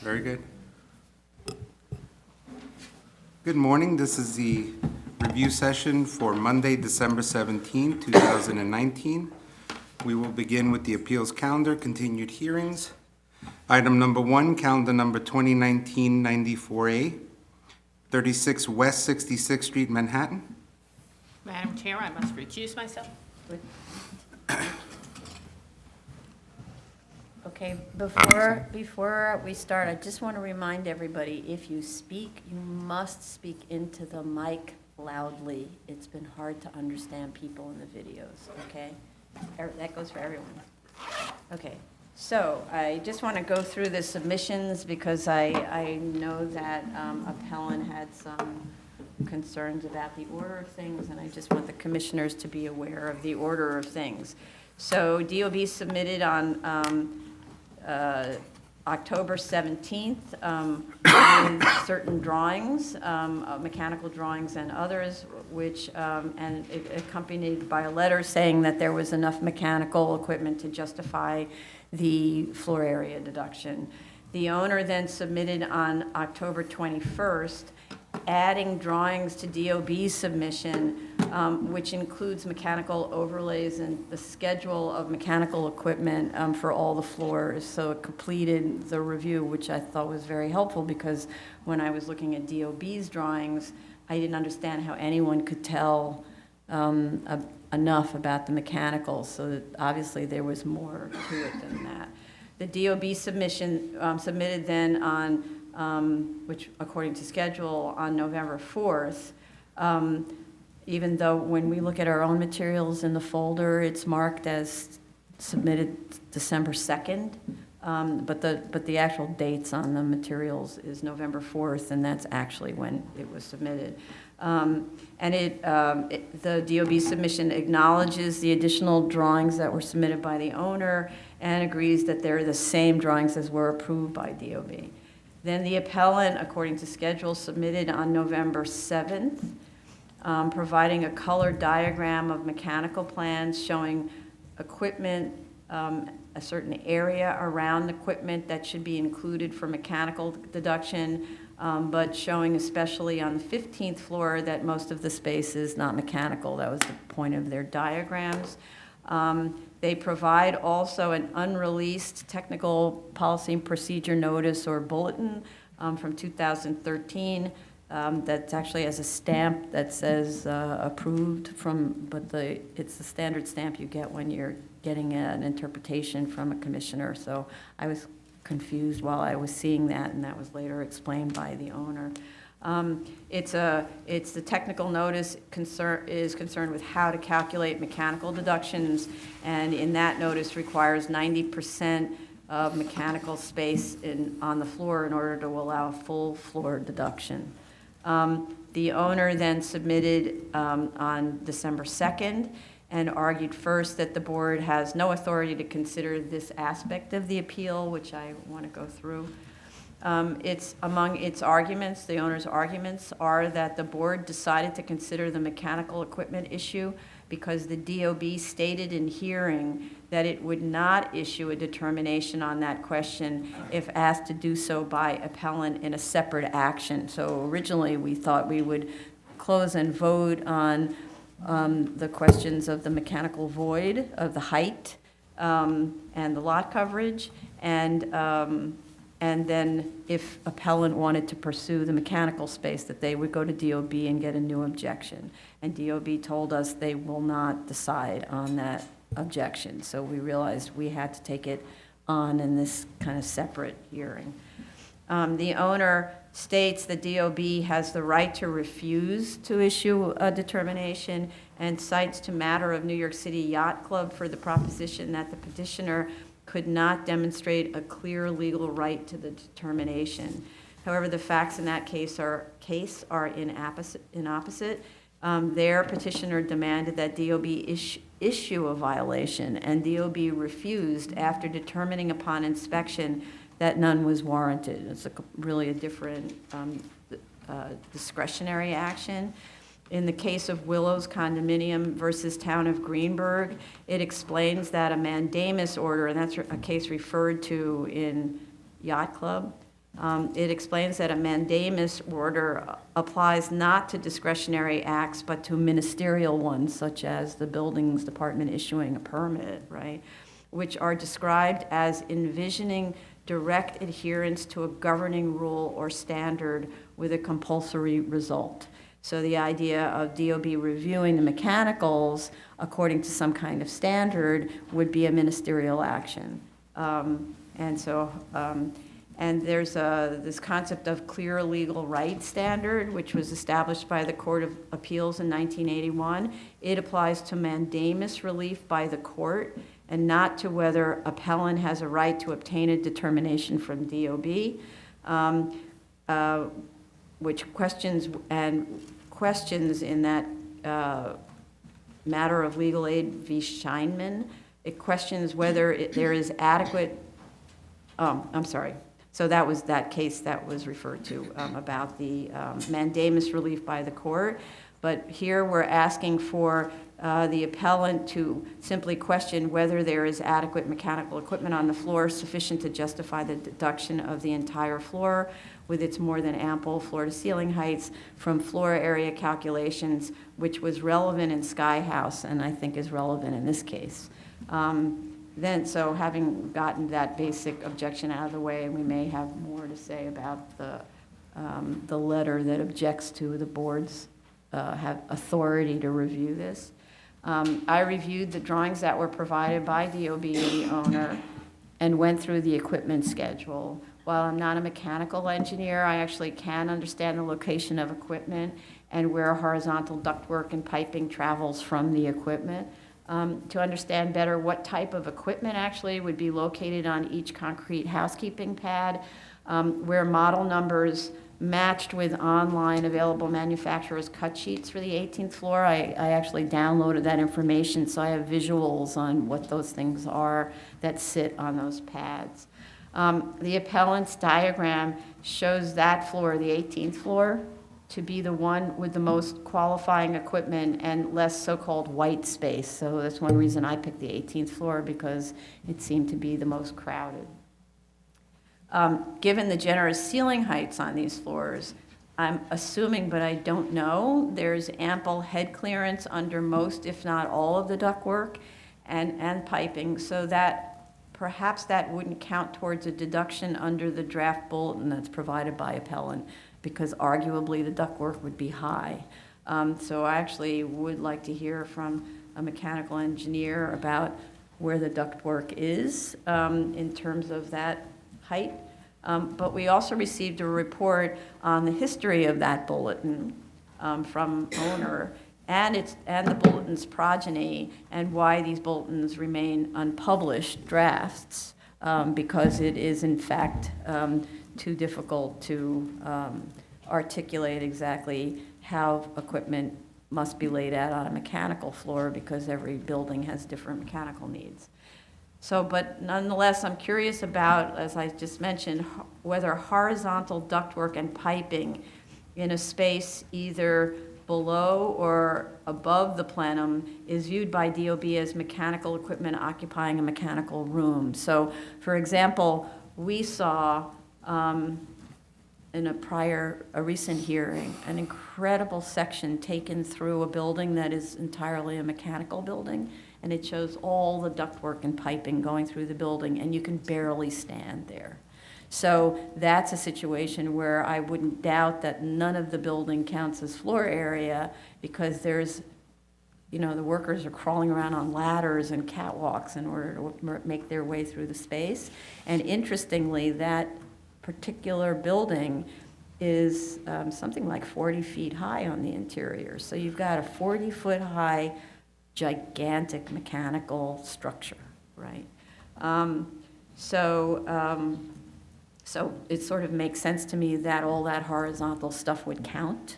Very good. Good morning. This is the review session for Monday, December 17, 2019. We will begin with the appeals calendar, continued hearings. Item number 1, calendar number 2019-94A, 36 West 66th Street, Manhattan. Madam Chair, I must recuse myself. Okay, before we start, I just want to remind everybody, if you speak, you must speak into the mic loudly. It's been hard to understand people in the videos, okay? That goes for everyone. Okay, so I just want to go through the submissions because I know that appellant had some concerns about the order of things, and I just want the commissioners to be aware of the order of things. So DOB submitted on October 17th with certain drawings, mechanical drawings and others, which, and accompanied by a letter saying that there was enough mechanical equipment to justify the floor area deduction. The owner then submitted on October 21st, adding drawings to DOB's submission, which includes mechanical overlays and the schedule of mechanical equipment for all the floors. So it completed the review, which I thought was very helpful because when I was looking at DOB's drawings, I didn't understand how anyone could tell enough about the mechanicals. So that obviously there was more to it than that. The DOB submission submitted then on which according to schedule on November 4th, even though when we look at our own materials in the folder, it's marked as submitted December 2nd, but the actual dates on the materials is November 4th, and that's actually when it was submitted. And the DOB submission acknowledges the additional drawings that were submitted by the owner and agrees that they're the same drawings as were approved by DOB. Then the appellant, according to schedule, submitted on November 7th, providing a color diagram of mechanical plans showing equipment, a certain area around equipment that should be included for mechanical deduction, but showing especially on the 15th floor that most of the space is not mechanical. That was the point of their diagrams. They provide also an unreleased technical policy and procedure notice or bulletin from 2013 that actually has a stamp that says approved but it's the standard stamp you get when you're getting an interpretation from a commissioner. So I was confused while I was seeing that, and that was later explained by the owner. It's the technical notice is concerned with how to calculate mechanical deductions, and in that notice requires 90% of mechanical space on the floor in order to allow full floor deduction. The owner then submitted on December 2nd and argued first that the board has no authority to consider this aspect of the appeal, which I want to go through. It's among its arguments, the owner's arguments are that the board decided to consider the mechanical equipment issue because the DOB stated in hearing that it would not issue a determination on that question if asked to do so by appellant in a separate action. So originally we thought we would close and vote on the questions of the mechanical void, of the height, and the lot coverage, and then if appellant wanted to pursue the mechanical space, that they would go to DOB and get a new objection. And DOB told us they will not decide on that objection. So we realized we had to take it on in this kind of separate hearing. The owner states that DOB has the right to refuse to issue a determination and cites to matter of New York City Yacht Club for the proposition that the petitioner could not demonstrate a clear legal right to the determination. However, the facts in that case are opposite. Their petitioner demanded that DOB issue a violation, and DOB refused after determining upon inspection that none was warranted. It's really a different discretionary action. In the case of Willows Condominium versus Town of Greenberg, it explains that a mandamus order, and that's a case referred to in Yacht Club, It explains that a mandamus order applies not to discretionary acts, but to ministerial ones, such as the buildings department issuing a permit, right? Which are described as envisioning direct adherence to a governing rule or standard with a compulsory result. So the idea of DOB reviewing the mechanicals according to some kind of standard would be a ministerial action. And there's this concept of clear legal right standard, which was established by the Court of Appeals in 1981. It applies to mandamus relief by the court and not to whether appellant has a right to obtain a determination from DOB, which questions in that matter of legal aid v. Scheinman. It questions whether there is adequate. I'm sorry. So that was that case that was referred to about the mandamus relief by the court. But here we're asking for the appellant to simply question whether there is adequate mechanical equipment on the floor sufficient to justify the deduction of the entire floor with its more than ample floor-to-ceiling heights from floor area calculations, which was relevant in Sky House and I think is relevant in this case. So having gotten that basic objection out of the way, we may have more to say about the letter that objects to the board's have authority to review this. I reviewed the drawings that were provided by DOB and the owner and went through the equipment schedule. While I'm not a mechanical engineer, I actually can understand the location of equipment and where horizontal ductwork and piping travels from the equipment. To understand better what type of equipment actually would be located on each concrete housekeeping pad, where model numbers matched with online available manufacturers' cut sheets for the 18th floor. I actually downloaded that information, so I have visuals on what those things are that sit on those pads. The appellant's diagram shows that floor, the 18th floor, to be the one with the most qualifying equipment and less so-called white space. So that's one reason I picked the 18th floor, because it seemed to be the most crowded. Given the generous ceiling heights on these floors, I'm assuming, but I don't know, there's ample head clearance under most, if not all, of the ductwork and piping, so that perhaps that wouldn't count towards a deduction under the draft bulletin that's provided by appellant, because arguably the ductwork would be high. So I actually would like to hear from a mechanical engineer about where the ductwork is in terms of that height. But we also received a report on the history of that bulletin from owner and the bulletin's progeny, and why these bulletins remain unpublished drafts, because it is in fact too difficult to articulate exactly how equipment must be laid out on a mechanical floor, because every building has different mechanical needs. So, but nonetheless, I'm curious about, as I just mentioned, whether horizontal ductwork and piping in a space either below or above the plenum is viewed by DOB as mechanical equipment occupying a mechanical room. So, for example, we saw in a recent hearing, an incredible section taken through a building that is entirely a mechanical building, and it shows all the ductwork and piping going through the building, and you can barely stand there. So that's a situation where I wouldn't doubt that none of the building counts as floor area, because there's, the workers are crawling around on ladders and catwalks in order to make their way through the space. And interestingly, that particular building is something like 40 feet high on the interior. So you've got a 40-foot high, gigantic mechanical structure, right? So it sort of makes sense to me that all that horizontal stuff would count,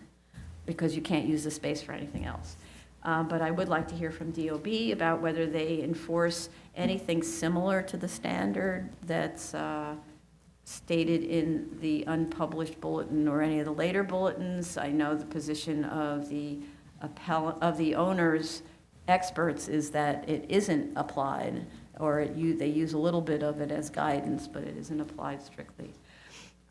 because you can't use the space for anything else. But I would like to hear from DOB about whether they enforce anything similar to the standard that's stated in the unpublished bulletin or any of the later bulletins. I know the position of the owner's experts is that it isn't applied, or they use a little bit of it as guidance, but it isn't applied strictly.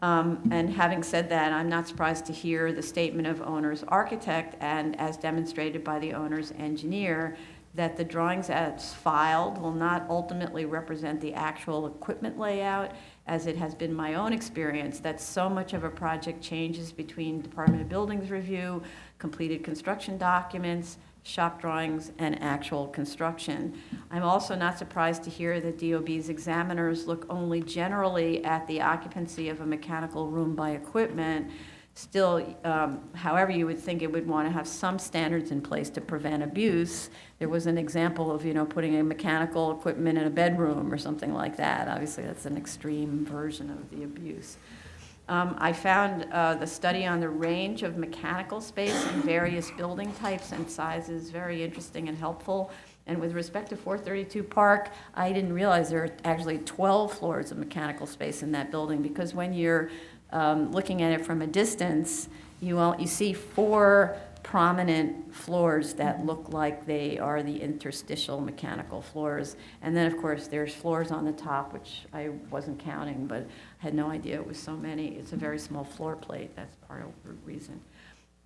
And having said that, I'm not surprised to hear the statement of owner's architect and as demonstrated by the owner's engineer that the drawings as filed will not ultimately represent the actual equipment layout, as it has been my own experience that so much of a project changes between Department of Buildings review, completed construction documents, shop drawings, and actual construction. I'm also not surprised to hear that DOB's examiners look only generally at the occupancy of a mechanical room by equipment. Still, however, you would think it would want to have some standards in place to prevent abuse. There was an example of, putting a mechanical equipment in a bedroom or something like that. Obviously, that's an extreme version of the abuse. I found the study on the range of mechanical space in various building types and sizes very interesting and helpful. And with respect to 432 Park, I didn't realize there are actually 12 floors of mechanical space in that building, because when you're looking at it from a distance, you see 4 prominent floors that look like they are the interstitial mechanical floors. And then, of course, there's floors on the top, which I wasn't counting, but I had no idea it was so many. It's a very small floor plate. That's part of the reason.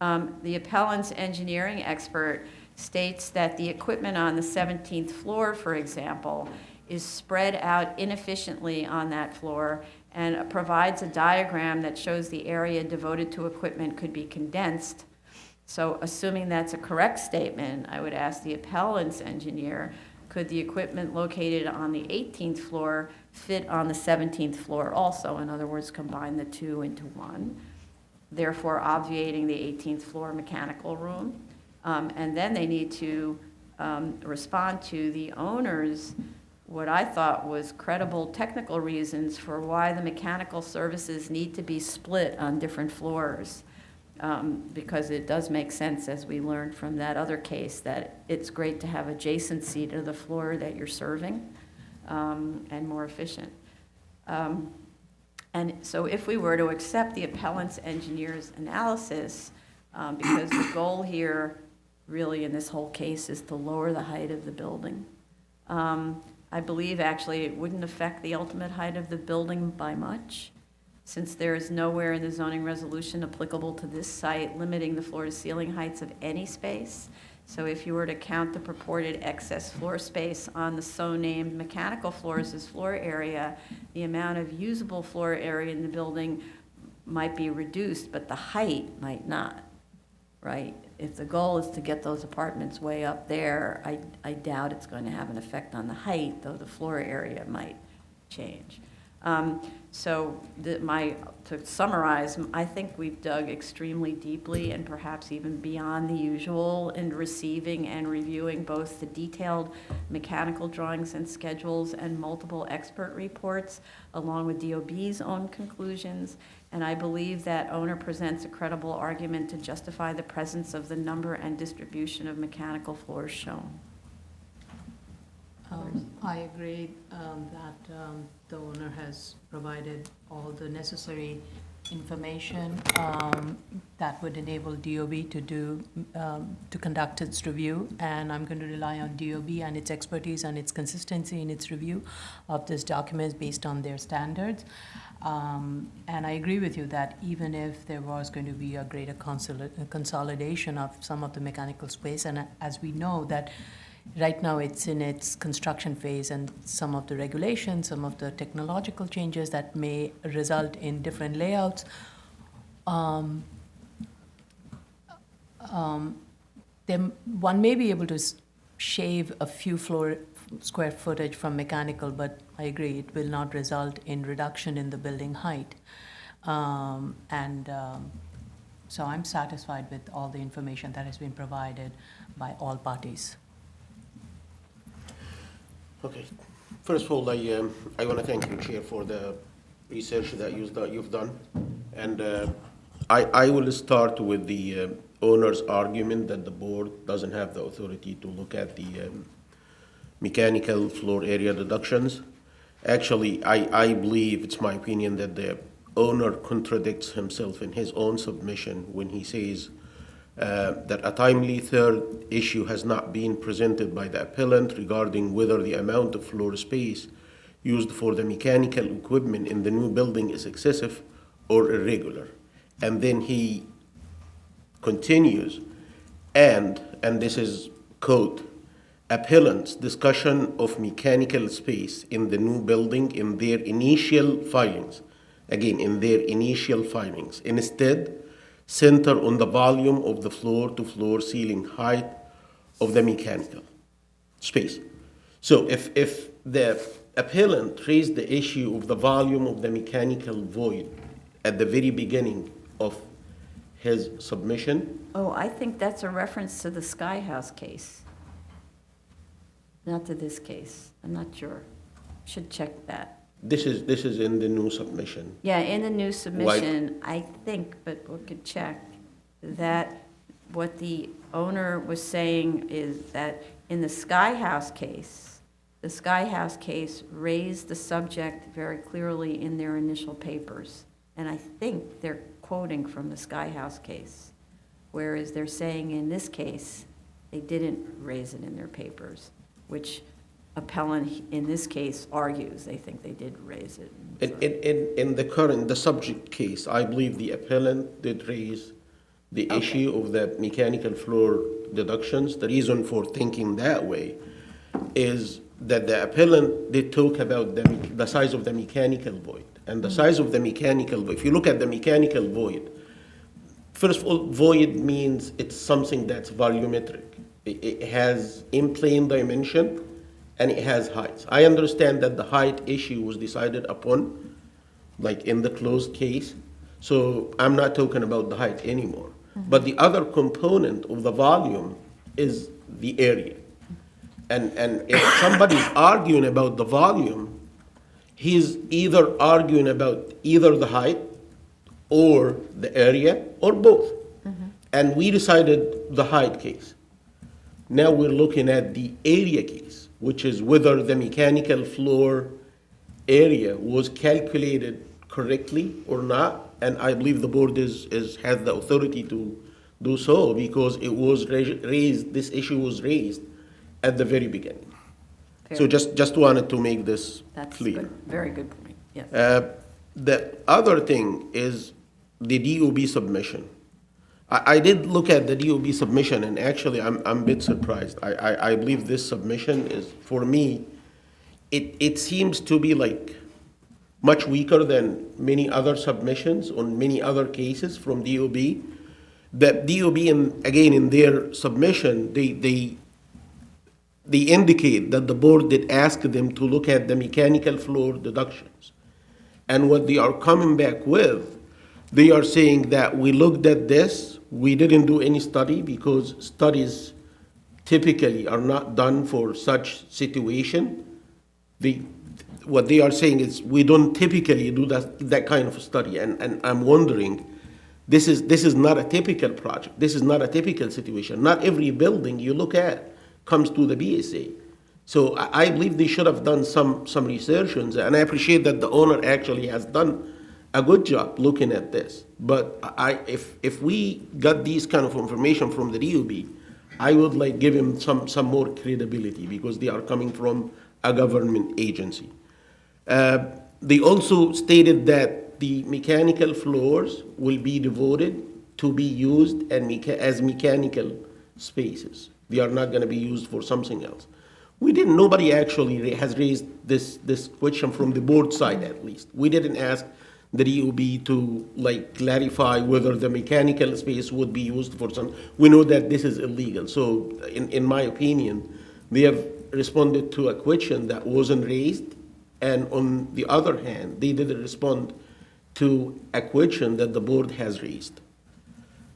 The appellant's engineering expert states that the equipment on the 17th floor, for example, is spread out inefficiently on that floor, and provides a diagram that shows the area devoted to equipment could be condensed. So assuming that's a correct statement, I would ask the appellant's engineer, could the equipment located on the 18th floor fit on the 17th floor also? In other words, combine the two into one, therefore obviating the 18th floor mechanical room. And then they need to respond to the owner's what I thought was credible technical reasons for why the mechanical services need to be split on different floors. Because it does make sense, as we learned from that other case, that it's great to have adjacency to the floor that you're serving, and more efficient. And so if we were to accept the appellant's engineer's analysis, because the goal here really in this whole case is to lower the height of the building, I believe actually it wouldn't affect the ultimate height of the building by much, since there is nowhere in the zoning resolution applicable to this site limiting the floor-to-ceiling heights of any space. So if you were to count the purported excess floor space on the so-named mechanical floors as floor area, the amount of usable floor area in the building might be reduced, but the height might not, right? If the goal is to get those apartments way up there, I doubt it's going to have an effect on the height, though the floor area might change. To summarize, I think we've dug extremely deeply and perhaps even beyond the usual in receiving and reviewing both the detailed mechanical drawings and schedules and multiple expert reports, along with DOB's own conclusions. And I believe that owner presents a credible argument to justify the presence of the number and distribution of mechanical floors shown. I agree that the owner has provided all the necessary information that would enable DOB to conduct its review, and I'm going to rely on DOB and its expertise and its consistency in its review of this document based on their standards. And I agree with you that even if there was going to be a greater consolidation of some of the mechanical space, and as we know that right now it's in its construction phase, and some of the regulations, some of the technological changes that may result in different layouts, then one may be able to shave a few floor square footage from mechanical, but I agree it will not result in reduction in the building height. So I'm satisfied with all the information that has been provided by all parties. Okay. First of all, I want to thank you, Chair, for the research that you've done. And I will start with the owner's argument that the board doesn't have the authority to look at the mechanical floor area deductions. Actually, I believe, it's my opinion, that the owner contradicts himself in his own submission when he says that a timely third issue has not been presented by the appellant regarding whether the amount of floor space used for the mechanical equipment in the new building is excessive or irregular. And then he continues, and this is quote, appellant's discussion of mechanical space in the new building in their initial filings, again, in their initial filings, instead center on the volume of the floor-to-floor ceiling height of the mechanical space. So if the appellant raised the issue of the volume of the mechanical void at the very beginning of his submission, Oh, I think that's a reference to the Sky House case. Not to this case. I'm not sure. Should check that. this is in the new submission. Yeah, in the new submission, I think, but we could check, that what the owner was saying is that in the Sky House case, the Sky House case raised the subject very clearly in their initial papers. And I think they're quoting from the Sky House case, whereas they're saying in this case, they didn't raise it in their papers, which appellant in this case argues they think they did raise it. In the subject case, I believe the appellant did raise the issue of the mechanical floor deductions. The reason for thinking that way is that the appellant did talk about the size of the mechanical void. And the size of the mechanical void, if you look at the mechanical void, first of all, void means it's something that's volumetric. It has in-plane dimension, and it has heights. I understand that the height issue was decided upon, like in the closed case, so I'm not talking about the height anymore. But the other component of the volume is the area. And if somebody's arguing about the volume, he's either arguing about either the height or the area or both. And we decided the height case. Now we're looking at the area case, which is whether the mechanical floor area was calculated correctly or not. And I believe the board has the authority to do so because it was raised, this issue was raised at the very beginning. So just wanted to make this That's clear. good, very good point, yes. The other thing is the DOB submission. I did look at the DOB submission, and actually I'm a bit surprised. I believe this submission is, for me, it seems to be like much weaker than many other submissions on many other cases from DOB. The DOB, again, in their submission, they indicate that the board did ask them to look at the mechanical floor deductions. And what they are coming back with, they are saying that we looked at this, we didn't do any study because studies typically are not done for such situation. What they are saying is we don't typically do that kind of study. And I'm wondering, this is not a typical project. This is not a typical situation. Not every building you look at comes to the BSA. So I believe they should have done some research, and I appreciate that the owner actually has done a good job looking at this. But if we got these kind of information from the DOB, I would like give him some more credibility because they are coming from a government agency. They also stated that the mechanical floors will be devoted to be used as mechanical spaces. They are not going to be used for something else. Nobody actually has raised this question from the board side, at least. We didn't ask the DOB to clarify whether the mechanical space would be used for some. We know that this is illegal. So in my opinion, they have responded to a question that wasn't raised. And on the other hand, they didn't respond to a question that the board has raised.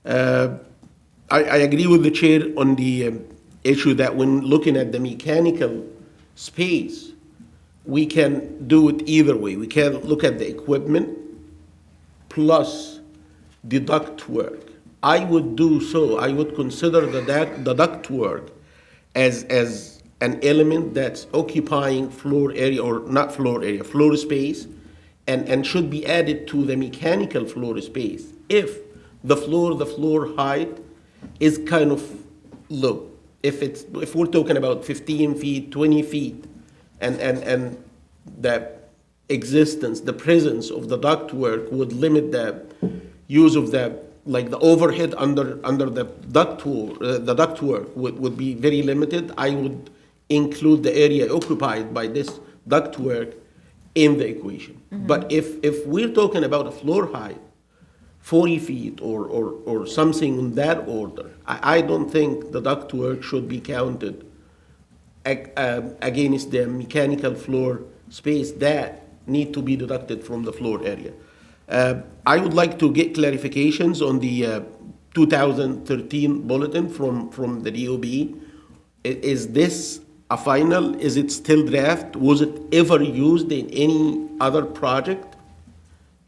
I agree with the chair on the issue that when looking at the mechanical space, we can do it either way. We can look at the equipment plus the duct work. I would do so. I would consider the duct work as an element that's occupying floor area, or not floor area, floor space, and should be added to the mechanical floor space if the floor height is kind of low. If we're talking about 15 feet, 20 feet, and that existence, the presence of the ductwork would limit the use of the overhead under the ductwork would be very limited. I would include the area occupied by this ductwork in the equation. But if we're talking about a floor height, 40 feet or something in that order, I don't think the ductwork should be counted against the mechanical floor space that need to be deducted from the floor area. I would like to get clarifications on the 2013 bulletin from the DOB. Is this a final? Is it still draft? Was it ever used in any other project?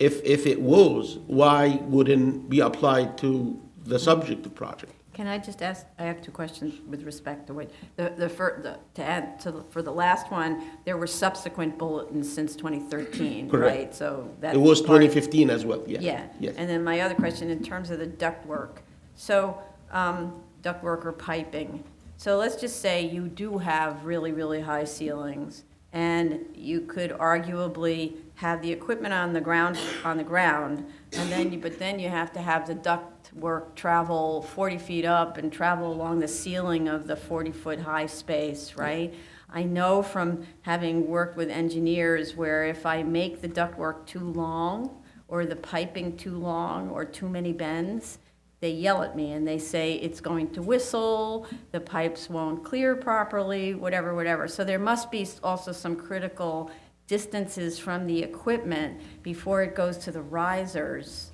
If it was, why wouldn't be applied to the subject project? Can I just ask, I have two questions with respect to what, to add to, for the last one, there were subsequent bulletins since 2013, Correct. right? So that's It was part- 2015 as well, yeah. Yeah. Yes. And then my other question, in terms of the ductwork, so, ductwork or piping. So let's just say you do have really, really high ceilings, and you could arguably have the equipment on the ground, and then but then you have to have the ductwork travel 40 feet up and travel along the ceiling of the 40-foot high space, right? I know from having worked with engineers where if I make the ductwork too long, or the piping too long, or too many bends, they yell at me and they say it's going to whistle, the pipes won't clear properly, whatever. So there must be also some critical distances from the equipment before it goes to the risers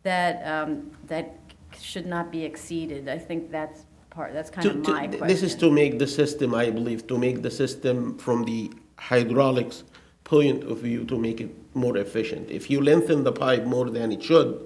that should not be exceeded. I think that's kind of my question. This is to make the system, I believe, to make the system from the hydraulics point of view to make it more efficient. If you lengthen the pipe more than it should,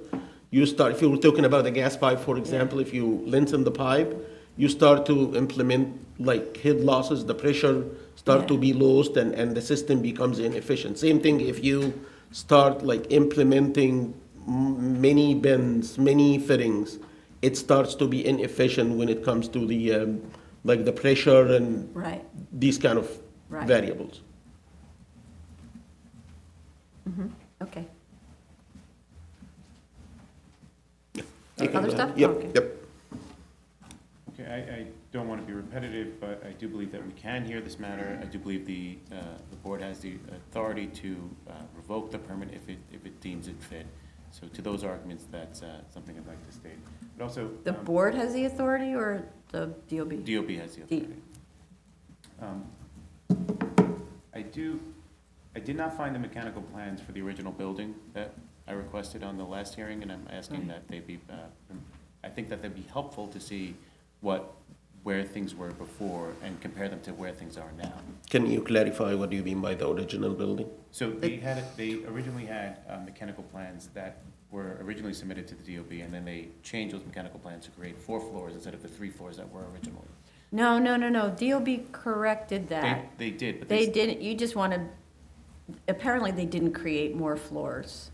if you were talking about a gas pipe, for example, if you lengthen the pipe, you start to implement like head losses, the pressure start to be lost and the system becomes inefficient. Same thing if you start like implementing many bends, many fittings, it starts to be inefficient when it comes to the like the pressure and Right. these kind of Right. variables. Okay. Okay. Other stuff? Yep, Okay. yep. Okay, I don't want to be repetitive, but I do believe that we can hear this matter. I do believe the board has the authority to revoke the permit if it deems it fit. So to those arguments, that's something I'd like to state. But also. The board has the authority or the DOB? DOB has the authority. I did not find the mechanical plans for the original building that I requested on the last hearing, and I'm asking that they be, I think that they'd be helpful to see where things were before and compare them to where things are now. Can you clarify what you mean by the original building? So they originally had mechanical plans that were originally submitted to the DOB, and then they changed those mechanical plans to create 4 floors instead of the 3 floors that were originally. No. DOB corrected that. They did, but They didn't, you just want to, apparently they didn't create more floors.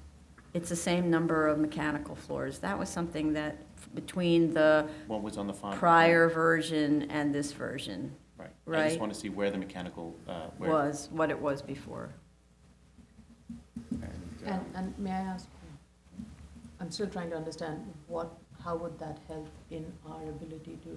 It's the same number of mechanical floors. That was something that, between the What was on the final. prior version and this version, Right. I right. just want to see where the mechanical, was what it was before. And may I ask, I'm still trying to understand how would that help in our ability to?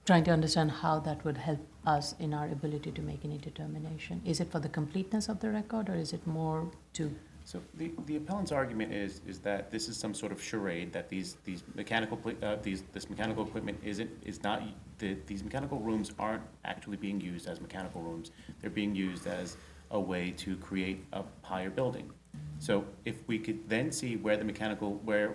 Trying to understand how that would help us in our ability to make any determination. Is it for the completeness of the record, or is it more to? So the appellant's argument is that this is some sort of charade, that these mechanical, this mechanical equipment these mechanical rooms aren't actually being used as mechanical rooms. They're being used as a way to create a higher building. So if we could then see where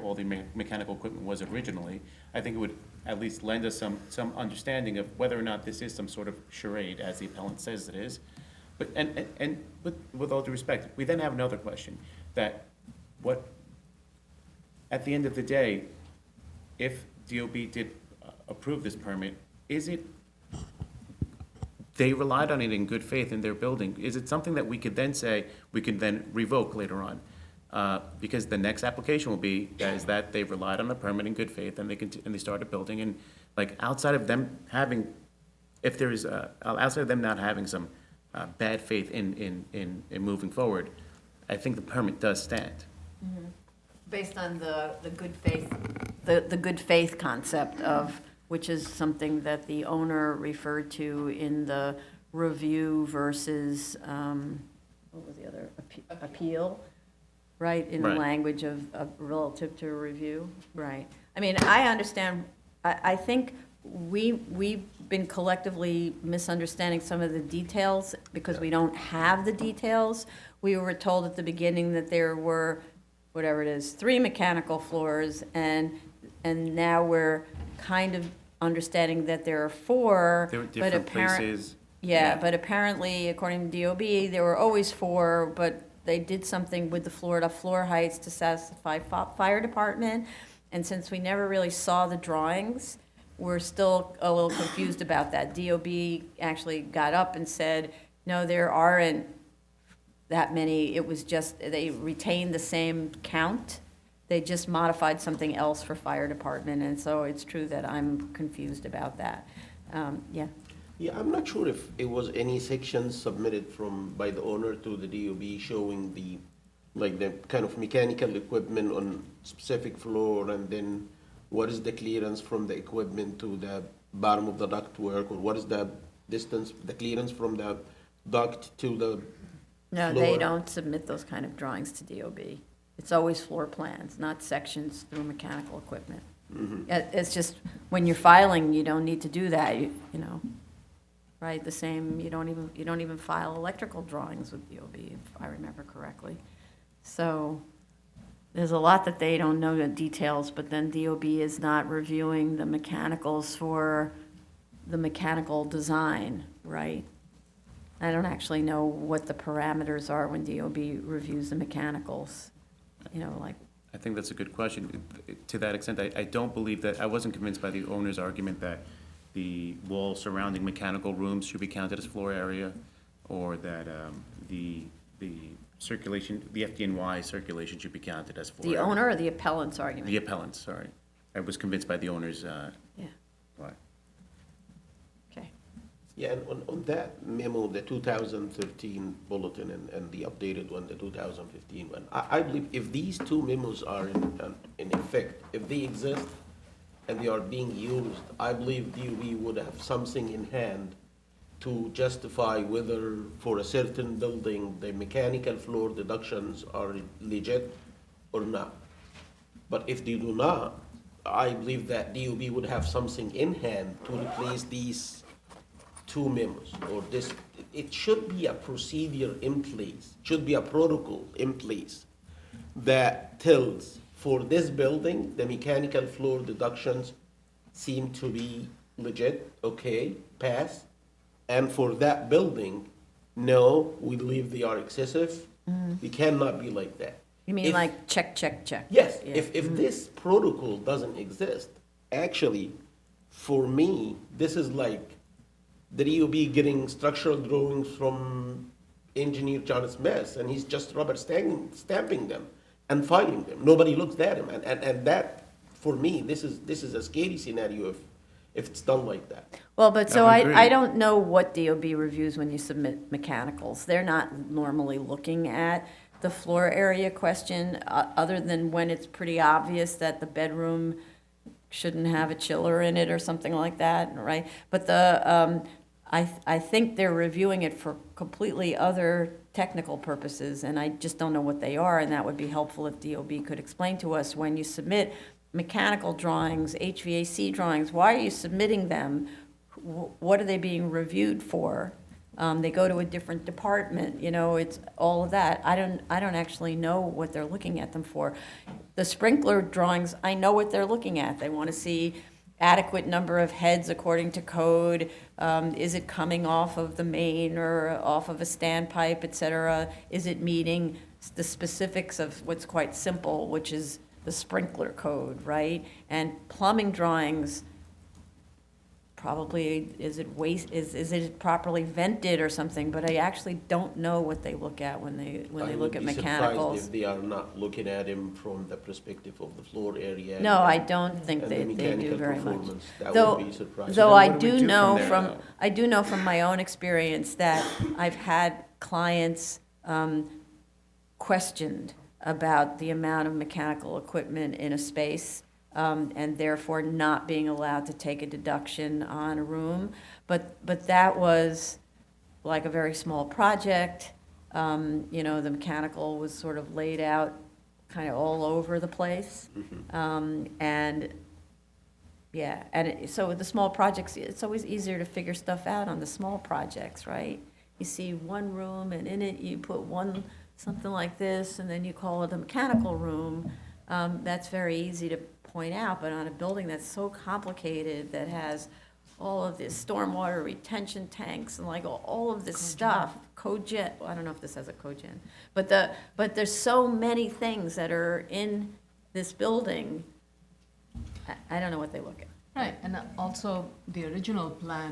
all the mechanical equipment was originally, I think it would at least lend us some understanding of whether or not this is some sort of charade, as the appellant says it is. But, and with all due respect, we then have another question, that at the end of the day, if DOB did approve this permit, they relied on it in good faith in their building. Is it something that we could then say, we could then revoke later on? Because the next application will be, is that they relied on the permit in good faith and they started building, and like outside of them having, outside of them not having some bad faith in moving forward, I think the permit does stand. Based on the good faith, the good faith concept of, which is something that the owner referred to in the review versus, what was the other, appeal, right? In the Right. language of relative to review, right? I mean, I understand, I think we've been collectively misunderstanding some of the details because we don't have the details. We were told at the beginning that there were, whatever it is, 3 mechanical floors, and now we're kind of understanding that there are 4. There were but different apparent- places. Yeah, but apparently, according to DOB, there were always 4, but they did something with the floor heights to satisfy fire department. And since we never really saw the drawings, we're still a little confused about that. DOB actually got up and said, no, there aren't that many. It was just, they retained the same count. They just modified something else for fire department, and so it's true that I'm confused about that. Yeah. Yeah, I'm not sure if it was any sections submitted by the owner to the DOB showing the kind of mechanical equipment on specific floor, and then what is the clearance from the equipment to the bottom of the ductwork, or what is the distance, the clearance from the duct to the No, floor? they don't submit those kind of drawings to DOB. It's always floor plans, not sections through mechanical equipment. It's just, when you're filing, you don't need to do that, you know, right? The same, you don't even file electrical drawings with DOB, if I remember correctly. So, there's a lot that they don't know the details, but then DOB is not reviewing the mechanicals for the mechanical design, right? I don't actually know what the parameters are when DOB reviews the mechanicals, you know, like, I think that's a good question. To that extent, I don't believe that, I wasn't convinced by the owner's argument that the wall surrounding mechanical rooms should be counted as floor area, or that the circulation, the FDNY circulation should be counted as floor the area. owner or the appellant's argument? The appellant, sorry. I was convinced by the owner's, Yeah, why. okay. Yeah, and on that memo, the 2013 bulletin and the updated one, the 2015 one, I believe if these 2 memos are in effect, if they exist and they are being used, I believe DOB would have something in hand to justify whether for a certain building, the mechanical floor deductions are legit or not. But if they do not, I believe that DOB would have something in hand to replace these 2 memos, or this, it should be a procedure in place, should be a protocol in place that tells, for this building, the mechanical floor deductions seem to be legit, okay, pass. And for that building, no, we believe they are excessive. It cannot be like that. You mean If- like check, check, check? Yes, Yeah. if this protocol doesn't exist, actually, for me, this is like the DOB getting structural drawings from engineer John Smith, and he's just rubber stamping them and filing them. Nobody looks at him, and that, for me, this is a scary scenario if it's done like that. Well, but so I would agree. I don't know what DOB reviews when you submit mechanicals. They're not normally looking at the floor area question, other than when it's pretty obvious that the bedroom shouldn't have a chiller in it or something like that, right? But I think they're reviewing it for completely other technical purposes, and I just don't know what they are, and that would be helpful if DOB could explain to us when you submit mechanical drawings, HVAC drawings, why are you submitting them? What are they being reviewed for? They go to a different department, you know, it's all of that. I don't actually know what they're looking at them for. The sprinkler drawings, I know what they're looking at. They want to see adequate number of heads according to code. Is it coming off of the main or off of a standpipe, et cetera? Is it meeting the specifics of what's quite simple, which is the sprinkler code, right? And plumbing drawings probably, is it properly vented or something? But I actually don't know what they look at when they look at I would be surprised mechanicals. if they are not looking at him from the perspective of the floor area. No, I don't think and the they do mechanical very much. performance. That Though, would be surprising. though then I what do we do do know from there, though? I do know from my own experience that I've had clients questioned about the amount of mechanical equipment in a space, and therefore not being allowed to take a deduction on a room. But that was like a very small project. The mechanical was sort of laid out kind of all over the place. So with the small projects, it's always easier to figure stuff out on the small projects, right? You see one room, and in it you put something like this, and then you call it a mechanical room. That's very easy to point out, but on a building that's so complicated, that has all of this stormwater retention tanks and like all of this stuff, cogen, well, I don't know if this has a cogen, but there's so many things that are in this building. I don't know what they look at. Right, and also the original plan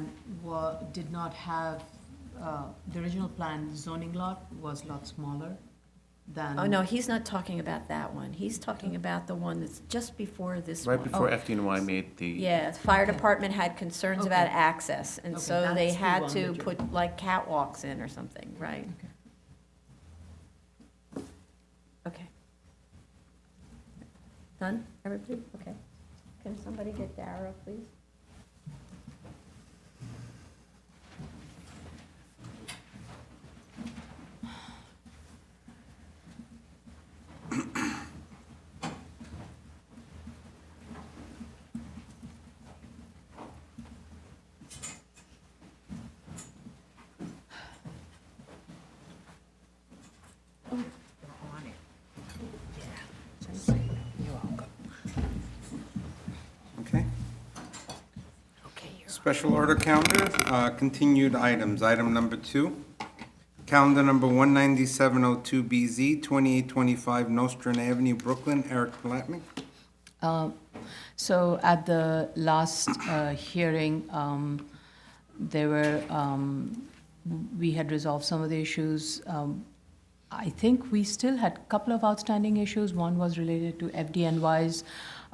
did not have, the original plan zoning lot was a lot smaller than. Oh, no, he's not talking about that one. He's talking about the one that's just before this one. Right before FDNY made the. Yeah, the fire department had concerns about access, and Okay, so they that's the had one to that you're- put like catwalks in or something, right? Okay. Done, everybody? Okay. Can somebody get Dara, please? Okay. Special order calendar, continued items. Item number 2, calendar number 19702BZ, 2825 Nostrand Avenue, Brooklyn. Eric Palatnik. So at the last hearing, we had resolved some of the issues. I think we still had a couple of outstanding issues. One was related to FDNY's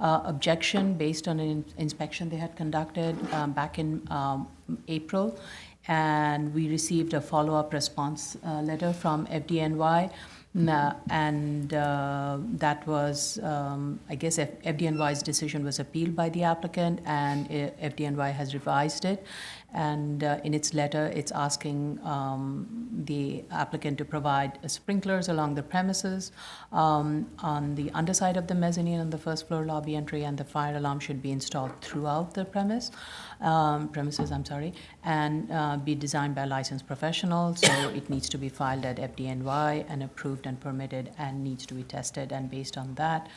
objection based on an inspection they had conducted back in April. And we received a follow-up response letter from FDNY. And that was, I guess, FDNY's decision was appealed by the applicant, and FDNY has revised it. And in its letter, it's asking the applicant to provide sprinklers along the premises, on the underside of the mezzanine on the first floor lobby entry, and the fire alarm should be installed throughout the premises, and be designed by a licensed professional. So it needs to be filed at FDNY and approved and permitted, and needs to be tested. And based on that,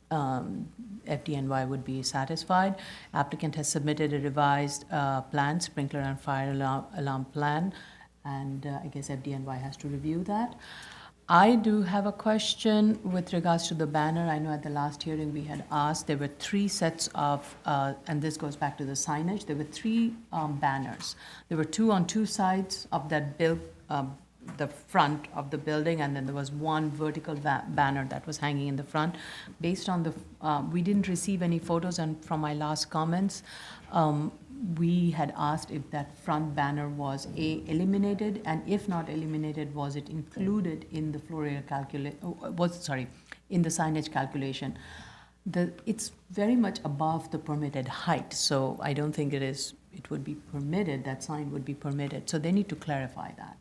FDNY would be satisfied. Applicant has submitted a revised plan, sprinkler and fire alarm plan, and I guess FDNY has to review that. I do have a question with regards to the banner. I know at the last hearing we had asked, there were 3 sets of, and this goes back to the signage, there were 3 banners. There were 2 on 2 sides of that the front of the building, and then there was 1 vertical banner that was hanging in the front. Based on the, we didn't receive any photos, and from my last comments, we had asked if that front banner was eliminated, and if not eliminated, was it included in the floor area in the signage calculation. It's very much above the permitted height, so I don't think it would be permitted, that sign would be permitted, so they need to clarify that.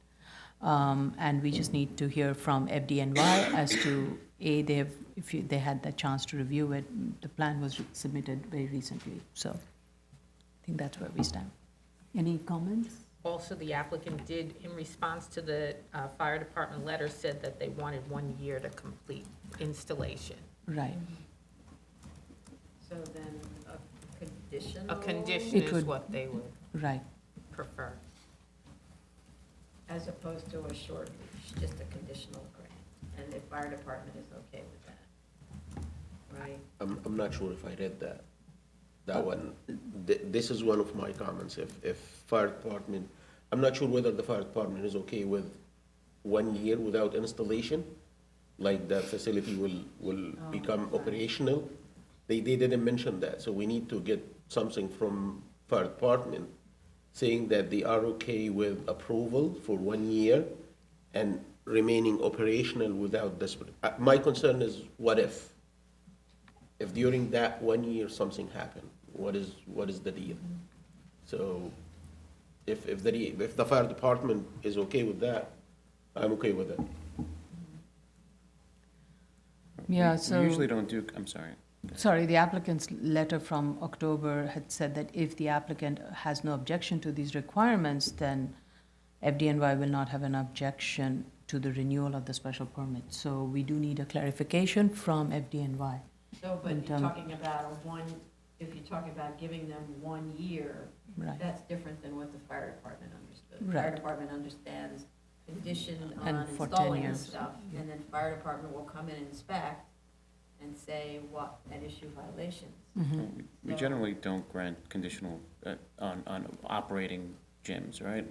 And we just need to hear from FDNY as to, if they had the chance to review it. The plan was submitted very recently, so I think that's where we stand. Any comments? Also, the applicant did, in response to the fire department letter, said that they wanted 1 year to complete installation. Right. So then a conditional? A condition It is would- what they would Right. prefer. As opposed to a short leash, just a conditional grant, and the fire department is okay with that, right? I'm not sure if I read that. That one, this is one of my comments. If fire department, I'm not sure whether the fire department is okay with 1 year without installation, like the facility will become operational. They didn't mention that, so we need to get something from fire department saying that they are okay with approval for 1 year and remaining operational without this. My concern is, what if? If during that 1 year something happened, what is the deal? So if the fire department is okay with that, I'm okay with it. Yeah, We so. usually don't do, I'm sorry. Sorry, the applicant's letter from October had said that if the applicant has no objection to these requirements, then FDNY will not have an objection to the renewal of the special permit. So we do need a clarification from FDNY. So, but In you're term- talking about if you're talking about giving them 1 year, Right. that's different than what the fire department understood. Right. Fire department understands condition And on for 10 installing the years. stuff, and then fire department will come in and inspect and say what, and issue violations. We generally don't grant conditional on operating gyms, right?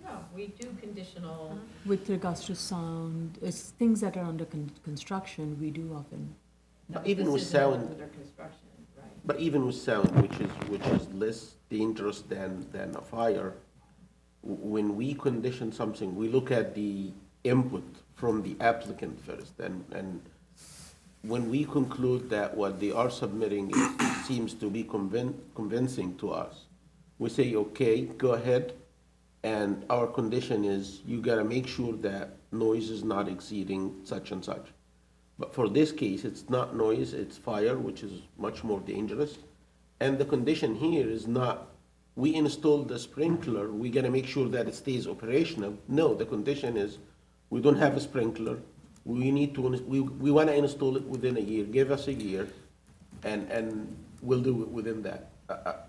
No, we do conditional, With regards to sound, it's things that are under construction, we do often. no, But even this with isn't sound- under construction, right? But even with sound, which is less dangerous than a fire, when we condition something, we look at the input from the applicant first, and when we conclude that what they are submitting seems to be convincing to us, we say, okay, go ahead, and our condition is, you gotta make sure that noise is not exceeding such and such. But for this case, it's not noise, it's fire, which is much more dangerous. And the condition here is not, we installed the sprinkler, we gotta make sure that it stays operational. No, the condition is, we don't have a sprinkler, we need to, we wanna install it within a year, give us a year, and we'll do it within that.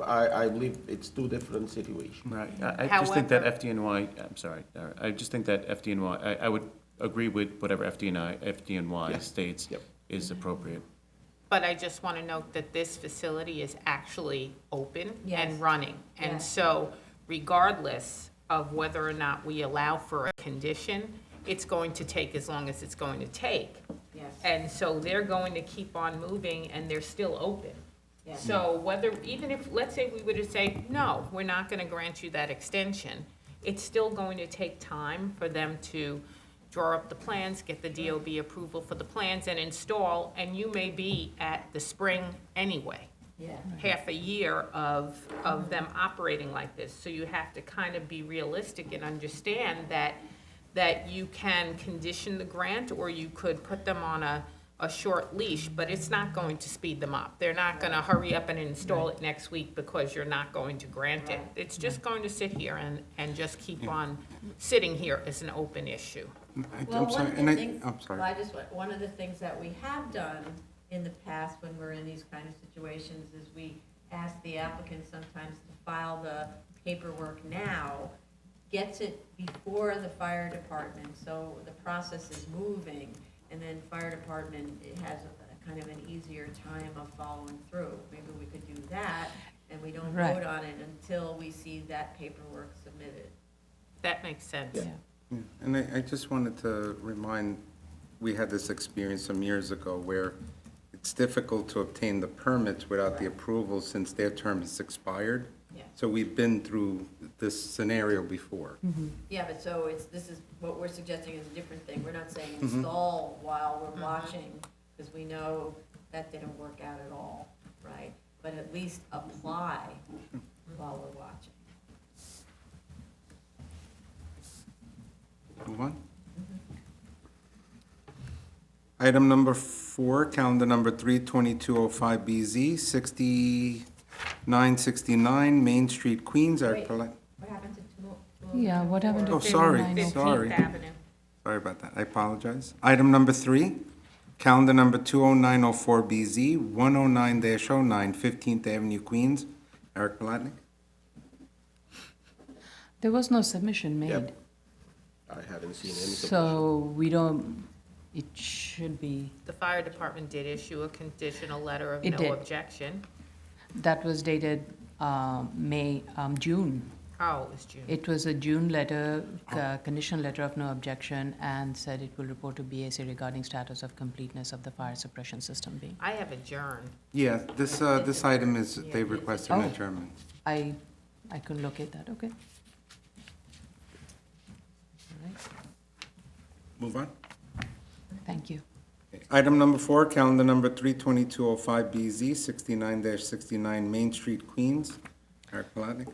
I believe it's two different situations. Right. I just think that However- FDNY, I'm sorry, I just think that FDNY, I would agree with whatever FDNY Yeah. states Yep. is appropriate. But I just want to note that this facility is actually open Yes. and running. And Yes. so regardless of whether or not we allow for a condition, it's going to take as long as it's going to take. Yes, And so they're going to keep on moving and they're still open. yes. So whether, even if, let's say we were to say, no, we're not going to grant you that extension, it's still going to take time for them to draw up the plans, get the DOB approval for the plans and install, and you may be at the spring anyway. Yeah. Half a year of them operating like this. So you have to kind of be realistic and understand that you can condition the grant, or you could put them on a short leash, but it's not going to speed them up. They're not gonna hurry up and install it next week because you're not going to grant it. Right. It's just going to sit here and just keep on sitting here as an open issue. Well, I'm one sorry, of the and things, I'm sorry. one of the things that we have done in the past when we're in these kind of situations is we ask the applicant sometimes to file the paperwork now, gets it before the fire department, so the process is moving, and then fire department, it has a kind of an easier time of following through. Maybe we could do that, and we don't Right. vote on it until we see that paperwork submitted. That makes sense. Yeah. Yeah, and I just wanted to remind, we had this experience some years ago where it's difficult to obtain the permits without the approval since their term is expired. Yeah. So we've been through this scenario before. Yeah, but so this is, what we're suggesting is a different thing. We're not saying install while we're watching, because we know that didn't work out at all, right? But at least apply while we're watching. Move on. Item number 4, calendar number 3/2205BZ, 6969 Main Street, Queens. Eric Wait. Palet- What happened to Yeah, what happened to Oh, sorry, 5904? sorry. 15th Avenue. Sorry about that, I apologize. Item number 3, calendar number 20904BZ, 109-09, 15th Avenue, Queens. Eric Palatnik. There was no submission made. Yep. I haven't seen any. So we don't, It should be, The fire department did issue a conditional letter of It no did. objection. that was dated June. Oh, it was June. It was a June letter, conditional letter of no objection, and said it will report to BAC regarding status of completeness of the fire suppression system being. I have adjourned. Yeah, this item is, they requested an Oh. adjournment. I couldn't locate that, okay. All right, Move on. thank you. Item number 4, calendar number 32205BZ, 69-69 Main Street, Queens. Eric Palatnik.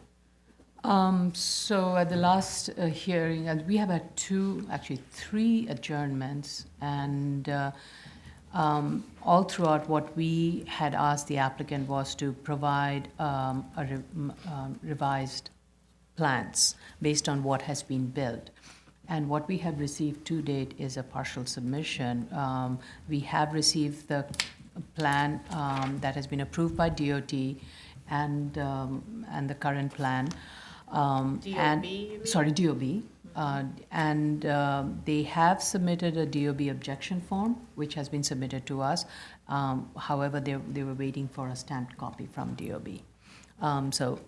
So at the last hearing, we have had three adjournments, and all throughout what we had asked the applicant was to provide revised plans based on what has been built. And what we have received to date is a partial submission. We have received the plan that has been approved by DOT and the current plan. DOB, you and mean? Sorry, DOB. And they have submitted a DOB objection form, which has been submitted to us. However, they were waiting for a stamped copy from DOB. So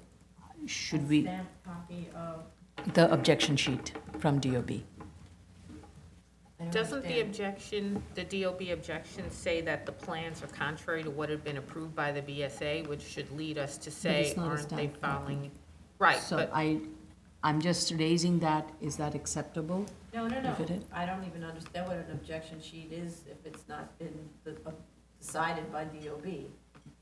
should we, Stamped copy of. the objection sheet from DOB? I don't Doesn't the understand. the DOB objection say that the plans are contrary to what had been approved by the BSA, which should lead us to say, it's not a aren't they stamped copy. following? Right, So but I'm just raising that, is that acceptable? No, If it is- I don't even understand what an objection sheet is if it's not been decided by DOB.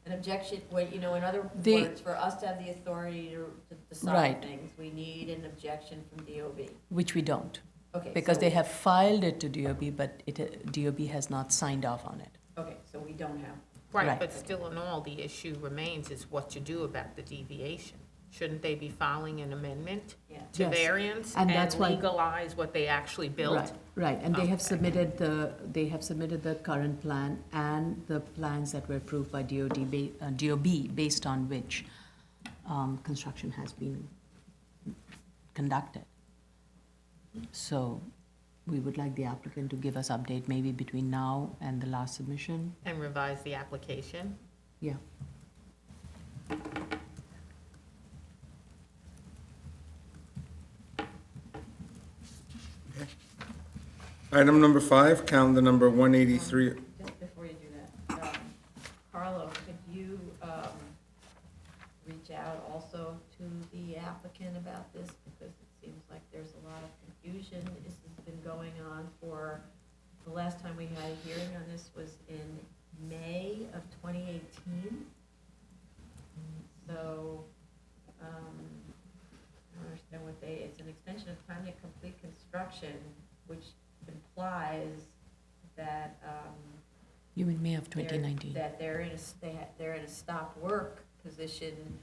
An objection, in other They- words, for us to have the authority to decide Right. things, we need an objection from DOB. Which we don't, Okay. because so- they have filed it to DOB, but DOB has not signed off on it. Okay, so we don't have. right, right. but still in all, the issue remains is what to do about the deviation. Shouldn't they be filing an amendment Yeah. to Yes, variance and and that's why- legalize what they actually built? Right, right, and they have Okay. submitted the current plan and the plans that were approved by DOB, based on which construction has been conducted. So we would like the applicant to give us update maybe between now and the last submission. And revise the application? Yeah. Item number 5, calendar number 183. Just before you do that, Carlo, could you reach out also to the applicant about this? Because it seems like there's a lot of confusion. This has been going on for, the last time we had a hearing on this was in May of 2018. So, I don't understand what it's an extension of time to complete construction, which implies that, You mean May of they're- 2019? that they're in they're in a stop work position,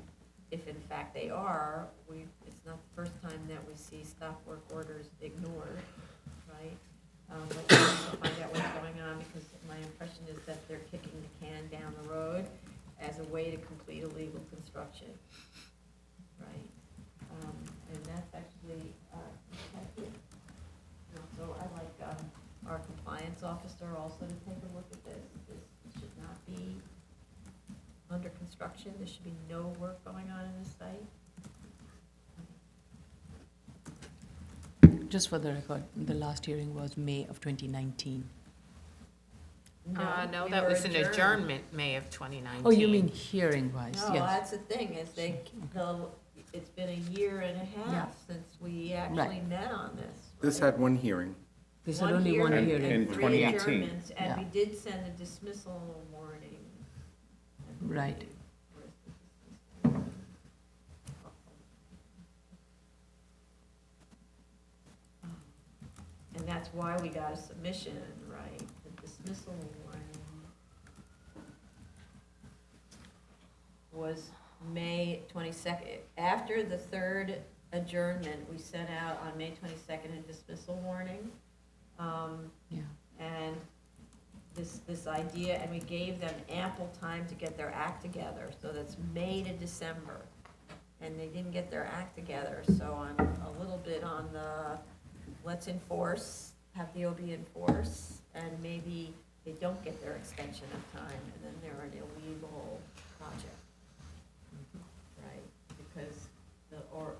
if in fact they are. It's not the first time that we see stop work orders ignored, right? But we need to find out what's going on, because my impression is that they're kicking the can down the road as a way to complete illegal construction, right? And that's actually, protected. So I'd like our compliance officer also to take a look at this. This should not be under construction. There should be no work going on in this site. Just for the record, the last hearing was May of 2019. No, we that were was an adjourned. adjournment, May of 2019. Oh, you mean hearing-wise, No, yes. that's the thing, is it's been a year and a Yeah. half since we actually met on this. This right? had one hearing. This had only one hearing. In And three 2018. adjournments, and we Yeah. did send a dismissal warning. Right. And that's why we got a submission, right? The dismissal warning was May 22nd. After the third adjournment, we sent out on May 22nd a dismissal warning. Yeah. And this idea, and we gave them ample time to get their act together, so that's May to December. And they didn't get their act together, so I'm a little bit on the, let's enforce, have DOB enforce, and maybe they don't get their extension of time, and then they're an illegal project. Right, because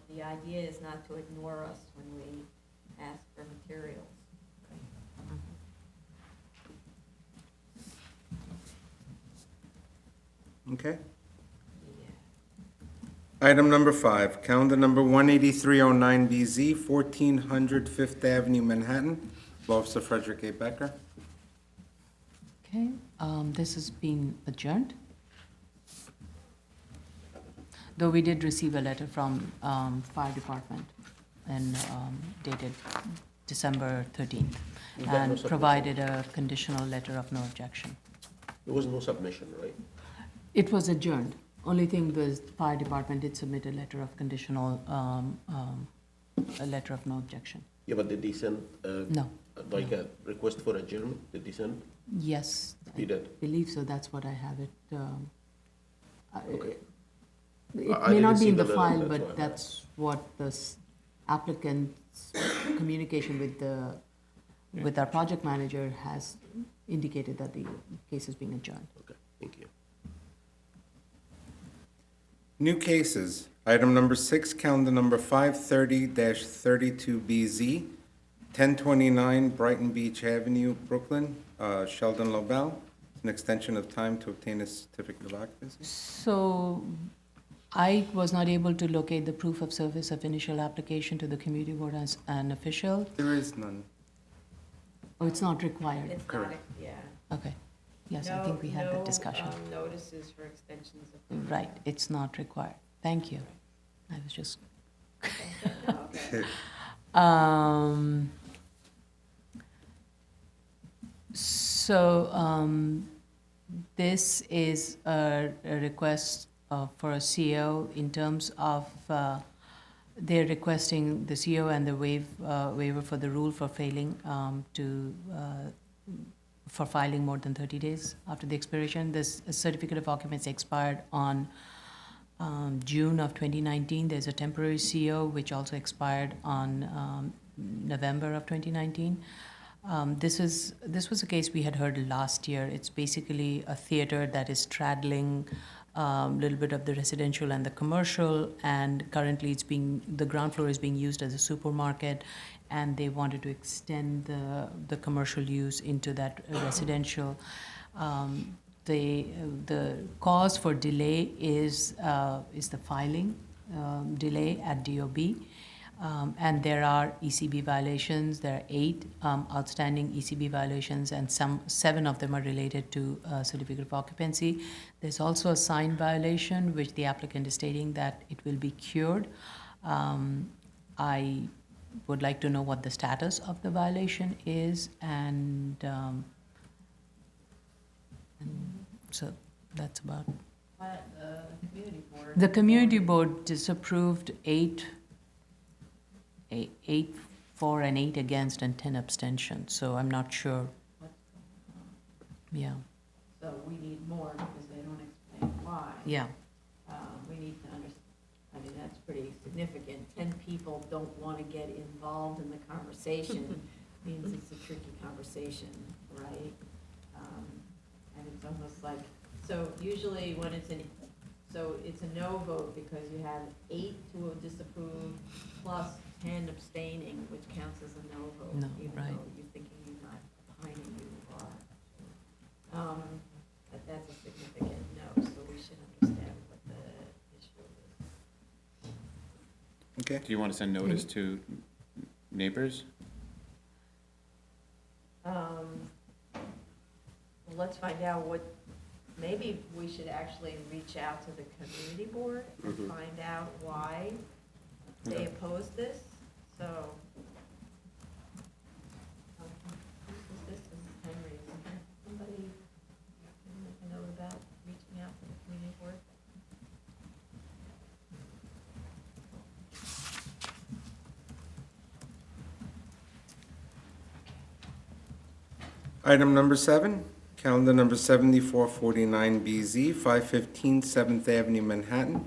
the idea is not to ignore us when we ask for materials. Okay. Item number 5, calendar number 18309BZ, 1400 Fifth Avenue, Manhattan. Law Officer Frederick A. Becker. Okay, this has been adjourned. Though we did receive a letter from fire department and dated December 13th, Is that no and submission? provided a conditional letter of no objection. There was no submission, right? It was adjourned. Only thing was, fire department did submit a letter of conditional, a letter of no objection. Yeah, but did they send, No. like a request for adjournment? Did they send? Yes, They did. believe so. That's what I have it. Okay. It I may didn't not be see in the the letter, file, that's why. but that's what the applicant's communication with our project manager has indicated, that the case is being adjourned. Okay, thank you. New cases. Item number 6, calendar number 530-32BZ, 1029 Brighton Beach Avenue, Brooklyn, Sheldon Lobel. An extension of time to obtain a certificate of occupancy. So I was not able to locate the proof of service of initial application to the community board as an official. There is none. Oh, it's not required. It's not, Correct. yeah. Okay. Yes, I think we had that discussion. No, notices for extensions of. Right, it's not required. Thank you. I was just. Okay. This is a request for a CO in terms of, they're requesting the CO and the waiver for the rule for failing for filing more than 30 days after the expiration. This certificate of occupancy expired on June of 2019. There's a temporary CO which also expired on November of 2019. This was a case we had heard last year. It's basically a theater that is straddling a little bit of the residential and the commercial, and currently the ground floor is being used as a supermarket, and they wanted to extend the commercial use into that residential. The cause for delay is the filing delay at DOB. And there are ECB violations. There are 8 outstanding ECB violations, and 7 of them are related to certificate of occupancy. There's also a sign violation, which the applicant is stating that it will be cured. I would like to know what the status of the violation is, and so that's about. Community board. The community board disapproved 8 for and 8 against and 10 abstentions, so I'm not sure. Yeah, So we need more because they don't explain why. yeah, We need to understand, I mean, that's pretty significant. 10 people don't want to get involved in the conversation, means it's a tricky conversation, right? And it's almost like, so usually when it's it's a no vote because you have 8 to disapprove plus 10 abstaining, which counts as a no vote. No, even right. though you're thinking you're not behind you are. But that's a significant no, so we should understand what the issue is. Okay. Do you want to send notice to neighbors? Well, let's find out maybe we should actually reach out to the community board and find out why they Okay. oppose this, so. Who's this? This is Henry. Is there somebody you know about reaching out to the community board? Item number 7, calendar number 7449BZ, 515 7th Avenue, Manhattan.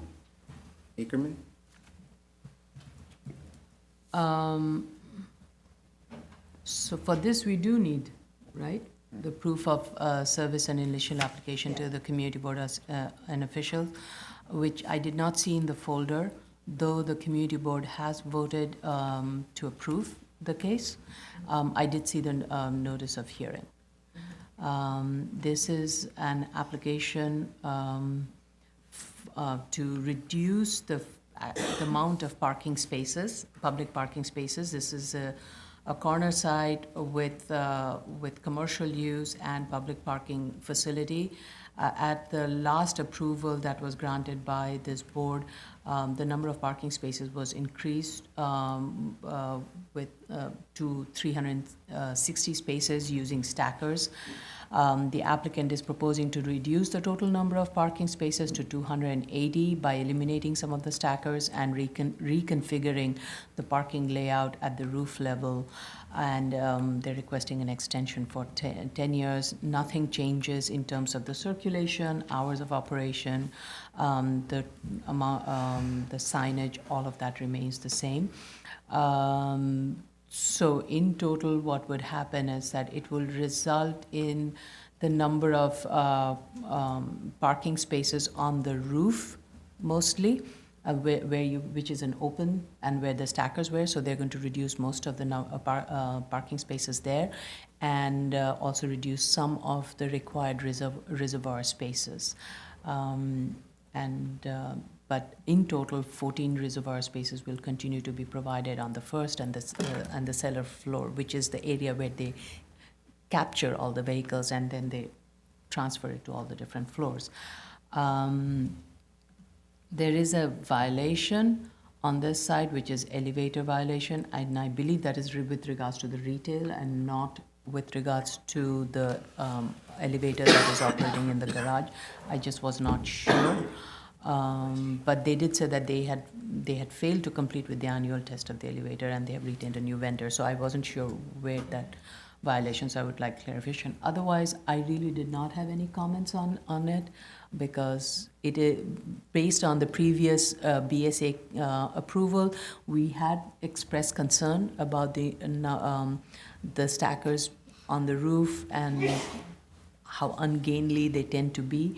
So for this, we do need, right? The proof of service and initial application to the community board as an official, which I did not see in the folder, though the community board has voted to approve the case. I did see the notice of hearing. This is an application to reduce the amount of parking spaces, public parking spaces. This is a corner site with commercial use and public parking facility. At the last approval that was granted by this board, the number of parking spaces was increased to 360 spaces using stackers. The applicant is proposing to reduce the total number of parking spaces to 280 by eliminating some of the stackers and reconfiguring the parking layout at the roof level. And they're requesting an extension for 10 years. Nothing changes in terms of the circulation, hours of operation, the amount, the signage, all of that remains the same. So in total, what would happen is that it will result in the number of parking spaces on the roof mostly, which is an open and where the stackers were. So they're going to reduce most of the parking spaces there, and also reduce some of the required reservoir spaces. But in total, 14 reservoir spaces will continue to be provided on the first and the cellar floor, which is the area where they capture all the vehicles and then they transfer it to all the different floors. There is a violation on this side, which is elevator violation, and I believe that is with regards to the retail and not with regards to the elevator that is operating in the garage. I just was not sure. But they did say that they had failed to complete with the annual test of the elevator and they have retained a new vendor. So I wasn't sure where that violation, so I would like clarification. Otherwise, I really did not have any comments on it because it is based on the previous BSA approval. We had expressed concern about the stackers on the roof and how ungainly they tend to be,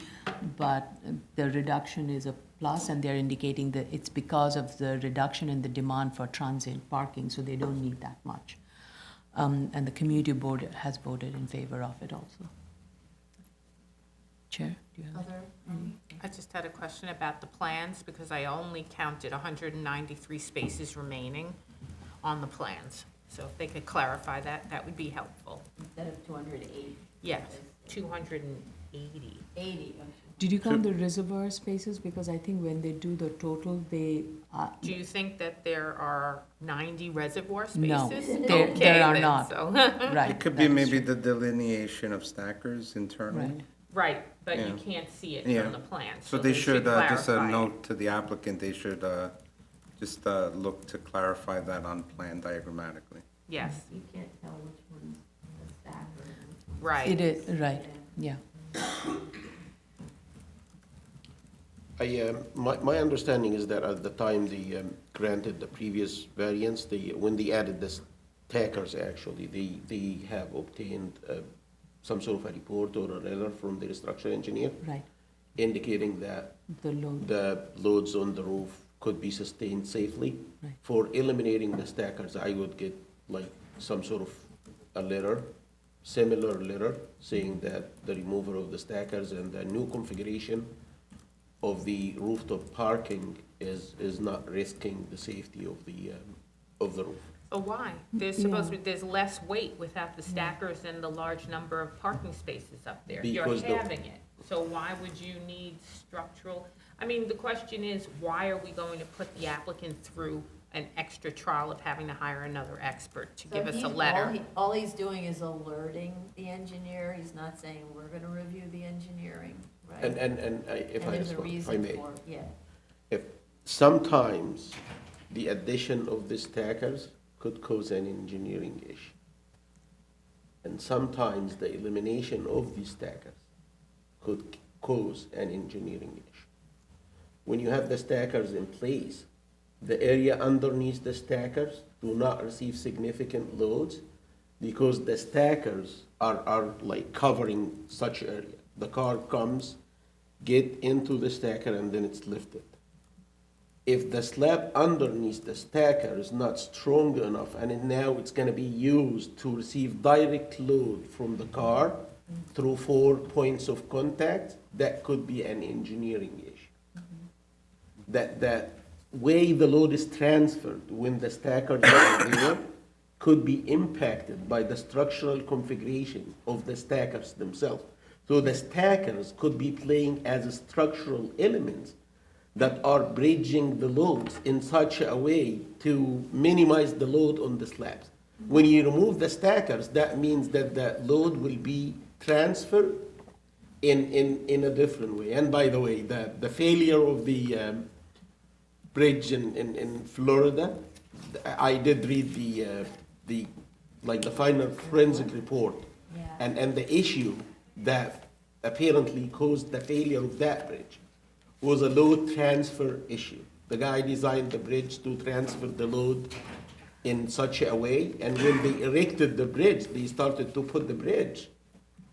but the reduction is a plus, and they're indicating that it's because of the reduction in the demand for transient parking, so they don't need that much. And the community board has voted in favor of it also. Chair, do you have? I just had a question about the plans, because I only counted 193 spaces remaining on the plans. So if they could clarify that, that would be helpful. Instead of 280. Yes, 280. 80. Did you count the reservoir spaces? Because I think when they do the total, they. Do you think that there are 90 reservoir No, spaces? there Okay, are then, not. so- Right. It could be that is maybe true. the delineation of stackers internally. Right. Right, but you Yeah. can't see it Yeah. from the plan, So they should, just a clarify it. note to the applicant, they should just look to clarify that on plan diagrammatically. Yes, You can't tell which one's the stacker. right. It is, right, yeah. My understanding is that at the time they granted the previous variance, when they added the stackers, actually, they have obtained some sort of a report or a letter from the structural engineer Right, indicating that the load, the loads on the roof could be sustained safely. Right. For eliminating the stackers, I would get like some sort of a letter, similar letter, saying that the removal of the stackers and the new configuration of the rooftop parking is not risking the safety of the roof. So why? There's supposed to be, there's less weight without the stackers and the large number of parking spaces up there. You're Because the- having it, so why would you need structural? I mean, the question is, why are we going to put the applicant through an extra trial of having to hire another expert to give us a letter? All he's doing is alerting the engineer, he's not saying, we're gonna review the engineering, right? And if And there's a I reason may, for, yeah. if sometimes the addition of the stackers could cause an engineering issue. And sometimes the elimination of the stackers could cause an engineering issue. When you have the stackers in place, the area underneath the stackers do not receive significant loads. because the stackers are like covering such area. The car comes, get into the stacker, and then it's lifted. If the slab underneath the stacker is not strong enough, and now it's gonna be used to receive direct load from the car through 4 points of contact, that could be an engineering issue. That way the load is transferred when the stacker is there could be impacted by the structural configuration of the stackers themselves. So the stackers could be playing as structural elements that are bridging the loads in such a way to minimize the load on the slabs. When you remove the stackers, that means that the load will be transferred in a different way. And by the way, the failure of the bridge in Florida, I did read the final forensic report, and the issue that apparently caused the failure of that bridge was a load transfer issue. The guy designed the bridge to transfer the load in such a way, and when they erected the bridge, they started to put the bridge,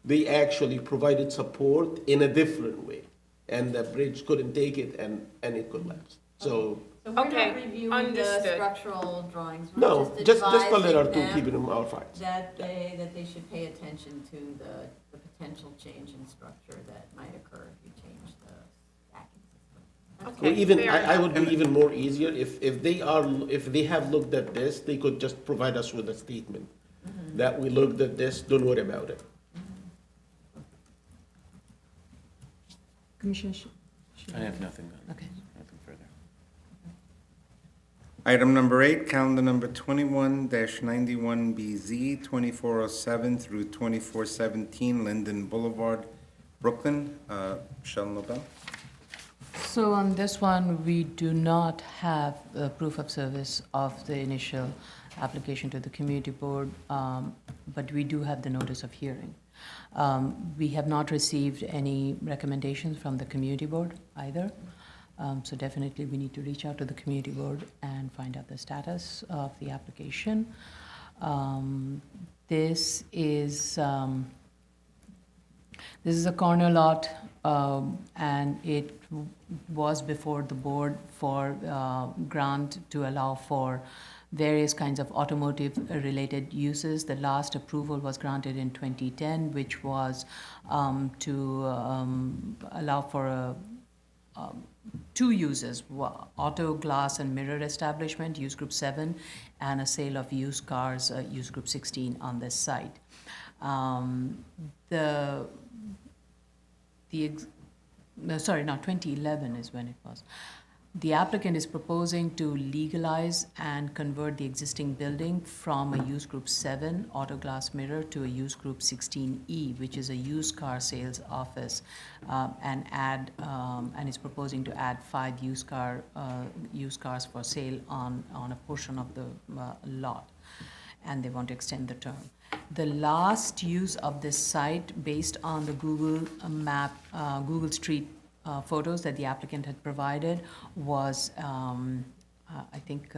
they actually provided support in a different way, and the bridge couldn't take it, and it collapsed. So So we're Okay, not reviewing the understood. structural drawings, no, we're just just a letter advising to keep it them in our files. that they should pay attention to the potential change in structure that might occur if you change the stacking system. That's Okay. Or even, fair I enough. would be even more easier, if they have looked at this, they could just provide us with a statement that we looked at this, don't worry about it. Commissioner I have nothing, Okay. nothing further. Item number 8, calendar number 21-91BZ, 2407 through 2417 Linden Boulevard, Brooklyn. Michelle Nobel. So on this one, we do not have a proof of service of the initial application to the community board, but we do have the notice of hearing. We have not received any recommendations from the community board either. So definitely we need to reach out to the community board and find out the status of the application. This is a corner lot, and it was before the board for grant to allow for various kinds of automotive-related uses. The last approval was granted in 2010, which was to allow for two uses, auto, glass, and mirror establishment, use group 7, and a sale of used cars, use group 16 on this site. 2011 is when it was. The applicant is proposing to legalize and convert the existing building from a use group 7 auto glass mirror to a use group 16E, which is a used car sales office, and is proposing to add 5 used cars for sale on a portion of the lot, and they want to extend the term. The last use of this site, based on the Google map, Google Street photos that the applicant had provided, was, I think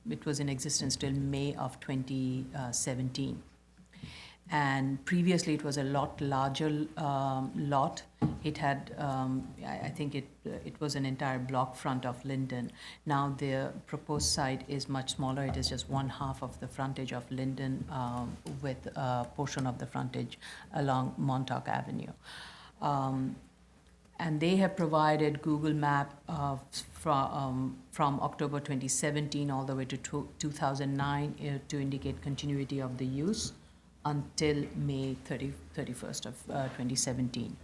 it was in existence till May of 2017. And previously it was a lot larger lot. It had, I think it was an entire block front of Linden. Now the proposed site is much smaller. It is just 1/2 of the frontage of Linden, with a portion of the frontage along Montauk Avenue. And they have provided Google Map from October 2017 all the way to 2009 to indicate continuity of the use until May 31st of 2017.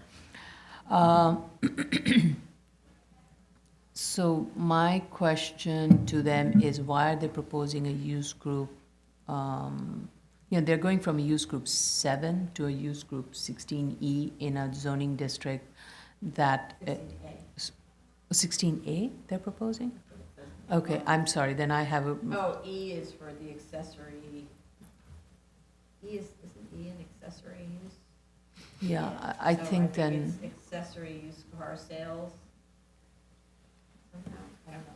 So my question to them is, why are they proposing a use group? They're going from a use group 7 to a use group 16E in a zoning district that 16A they're proposing? Okay, I'm sorry, then I have a, Oh, E is for the accessory. Isn't E an accessory use? yeah, I So think then, it's accessory use car sales. Somehow, I don't know.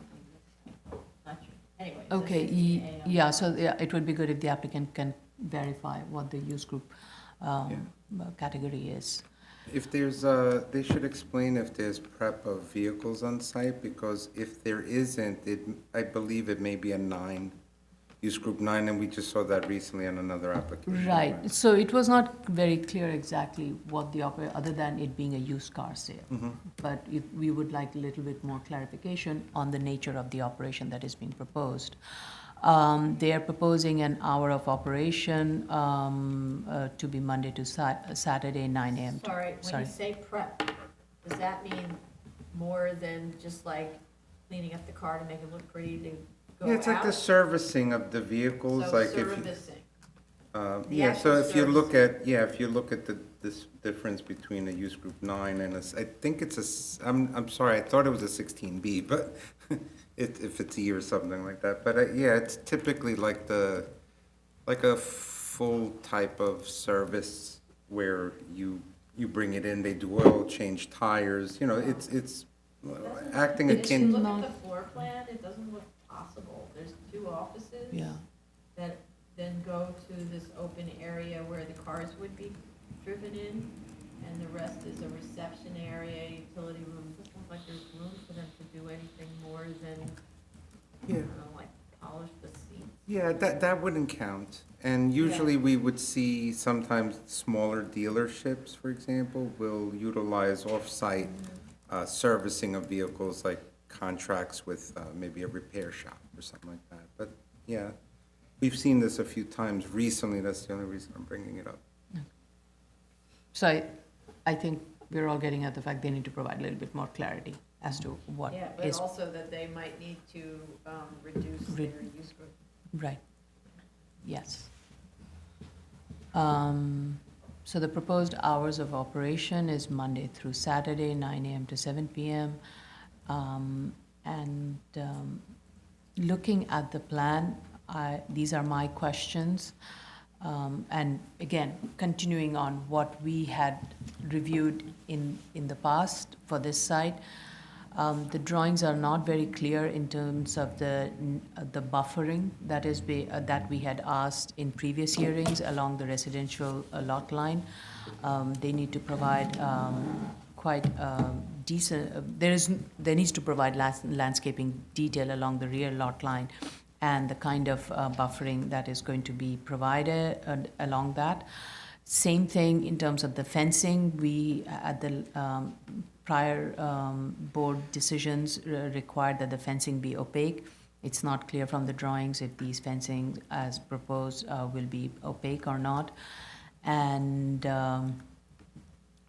Not sure. Anyway. so okay, 16A on yeah, the so front. yeah, it would be good if the applicant can verify what the use group category is. If there's, they should explain if there's prep of vehicles on site, because if there isn't, I believe it may be a 9, use group 9, and we just saw that recently on another application. Right, so it was not very clear exactly what the other than it being a used car sale. But we would like a little bit more clarification on the nature of the operation that is being proposed. They are proposing an hour of operation to be Monday to Saturday, 9 a.m. Sorry, when you say prep, does that mean more than just like cleaning up the car to make it look pretty to go out? Yeah, it's like the servicing of the vehicles, So like if you. servicing. The Yeah, so actual if you look at, servicing. if you look at this difference between a use group 9 and I think it's I'm sorry, I thought it was a 16B, but if it's E or something like that. But yeah, it's typically like a full type of service where you bring it in, they do oil change, tires, it's acting If you akin. look at the floor plan, it doesn't look possible. There's 2 offices. Yeah. That then go to this open area where the cars would be driven in, and the rest is a reception area, utility room. Doesn't look like there's room for them to do anything more than, I Yeah. don't know, like polish the seats. Yeah, that wouldn't count. And usually we would see sometimes smaller dealerships, for example, will utilize off-site servicing of vehicles, like contracts with maybe a repair shop or something like that. But yeah, we've seen this a few times recently. That's the only reason I'm bringing it up. So I think we're all getting at the fact they need to provide a little bit more clarity as to what Yeah, but is, also that they might need to reduce Re- their use group. right, yes. So the proposed hours of operation is Monday through Saturday, 9 a.m. to 7 p.m. Looking at the plan, these are my questions. And again, continuing on what we had reviewed in the past for this site, the drawings are not very clear in terms of the buffering that we had asked in previous hearings along the residential lot line. They need to provide quite decent. There needs to provide landscaping detail along the rear lot line, and the kind of buffering that is going to be provided along that. Same thing in terms of the fencing. We, at the prior board decisions, required that the fencing be opaque. It's not clear from the drawings if these fencing as proposed will be opaque or not. And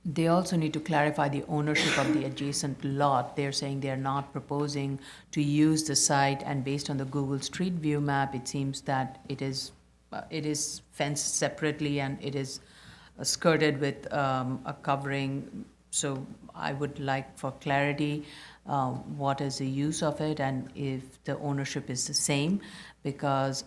they also need to clarify the ownership of the adjacent lot. They're saying they're not proposing to use the site, and based on the Google Street View map, it seems that it is fenced separately and it is skirted with a covering. So I would like for clarity, what is the use of it and if the ownership is the same, because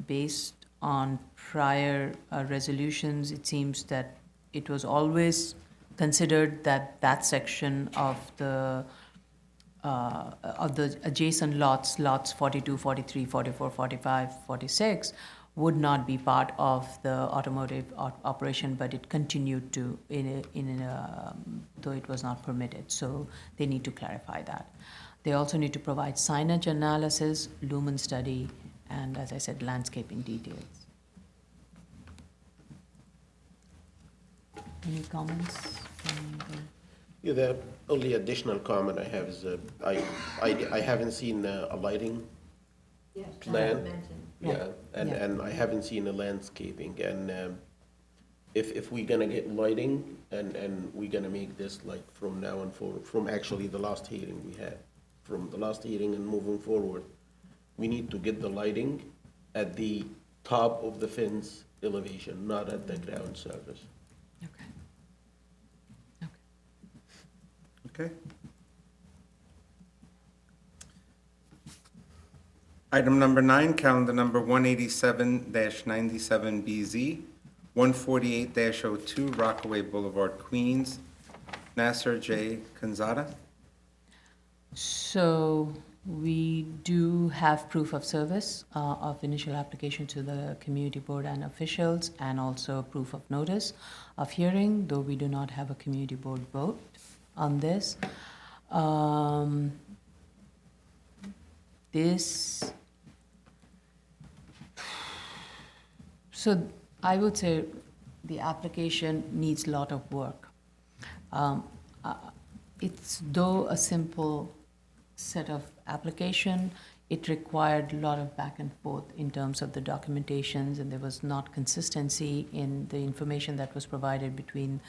based on prior resolutions, it seems that it was always considered that that section of the adjacent lots 42, 43, 44, 45, 46, would not be part of the automotive operation, but it continued to, though it was not permitted. So they need to clarify that. They also need to provide signage analysis, lumen study, and as I said, landscaping details. Any comments from the? Yeah, the only additional comment I have is, I haven't seen a lighting Yes, plan. mentioned. Yeah, and I haven't seen the landscaping, and if we're gonna get lighting, and we're gonna make this like from now on forward, from actually the last hearing we had, from the last hearing and moving forward, we need to get the lighting at the top of the fence elevation, not at the ground surface. Okay. Okay. Item number 9, calendar number 187-97BZ, 148-02 Rockaway Boulevard, Queens. Nasser J. Kanzada. So We do have proof of service of initial application to the community board and officials, and also proof of notice of hearing, though we do not have a community board vote on this. So I would say the application needs a lot of work. It's though a simple set of application, it required a lot of back and forth in terms of the documentations, and there was not consistency in the information that was provided between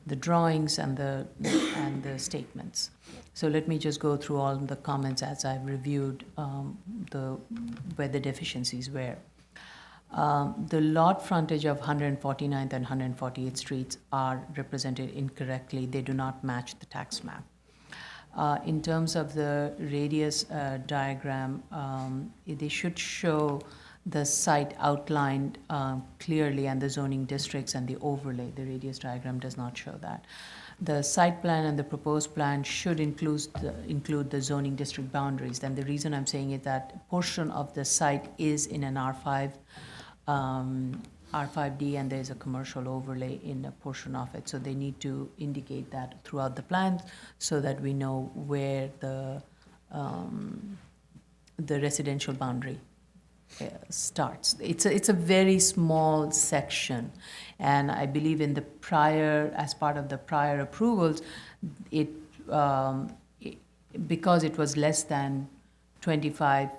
the drawings and the statements. So let me just go through all the comments as I've reviewed where the deficiencies were. The lot frontage of 149th and 148th Streets are represented incorrectly. They do not match the tax map. In terms of the radius diagram, they should show the site outlined clearly and the zoning districts and the overlay. The radius diagram does not show that. The site plan and the proposed plan should include the zoning district boundaries. And the reason I'm saying is that a portion of the site is in an R5, R5D, and there's a commercial overlay in a portion of it. So they need to indicate that throughout the plans so that we know where the residential boundary starts. It's a very small section, and I believe in the as part of the prior approvals, because it was less than 25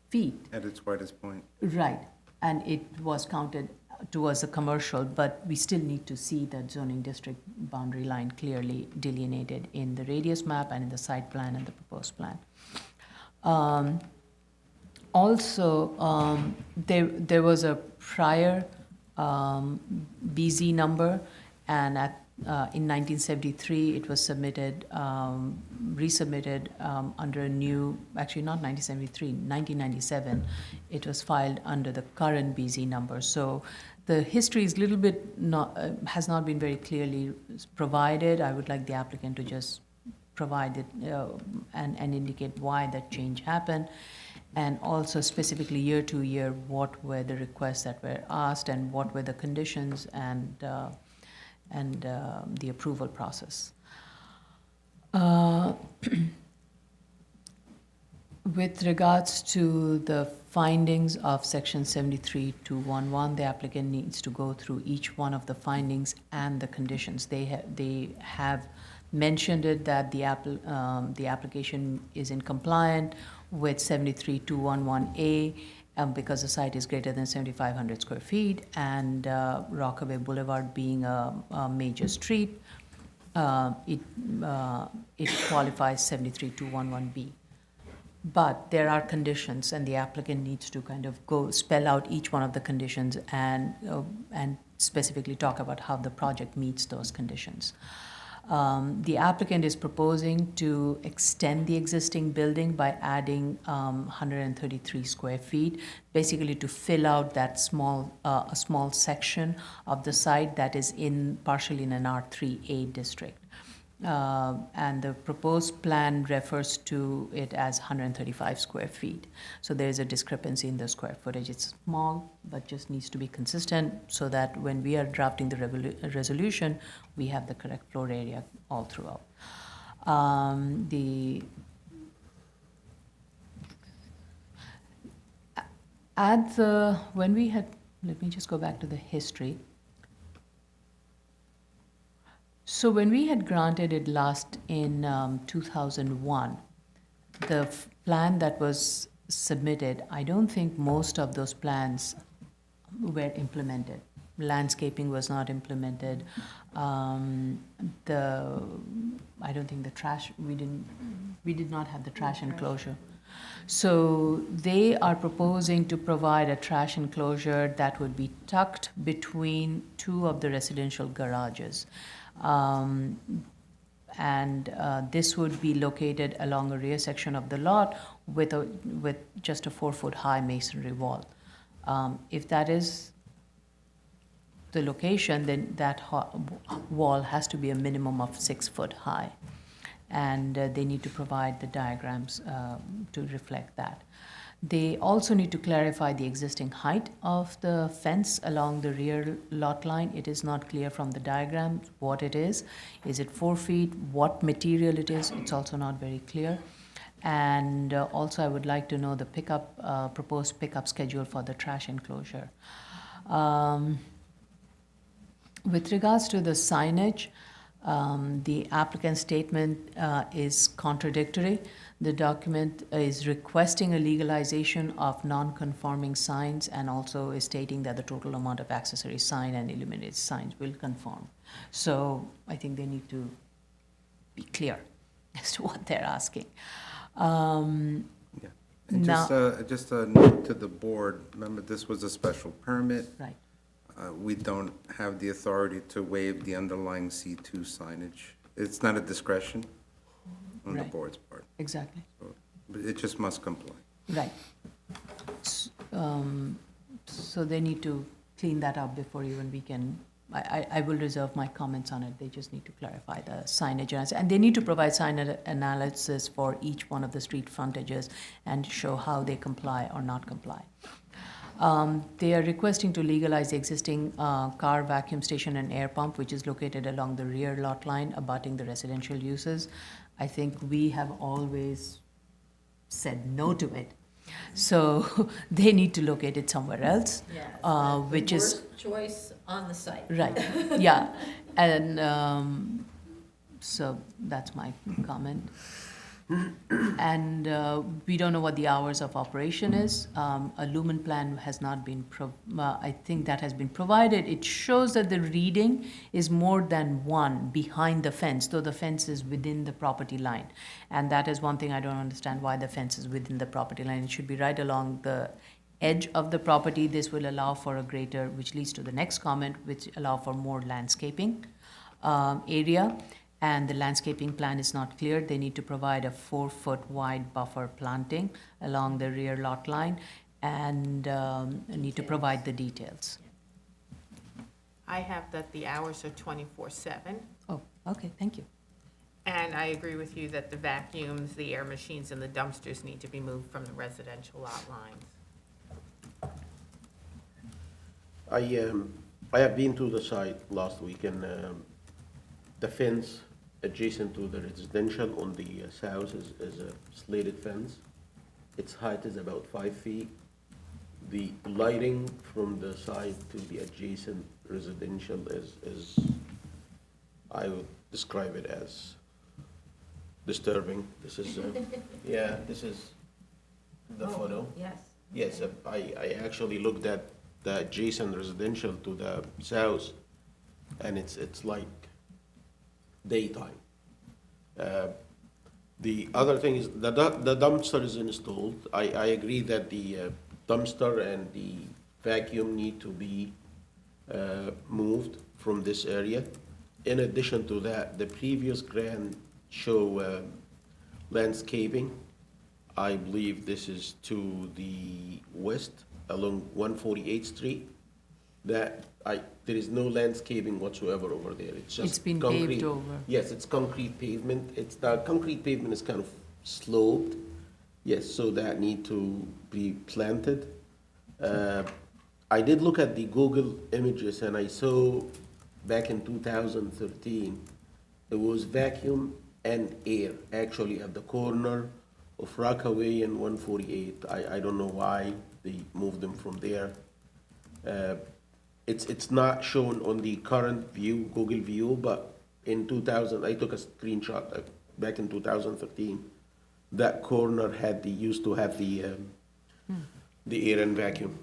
feet. At its widest point. Right, and it was counted towards the commercial, but we still need to see that zoning district boundary line clearly delineated in the radius map and in the site plan and the proposed plan. Also, there was a prior BZ number, and in 1973 it was resubmitted under a new, actually not 1973, 1997, it was filed under the current BZ number. So the history is a little bit has not been very clearly provided. I would like the applicant to just provide it and indicate why that change happened, and also specifically year to year what were the requests that were asked and what were the conditions and the approval process. With regards to the findings of section 73.211, the applicant needs to go through each one of the findings and the conditions. They have mentioned it that the application is in compliant with 73.211A because the site is greater than 7,500 square feet, and Rockaway Boulevard being a major street, it qualifies 73.211B. But there are conditions, and the applicant needs to kind of spell out each one of the conditions and specifically talk about how the project meets those conditions. The applicant is proposing to extend the existing building by adding 133 square feet, basically to fill out that a small section of the site that is partially in an R3A district. And the proposed plan refers to it as 135 square feet. So there is a discrepancy in the square footage. It's small, but just needs to be consistent so that when we are drafting the resolution, we have the correct floor area all throughout. Let me just go back to the history. So when we had granted it last in 2001, the plan that was submitted, I don't think most of those plans were implemented. Landscaping was not implemented. I don't think the trash, we did not have the trash enclosure. So they are proposing to provide a trash enclosure that would be tucked between two of the residential garages. This would be located along a rear section of the lot with just a 4-foot high masonry wall. If that is the location, then that wall has to be a minimum of 6 foot high. and they need to provide the diagrams to reflect that. They also need to clarify the existing height of the fence along the rear lot line. It is not clear from the diagram what it is. Is it 4 feet? What material it is? It's also not very clear. And also I would like to know the proposed pickup schedule for the trash enclosure. With regards to the signage, the applicant's statement is contradictory. The document is requesting a legalization of non-conforming signs and also is stating that the total amount of accessory sign and illuminated signs will conform. So I think they need to be clear as to what they're asking. Yeah. And Now- just a note to the board, remember, this was a special permit. Right. We don't have the authority to waive the underlying C2 signage. It's not a discretion on the Right. board's part, Exactly. but it just must comply. Right. So they need to clean that up before even we can, I will reserve my comments on it. They just need to clarify the signage. And they need to provide sign analysis for each one of the street frontages and show how they comply or not comply. They are requesting to legalize the existing car vacuum station and air pump, which is located along the rear lot line abutting the residential uses. I think we have always said no to it. So they need to locate it somewhere else, which is. Worst choice on the site. Right, yeah. And so that's my comment. And we don't know what the hours of operation is. A lumen plan has not been, I think that has been provided. It shows that the reading is more than 1 behind the fence, though the fence is within the property line. And that is one thing I don't understand, why the fence is within the property line. It should be right along the edge of the property. This will allow for a greater, which leads to the next comment, which allow for more landscaping area. And the landscaping plan is not clear. They need to provide a 4-foot wide buffer planting along the rear lot line and need to provide the details. I have that the hours are 24/7, Oh, okay, thank you. and I agree with you that the vacuums, the air machines, and the dumpsters need to be moved from the residential lot lines. I have been to the site last week, and the fence adjacent to the residential on the south is a slated fence. Its height is about 5 feet. The lighting from the side to the adjacent residential is I would describe it as disturbing. This is, yeah, this is the photo. Yes. Yes, I actually looked at the adjacent residential to the south, and it's like daytime. The other thing is the dumpster is installed. I agree that the dumpster and the vacuum need to be moved from this area. In addition to that, the previous grant show landscaping. I believe this is to the west along 148th Street. There is no landscaping whatsoever over there. It's just It's been concrete. paved over. Yes, it's concrete pavement. The concrete pavement is kind of sloped. Yes, so that need to be planted. I did look at the Google images and I saw back in 2013, it was vacuum and air actually at the corner of Rockaway and 148. I don't know why they moved them from there. It's not shown on the current view, Google view, but in 2000, I took a screenshot back in 2013. That corner used to have the air and vacuum.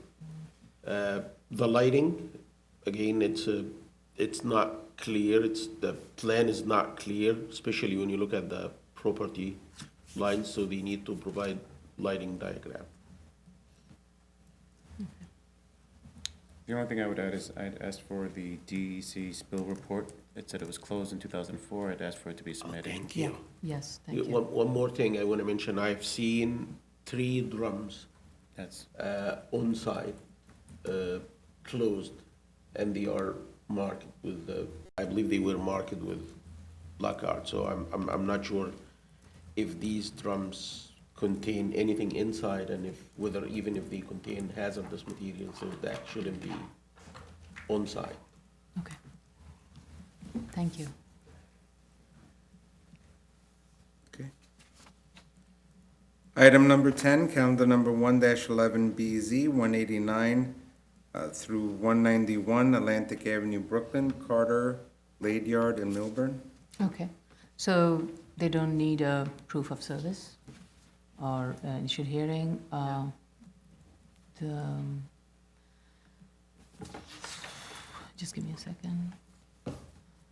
The lighting, again, it's not clear. The plan is not clear, especially when you look at the property lines, so they need to provide lighting diagram. The only thing I would add is I'd asked for the DEC spill report. It said it was closed in 2004. I'd asked for it to be submitted. Thank you. Yes, thank you. One more thing I want to mention. I've seen 3 drums That's, on site, closed, and they are marked with, I believe they were marked with placard, so I'm not sure if these drums contain anything inside and even if they contain hazardous materials, so that shouldn't be on site. Okay. Thank you. Okay. Item number 10, calendar number 1-11BZ, 189 through 191 Atlantic Avenue, Brooklyn, Carter, Lade Yard, and Milburn. Okay, so they don't need a proof of service or initial hearing. Just give me a second.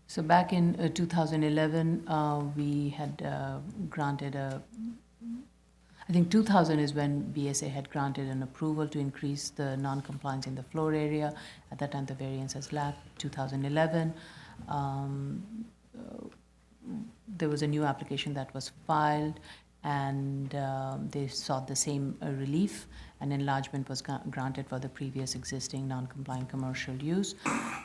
So back in 2011, we had granted I think 2000 is when BSA had granted an approval to increase the non-compliance in the floor area. At that time, the variance has lapsed. 2011, there was a new application that was filed, and they sought the same relief. An enlargement was granted for the previous existing non-compliant commercial use.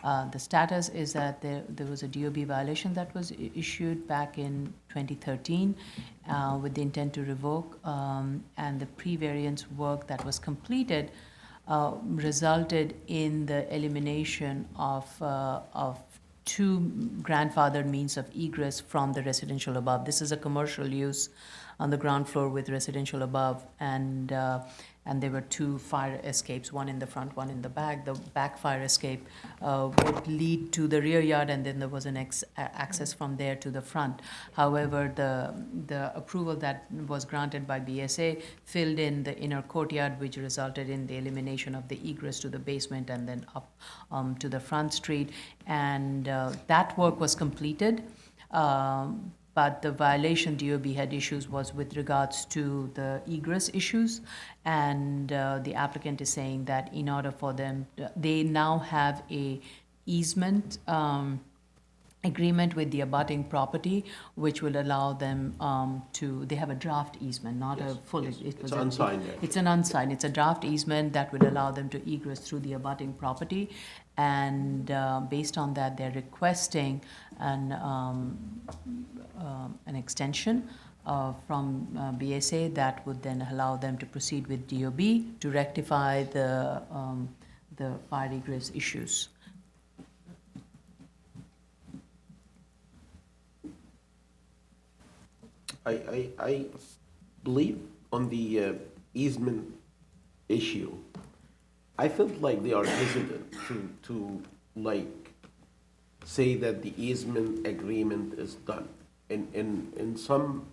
The status is that there was a DOB violation that was issued back in 2013 with the intent to revoke, and the pre-variance work that was completed resulted in the elimination of two grandfathered means of egress from the residential above. This is a commercial use on the ground floor with residential above, and there were two fire escapes, one in the front, one in the back. The back fire escape would lead to the rear yard, and then there was an access from there to the front. However, the approval that was granted by BSA filled in the inner courtyard, which resulted in the elimination of the egress to the basement and then up to the front street. And that work was completed. But the violation DOB had issues was with regards to the egress issues, and the applicant is saying that in order for them, they now have a easement agreement with the abutting property, which will allow them they have a draft easement, not Yes, a full. yes. It was It's unsigned, yeah. It's an unsigned. It's a draft easement that would allow them to egress through the abutting property, and based on that, they're requesting an extension from BSA that would then allow them to proceed with DOB to rectify the fire egress issues. I believe on the easement issue, I felt like they are hesitant to like say that the easement agreement is done. In some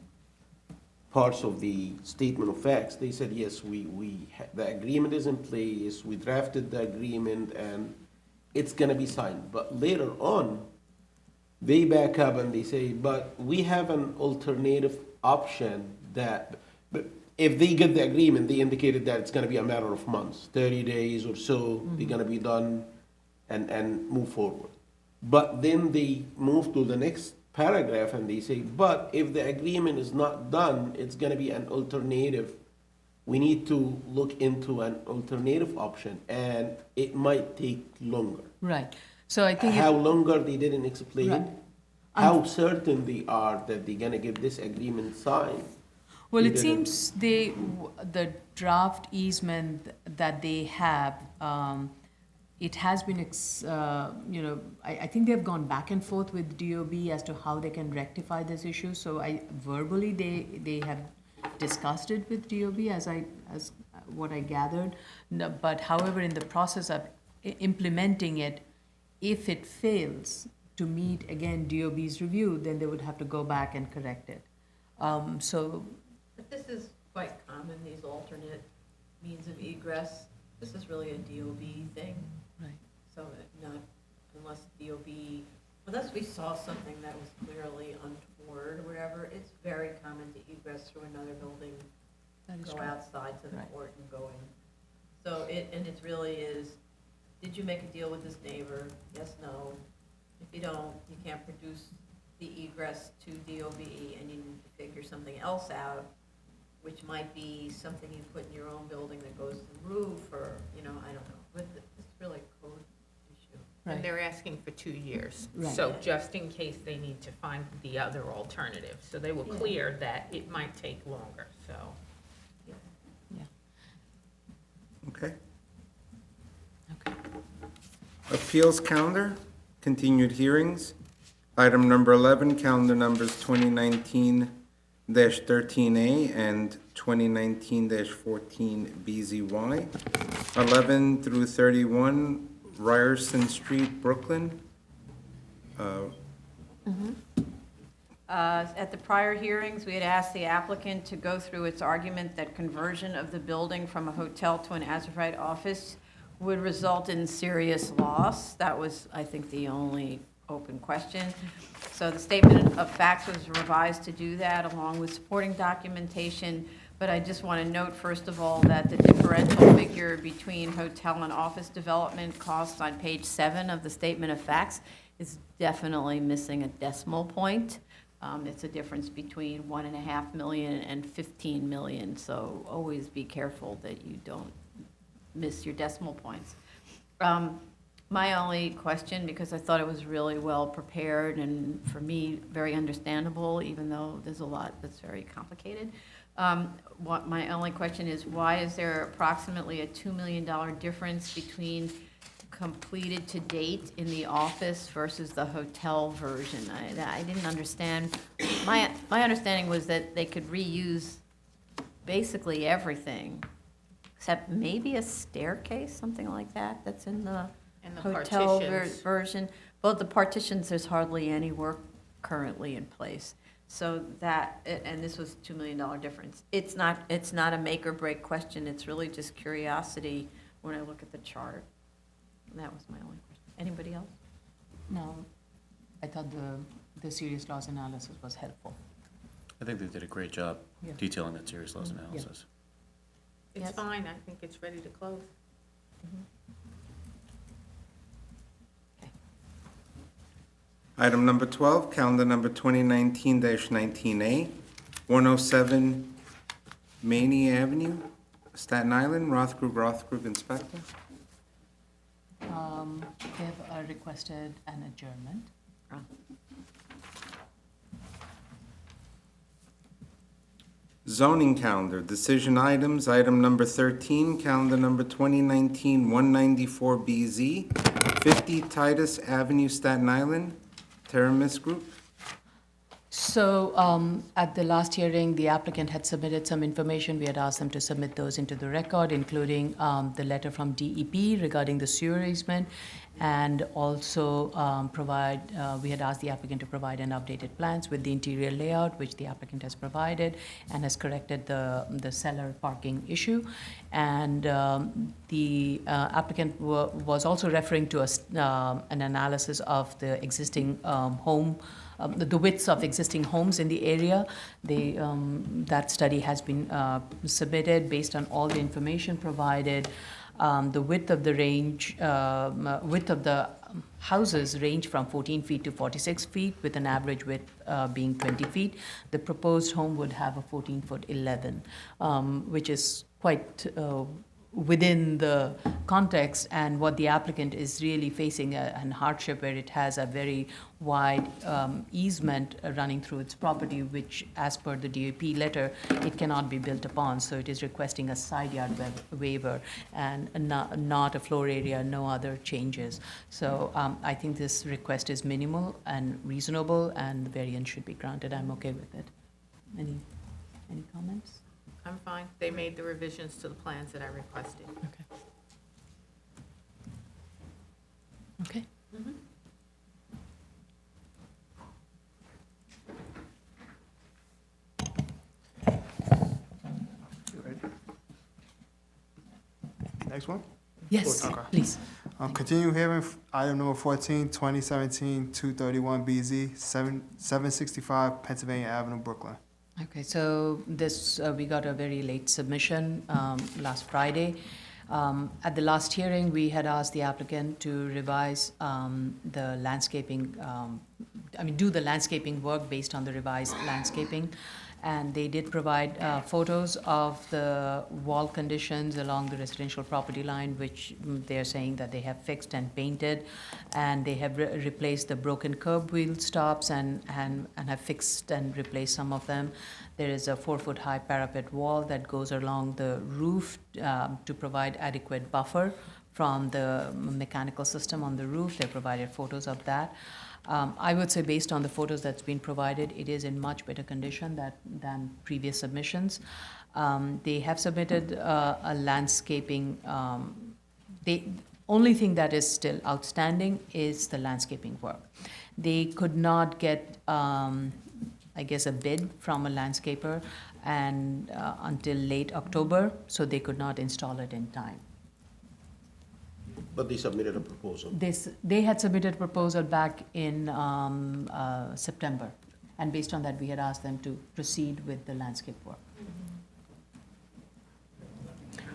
parts of the statement of facts, they said, yes, the agreement is in place, we drafted the agreement, and it's gonna be signed. But later on, they back up and they say, but we have an alternative option but if they get the agreement, they indicated that it's gonna be a matter of months, 30 days or so, they're gonna be done and move forward. But then they move to the next paragraph and they say, but if the agreement is not done, it's gonna be an alternative. We need to look into an alternative option, and it might take longer. Right. So I think How longer they didn't explain, Right. how certain they are that they're gonna get this agreement signed. well, They it didn't. seems the draft easement that they have, it has been, I think they've gone back and forth with DOB as to how they can rectify this issue. So verbally, they have discussed it with DOB as what I gathered. No, but however, in the process of implementing it, if it fails to meet, again, DOB's review, then they would have to go back and correct it. But this is quite common, these alternate means of egress. This is really a DOB thing, Right. so not unless we saw something that was clearly untoward or whatever, it's very common to egress through another building, That is go true. outside to the Right. court and go in. So it really is, did you make a deal with this neighbor? Yes, no. If you don't, you can't produce the egress to DOB, and you need to figure something else out, which might be something you put in your own building that goes to the roof, or, I don't know. But it's really a code issue. And Right. they're asking for 2 years. Right. So just in case they need to find the other alternative. So they were clear that it might take longer, so. Yeah. Okay. Okay. Appeals calendar, continued hearings. Item number 11, calendar numbers 2019-13A and 2019-14BZY. 11 through 31, Ryerson Street, Brooklyn. At the prior hearings, we had asked the applicant to go through its argument that conversion of the building from a hotel to an as-of-right office would result in serious loss. That was, I think, the only open question. So the statement of facts was revised to do that, along with supporting documentation. But I just want to note, first of all, that the differential figure between hotel and office development costs on page 7 of the statement of facts is definitely missing a decimal point. It's a difference between $1.5 million and $15 million, so always be careful that you don't miss your decimal points. My only question, because I thought it was really well prepared and for me, very understandable, even though there's a lot that's very complicated. My only question is, why is there approximately a $2 million difference between completed to date in the office versus the hotel version? I didn't understand. My understanding was that they could reuse basically everything, except maybe a staircase, something like that, that's in the And the hotel partitions. version. Well, the partitions, there's hardly any work currently in place. So that, and this was $2 million difference. It's not a make or break question, it's really just curiosity when I look at the chart. And that was my only question. Anybody else? No, I thought the serious loss analysis was helpful. I think they did a great job Yeah. detailing that serious loss analysis. It's Yes. fine, I think it's ready to close. Item number 12, calendar number 2019-19A, 107 Maney Avenue, Staten Island, Rothkrug Inspector. They've requested an adjournment. Zoning calendar, decision items, item number 13, calendar number 2019-194BZ, 50 Titus Avenue, Staten Island, Teramis Group. So at the last hearing, the applicant had submitted some information. We had asked them to submit those into the record, including the letter from DEP regarding the sewer easement, and also we had asked the applicant to provide an updated plans with the interior layout, which the applicant has provided and has corrected the cellar parking issue. And the applicant was also referring to an analysis of the existing home, the widths of existing homes in the area. That study has been submitted based on all the information provided. The width of the houses range from 14 feet to 46 feet, with an average width being 20 feet. The proposed home would have a 14-foot 11, which is quite within the context, and what the applicant is really facing an hardship where it has a very wide easement running through its property, which, as per the DEP letter, it cannot be built upon. So it is requesting a side yard waiver and not a floor area, no other changes. So I think this request is minimal and reasonable, and the variance should be granted. I'm okay with it. Any comments? I'm fine. They made the revisions to the plans that I requested. Okay. Okay. Next one. Yes, Okay. please. Continue hearing item number 14, 2017-231BZ, 765 Pennsylvania Avenue, Brooklyn. Okay, so this, we got a very late submission last Friday. At the last hearing, we had asked the applicant to revise the landscaping do the landscaping work based on the revised landscaping. And they did provide photos of the wall conditions along the residential property line, which they're saying that they have fixed and painted. And they have replaced the broken curb wheel stops and have fixed and replaced some of them. There is a 4-foot-high parapet wall that goes along the roof to provide adequate buffer from the mechanical system on the roof. They provided photos of that. I would say based on the photos that's been provided, it is in much better condition than previous submissions. They have submitted a landscaping, the only thing that is still outstanding is the landscaping work. They could not get, I guess, a bid from a landscaper and until late October, so they could not install it in time. But they submitted a proposal. They had submitted a proposal back in September, and based on that, we had asked them to proceed with the landscape work.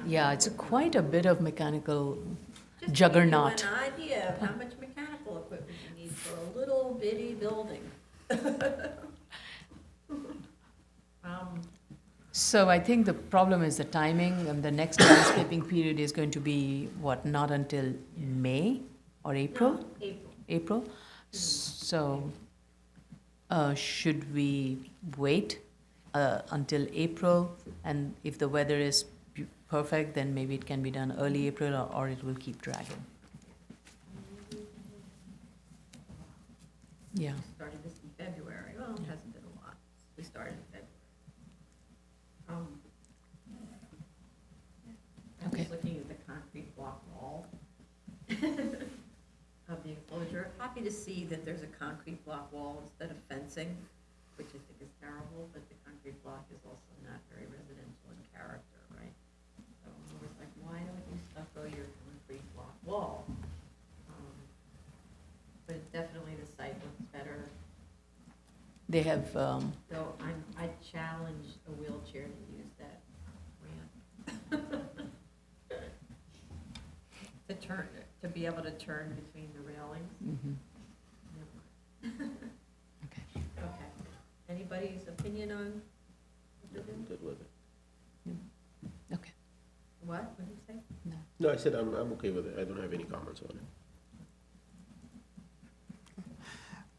Yeah, it's quite a bit of mechanical juggernaut. Just to give you an idea of how much mechanical equipment you need for a little bitty building. So I think the problem is the timing, and the next landscaping period is going to be, what, not until May or April? April. April? So, should we wait until April? And if the weather is perfect, then maybe it can be done early April, or it will keep dragging. Yeah. Started this in February. Well, it hasn't been a lot. We started in February. I'm Okay. just looking at the concrete block wall of the enclosure. Happy to see that there's a concrete block wall instead of fencing, which I think is terrible, but the concrete block is also not very residential in character, right? So I was like, why don't you stucco your concrete block wall? But definitely the site looks better. They have, So I challenge a wheelchair to use that ramp. To turn, to be able to turn between the railings. mhm. Never mind. Okay. Okay. Anybody's opinion on? I'm good with it. Okay. What? What did you say? No. No, I said I'm okay with it. I don't have any comments on it.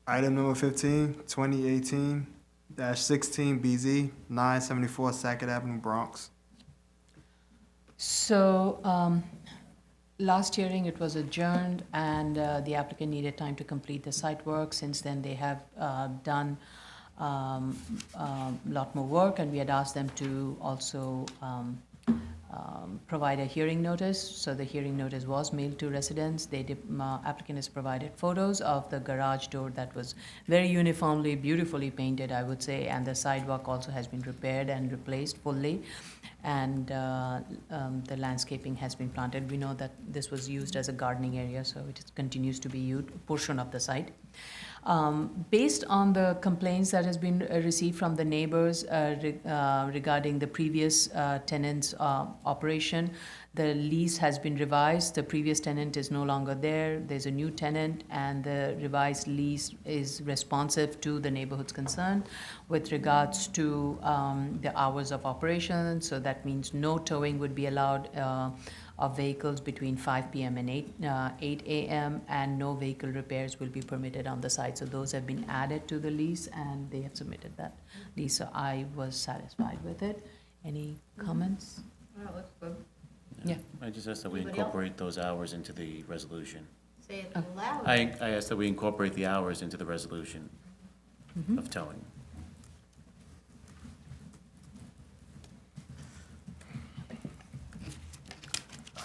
Item number 15, 2018-16 BZ, 974 Sackett Avenue, Bronx. So, last hearing, it was adjourned, and the applicant needed time to complete the site work. Since then, they have done a lot more work, and we had asked them to also provide a hearing notice. So the hearing notice was mailed to residents. Applicant has provided photos of the garage door that was very uniformly, beautifully painted, I would say, and the sidewalk also has been repaired and replaced fully. And the landscaping has been planted. We know that this was used as a gardening area, so it continues to be used, portion of the site. Based on the complaints that has been received from the neighbors regarding the previous tenant's operation, the lease has been revised. The previous tenant is no longer there. There's a new tenant, and the revised lease is responsive to the neighborhood's concern with regards to the hours of operation. So that means no towing would be allowed of vehicles between 5 p.m. and 8 a.m., and no vehicle repairs will be permitted on the site. So those have been added to the lease, and they have submitted that lease. So I was satisfied with it. Any comments? Well, it looks good. Yeah. I just asked that we Anybody else? incorporate those hours into the resolution. Say it Oh. loud. I asked that we incorporate the hours into the resolution Mhm. of towing.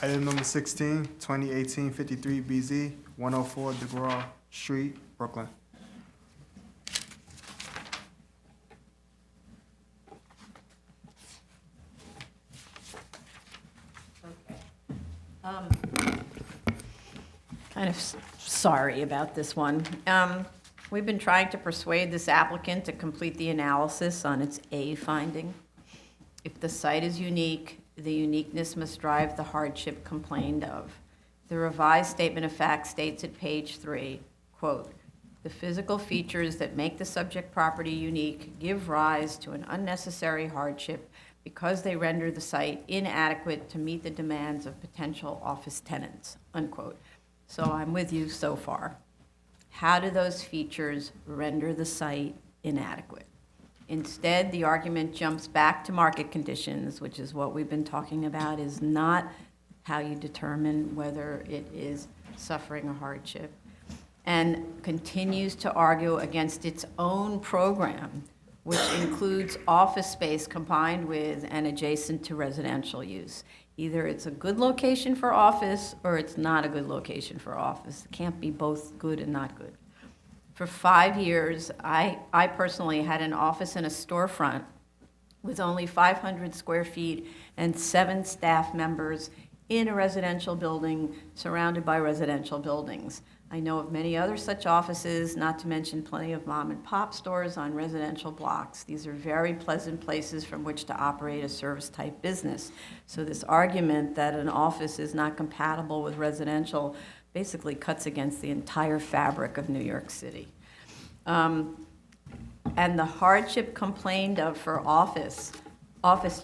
Item number 16, 2018-53 BZ, 104 DeGraw Street, Brooklyn. Kind of sorry about this one. We've been trying to persuade this applicant to complete the analysis on its A finding. If the site is unique, the uniqueness must drive the hardship complained of. The revised statement of fact states at page 3, quote, The physical features that make the subject property unique give rise to an unnecessary hardship because they render the site inadequate to meet the demands of potential office tenants, unquote. So I'm with you so far. How do those features render the site inadequate? Instead, the argument jumps back to market conditions, which is what we've been talking about, is not how you determine whether it is suffering a hardship, and continues to argue against its own program, which includes office space combined with and adjacent to residential use. Either it's a good location for office or it's not a good location for office. It can't be both good and not good. For 5 years, I personally had an office and a storefront with only 500 square feet and 7 staff members in a residential building surrounded by residential buildings. I know of many other such offices, not to mention plenty of mom and pop stores on residential blocks. These are very pleasant places from which to operate a service-type business. So this argument that an office is not compatible with residential basically cuts against the entire fabric of New York City. And the hardship complained of for office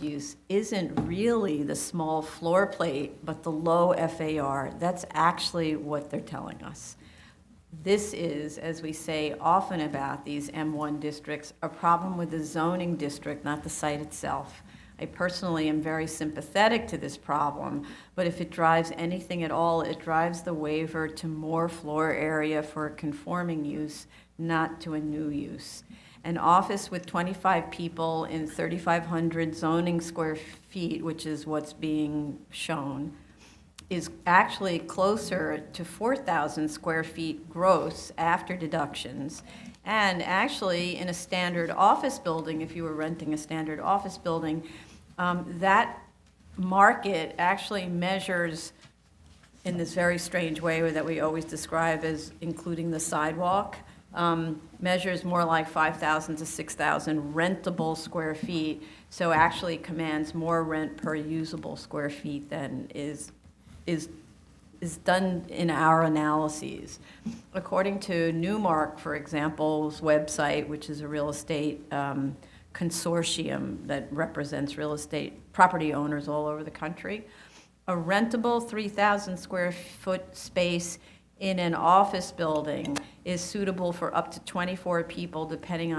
use isn't really the small floor plate, but the low FAR. That's actually what they're telling us. This is, as we say often about these M1 districts, a problem with the zoning district, not the site itself. I personally am very sympathetic to this problem, but if it drives anything at all, it drives the waiver to more floor area for a conforming use, not to a new use. An office with 25 people in 3,500 zoning square feet, which is what's being shown, is actually closer to 4,000 square feet gross after deductions. And actually, in a standard office building, if you were renting a standard office building, that market actually measures in this very strange way that we always describe as including the sidewalk, measures more like 5,000 to 6,000 rentable square feet, so actually commands more rent per usable square feet than is done in our analyses. According to Newmark, for example's website, which is a real estate consortium that represents real estate property owners all over the country, a rentable 3,000 square foot space in an office building is suitable for up to 24 people depending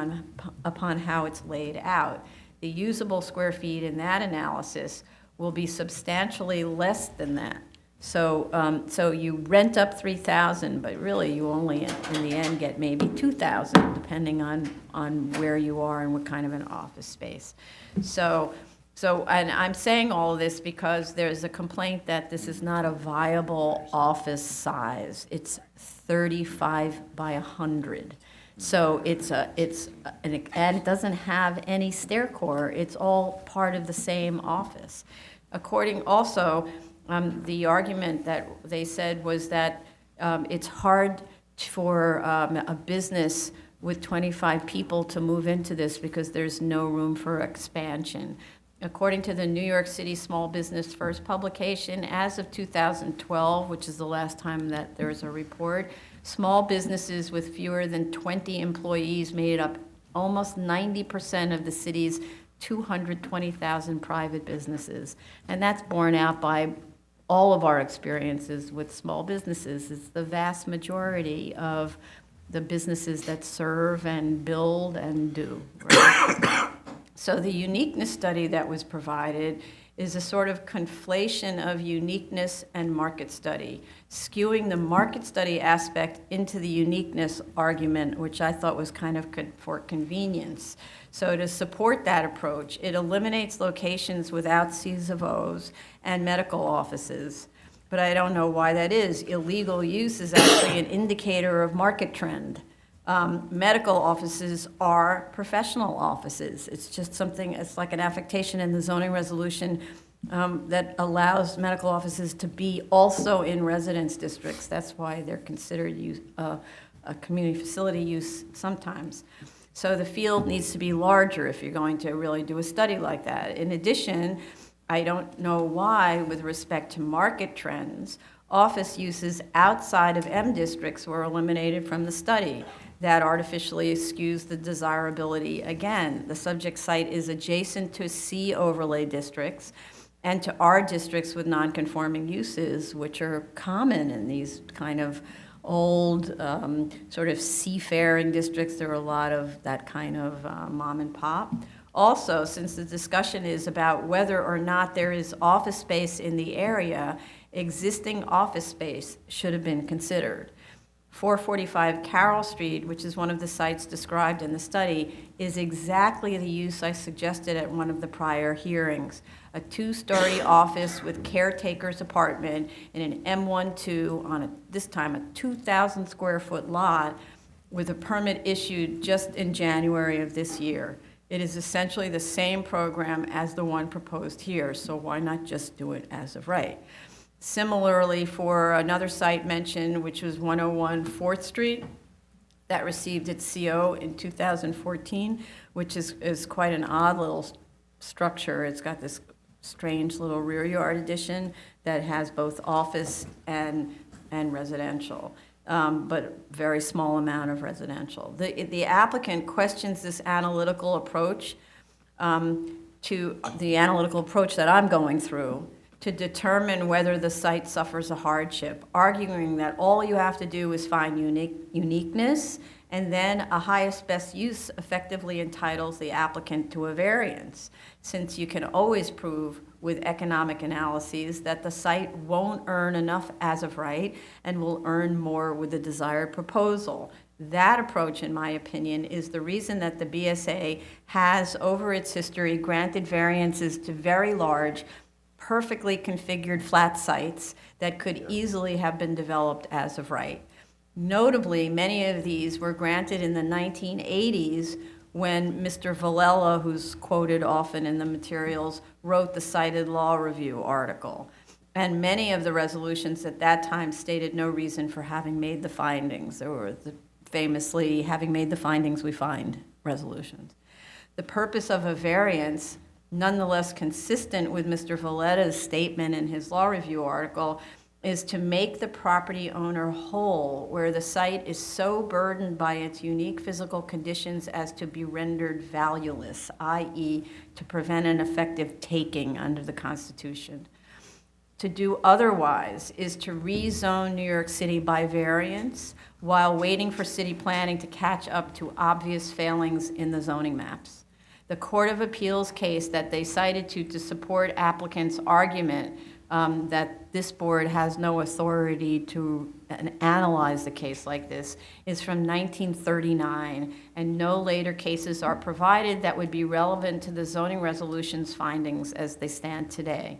upon how it's laid out. The usable square feet in that analysis will be substantially less than that. So you rent up 3,000, but really you only in the end get maybe 2,000 depending on where you are and what kind of an office space. So and I'm saying all of this because there's a complaint that this is not a viable office size. It's 35 by 100. So and it doesn't have any stair core. It's all part of the same office. According also, the argument that they said was that it's hard for a business with 25 people to move into this because there's no room for expansion. According to the New York City Small Business First publication, as of 2012, which is the last time that there was a report, small businesses with fewer than 20 employees made up almost 90% of the city's 220,000 private businesses. And that's borne out by all of our experiences with small businesses. It's the vast majority of the businesses that serve and build and do, right? So the uniqueness study that was provided is a sort of conflation of uniqueness and market study, skewing the market study aspect into the uniqueness argument, which I thought was kind of for convenience. So to support that approach, it eliminates locations without C's of O's and medical offices. But I don't know why that is. Illegal use is actually an indicator of market trend. Medical offices are professional offices. It's just something, it's like an affectation in the zoning resolution that allows medical offices to be also in residence districts. That's why they're considered a community facility use sometimes. So the field needs to be larger if you're going to really do a study like that. In addition, I don't know why, with respect to market trends, office uses outside of M districts were eliminated from the study. that artificially skews the desirability. Again, the subject site is adjacent to C overlay districts and to R districts with nonconforming uses, which are common in these kind of old sort of seafaring districts. There are a lot of that kind of mom and pop. Also, since the discussion is about whether or not there is office space in the area, existing office space should have been considered. 445 Carroll Street, which is one of the sites described in the study, is exactly the use I suggested at one of the prior hearings. A 2-story office with caretaker's apartment in an M12 on this time a 2,000 square foot lot with a permit issued just in January of this year. It is essentially the same program as the one proposed here, so why not just do it as of right? Similarly, for another site mentioned, which was 101 4th Street, that received its CO in 2014, which is quite an odd little structure. It's got this strange little rear yard addition that has both office and residential, but very small amount of residential. The applicant questions this analytical approach to the analytical approach that I'm going through to determine whether the site suffers a hardship, arguing that all you have to do is find uniqueness, and then a highest best use effectively entitles the applicant to a variance, since you can always prove with economic analyses that the site won't earn enough as of right and will earn more with the desired proposal. That approach, in my opinion, is the reason that the BSA has, over its history, granted variances to very large, perfectly configured flat sites that could easily have been developed as of right. Notably, many of these were granted in the 1980s when Mr. Villela, who's quoted often in the materials, wrote the cited law review article. And many of the resolutions at that time stated no reason for having made the findings, or famously, having made the findings we find resolutions. The purpose of a variance, nonetheless consistent with Mr. Villetta's statement in his law review article, is to make the property owner whole where the site is so burdened by its unique physical conditions as to be rendered valueless, i.e. to prevent an effective taking under the Constitution. To do otherwise is to rezone New York City by variance while waiting for city planning to catch up to obvious failings in the zoning maps. The Court of Appeals case that they cited to support applicants' argument that this board has no authority to analyze the case like this is from 1939, and no later cases are provided that would be relevant to the zoning resolution's findings as they stand today.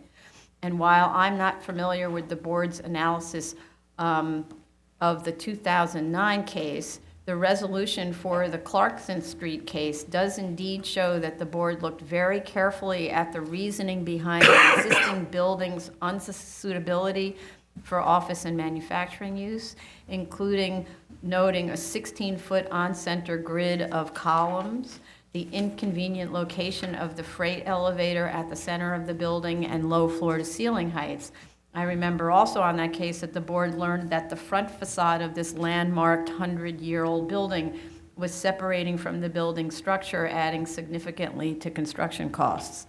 And while I'm not familiar with the board's analysis of the 2009 case, the resolution for the Clarkson Street case does indeed show that the board looked very carefully at the reasoning behind the existing building's unsuitability for office and manufacturing use, including noting a 16-foot on-center grid of columns, the inconvenient location of the freight elevator at the center of the building, and low floor-to-ceiling heights. I remember also on that case that the board learned that the front facade of this landmarked 100-year-old building was separating from the building structure, adding significantly to construction costs.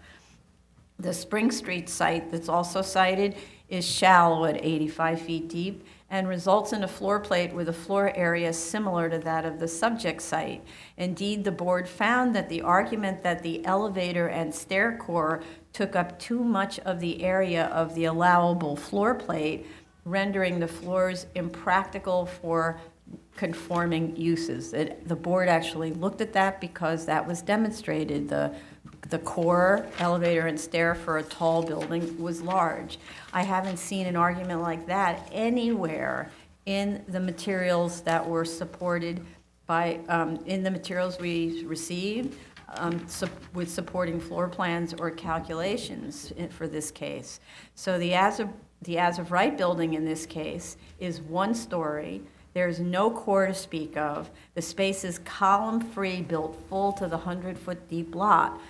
The Spring Street site that's also cited is shallow at 85 feet deep and results in a floor plate with a floor area similar to that of the subject site. Indeed, the board found that the argument that the elevator and stair core took up too much of the area of the allowable floor plate, rendering the floors impractical for conforming uses. The board actually looked at that because that was demonstrated. The core, elevator, and stair for a tall building was large. I haven't seen an argument like that anywhere in the materials that were supported by, in the materials we received, with supporting floor plans or calculations for this case. So the as of right building in this case is 1 story. There's no core to speak of. The space is column-free, built full to the 100-foot deep lot.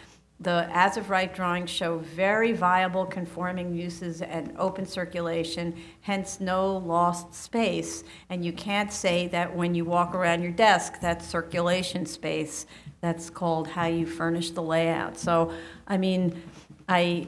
the as-of-right drawings show very viable conforming uses and open circulation, hence no lost space. And you can't say that when you walk around your desk, that's circulation space. That's called how you furnish the layout. So, I mean, I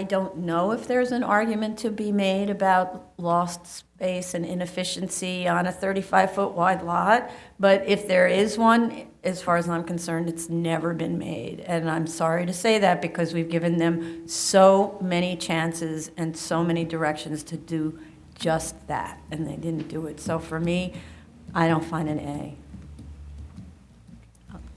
don't know if there's an argument to be made about lost space and inefficiency on a 35-foot wide lot, but if there is one, as far as I'm concerned, it's never been made. And I'm sorry to say that because we've given them so many chances and so many directions to do just that, and they didn't do it. So for me, I don't find an A.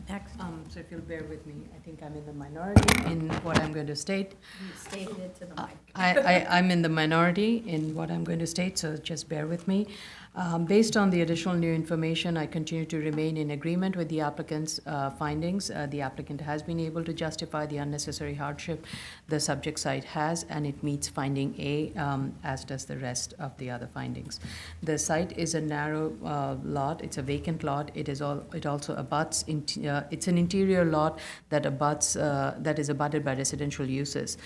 Next. So if you'll bear with me, I think I'm in the minority in what I'm going to state. You stated it to the mic. I'm in the minority in what I'm going to state, so just bear with me. Based on the additional new information, I continue to remain in agreement with the applicant's findings. The applicant has been able to justify the unnecessary hardship the subject site has, and it meets finding A, as does the rest of the other findings. The site is a narrow lot. It's a vacant lot. It also abuts. It's an interior lot that abuts that is abutted by residential uses.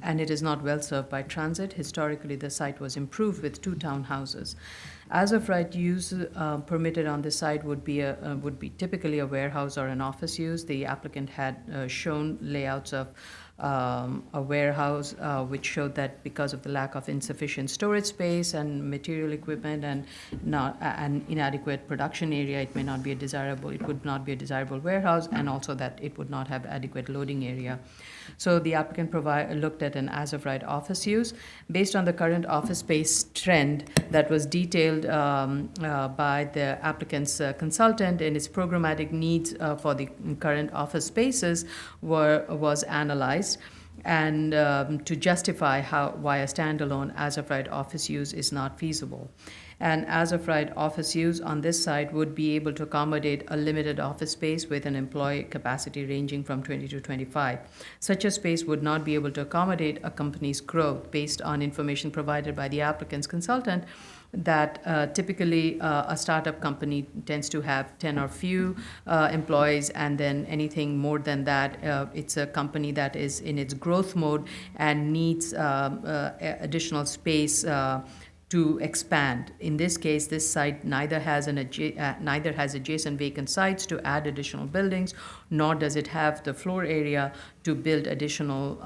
And it is not well served by transit. Historically, the site was improved with 2 townhouses. As of right use permitted on this site would be typically a warehouse or an office use. The applicant had shown layouts of a warehouse, which showed that because of the lack of insufficient storage space and material equipment and not an inadequate production area, it would not be a desirable warehouse, and also that it would not have adequate loading area. So the applicant looked at an as-of-right office use. Based on the current office space trend that was detailed by the applicant's consultant and its programmatic needs for the current office spaces was analyzed, and to justify why a standalone as-of-right office use is not feasible. An as-of-right office use on this site would be able to accommodate a limited office space with an employee capacity ranging from 20 to 25. Such a space would not be able to accommodate a company's growth based on information provided by the applicant's consultant that typically a startup company tends to have 10 or few employees, and then anything more than that, it's a company that is in its growth mode and needs additional space to expand. In this case, this site neither has adjacent vacant sites to add additional buildings, nor does it have the floor area to build additional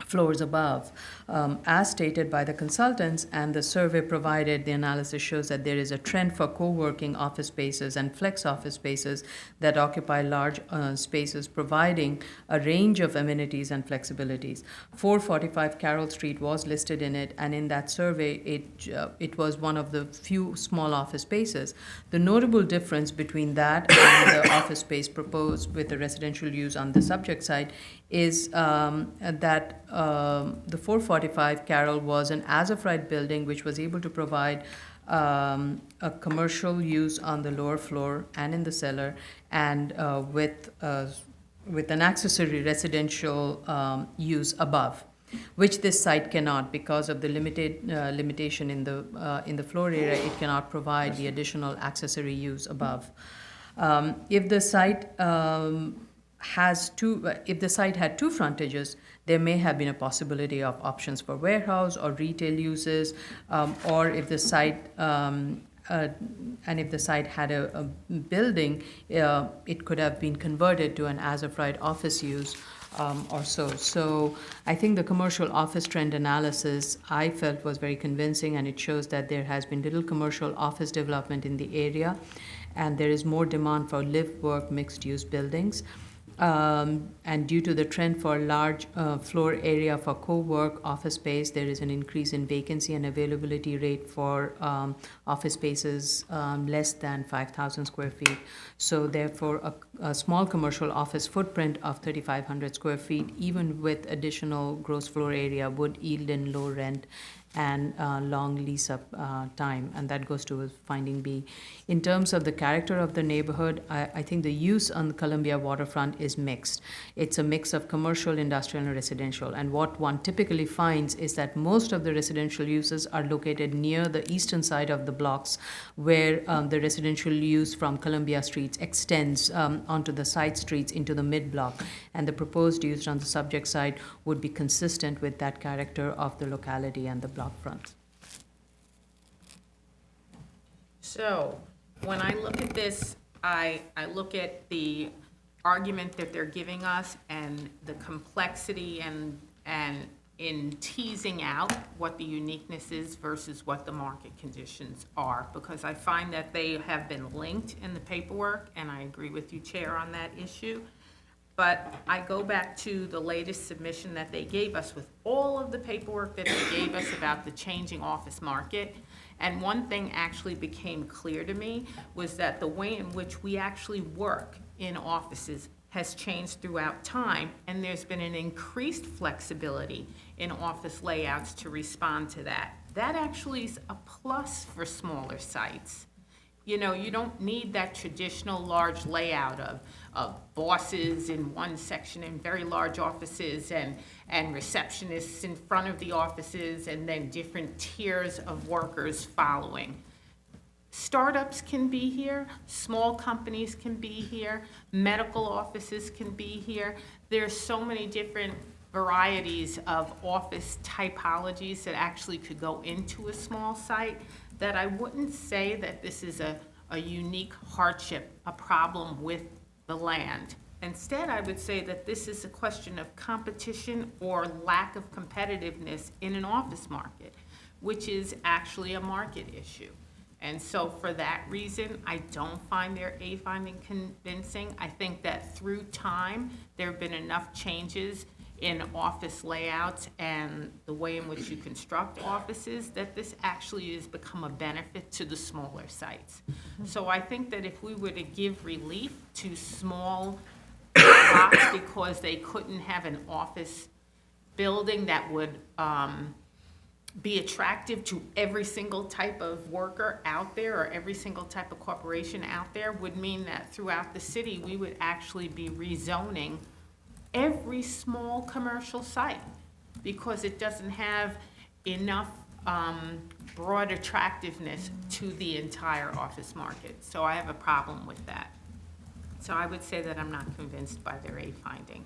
floors above. As stated by the consultants and the survey provided, the analysis shows that there is a trend for co-working office spaces and flex office spaces that occupy large spaces, providing a range of amenities and flexibilities. 445 Carroll Street was listed in it, and in that survey, it was one of the few small office spaces. The notable difference between that and the office space proposed with the residential use on the subject site is that the 445 Carroll was an as-of-right building which was able to provide a commercial use on the lower floor and in the cellar, and with an accessory residential use above, which this site cannot because of the limitation in the floor area. It cannot provide the additional accessory use above. If the site had 2 frontages, there may have been a possibility of options for warehouse or retail uses, or if the site had a building, it could have been converted to an as-of-right office use or so. So I think the commercial office trend analysis I felt was very convincing, and it shows that there has been little commercial office development in the area, and there is more demand for live-work mixed-use buildings. And due to the trend for large floor area for co-work office space, there is an increase in vacancy and availability rate for office spaces less than 5,000 square feet. So therefore, a small commercial office footprint of 3,500 square feet, even with additional gross floor area, would yield in low rent and long lease-up time, and that goes to finding B. In terms of the character of the neighborhood, I think the use on the Columbia waterfront is mixed. It's a mix of commercial, industrial, and residential, and what one typically finds is that most of the residential uses are located near the eastern side of the blocks, where the residential use from Columbia Streets extends onto the side streets into the mid-block, and the proposed use on the subject side would be consistent with that character of the locality and the block fronts. So, when I look at this, I look at the argument that they're giving us and the complexity and in teasing out what the uniqueness is versus what the market conditions are, because I find that they have been linked in the paperwork, and I agree with you, Chair, on that issue. But I go back to the latest submission that they gave us with all of the paperwork that they gave us about the changing office market. And one thing actually became clear to me was that the way in which we actually work in offices has changed throughout time, and there's been an increased flexibility in office layouts to respond to that. That actually is a plus for smaller sites. You know, you don't need that traditional large layout of bosses in one section and very large offices and receptionists in front of the offices and then different tiers of workers following. Startups can be here, small companies can be here, medical offices can be here. There's so many different varieties of office typologies that actually could go into a small site that I wouldn't say that this is a unique hardship, a problem with the land. Instead, I would say that this is a question of competition or lack of competitiveness in an office market, which is actually a market issue. And so for that reason, I don't find their A finding convincing. I think that through time, there have been enough changes in office layouts and the way in which you construct offices that this actually has become a benefit to the smaller sites. So I think that if we were to give relief to small lots because they couldn't have an office building that would be attractive to every single type of worker out there or every single type of corporation out there, would mean that throughout the city, we would actually be rezoning every small commercial site because it doesn't have enough broad attractiveness to the entire office market. So I have a problem with that. So I would say that I'm not convinced by their A finding.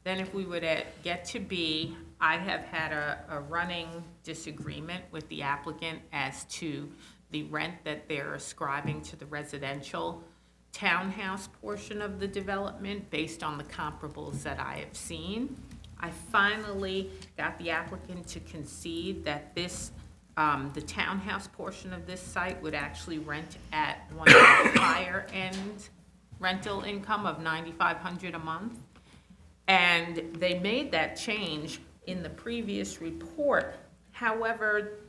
Then if we would get to B, I have had a running disagreement with the applicant as to the rent that they're ascribing to the residential townhouse portion of the development based on the comparables that I have seen. I finally got the applicant to concede that this, the townhouse portion of this site would actually rent at one of the higher end rental income of $9,500 a month. And they made that change in the previous report. However,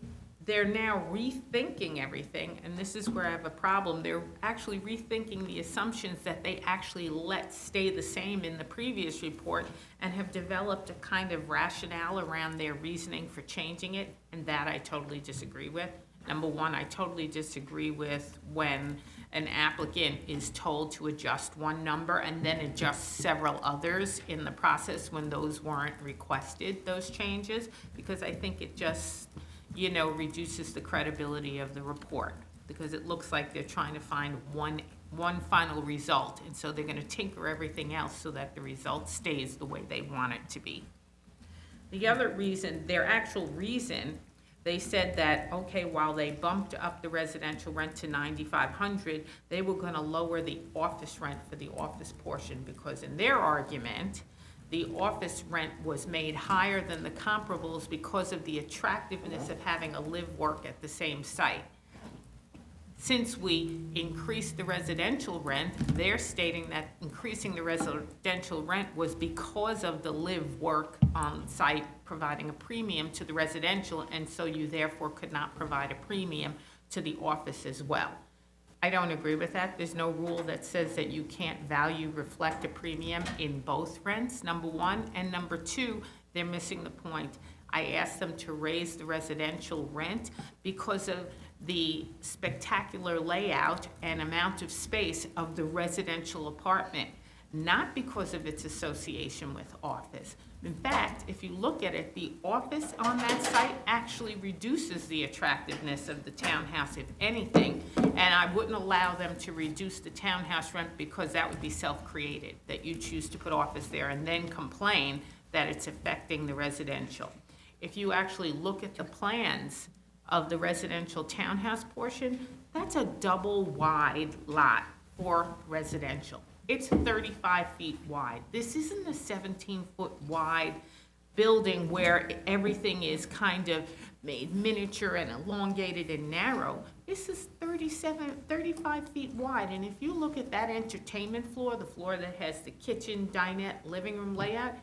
they're now rethinking everything, and this is where I have a problem. They're actually rethinking the assumptions that they actually let stay the same in the previous report and have developed a kind of rationale around their reasoning for changing it, and that I totally disagree with. Number one, I totally disagree with when an applicant is told to adjust one number and then adjust several others in the process when those weren't requested, those changes, because I think it just, you know, reduces the credibility of the report, because it looks like they're trying to find one final result, and so they're gonna tinker everything else so that the result stays the way they want it to be. The other reason, their actual reason, they said that, okay, while they bumped up the residential rent to $9,500, they were gonna lower the office rent for the office portion, because in their argument, the office rent was made higher than the comparables because of the attractiveness of having a live-work at the same site. Since we increased the residential rent, they're stating that increasing the residential rent was because of the live-work on site providing a premium to the residential, and so you therefore could not provide a premium to the office as well. I don't agree with that. There's no rule that says that you can't value reflect a premium in both rents, number one. And number two, they're missing the point. I asked them to raise the residential rent because of the spectacular layout and amount of space of the residential apartment, not because of its association with office. In fact, if you look at it, the office on that site actually reduces the attractiveness of the townhouse, if anything, and I wouldn't allow them to reduce the townhouse rent because that would be self-created, that you choose to put office there and then complain that it's affecting the residential. If you actually look at the plans of the residential townhouse portion, that's a double wide lot for residential. It's 35 feet wide. This isn't a 17-foot wide building where everything is kind of made miniature and elongated and narrow. This is 35 feet wide, and if you look at that entertainment floor, the floor that has the kitchen, dinette, living room layout,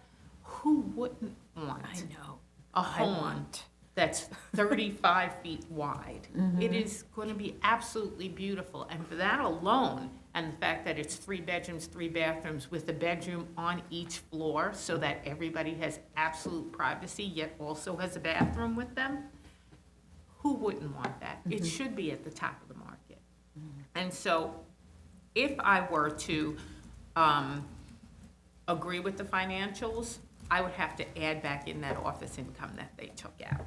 who wouldn't want I know. a home that's 35 feet wide? It is going to be absolutely beautiful, and for that alone, and the fact that it's 3 bedrooms, 3 bathrooms with a bedroom on each floor so that everybody has absolute privacy, yet also has a bathroom with them, who wouldn't want that? It should be at the top of the market. And so if I were to agree with the financials, I would have to add back in that office income that they took out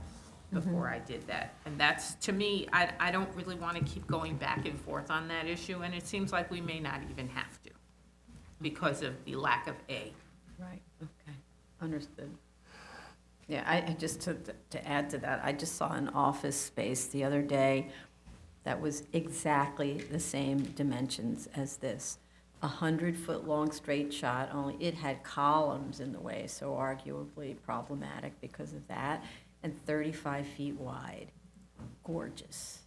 before I did that. And that's, to me, I don't really want to keep going back and forth on that issue, and it seems like we may not even have to because of the lack of A. Right, okay, understood. Yeah, I just, to add to that, I just saw an office space the other day that was exactly the same dimensions as this. 100-foot long straight shot, only it had columns in the way, so arguably problematic because of that, and 35 feet wide. Gorgeous.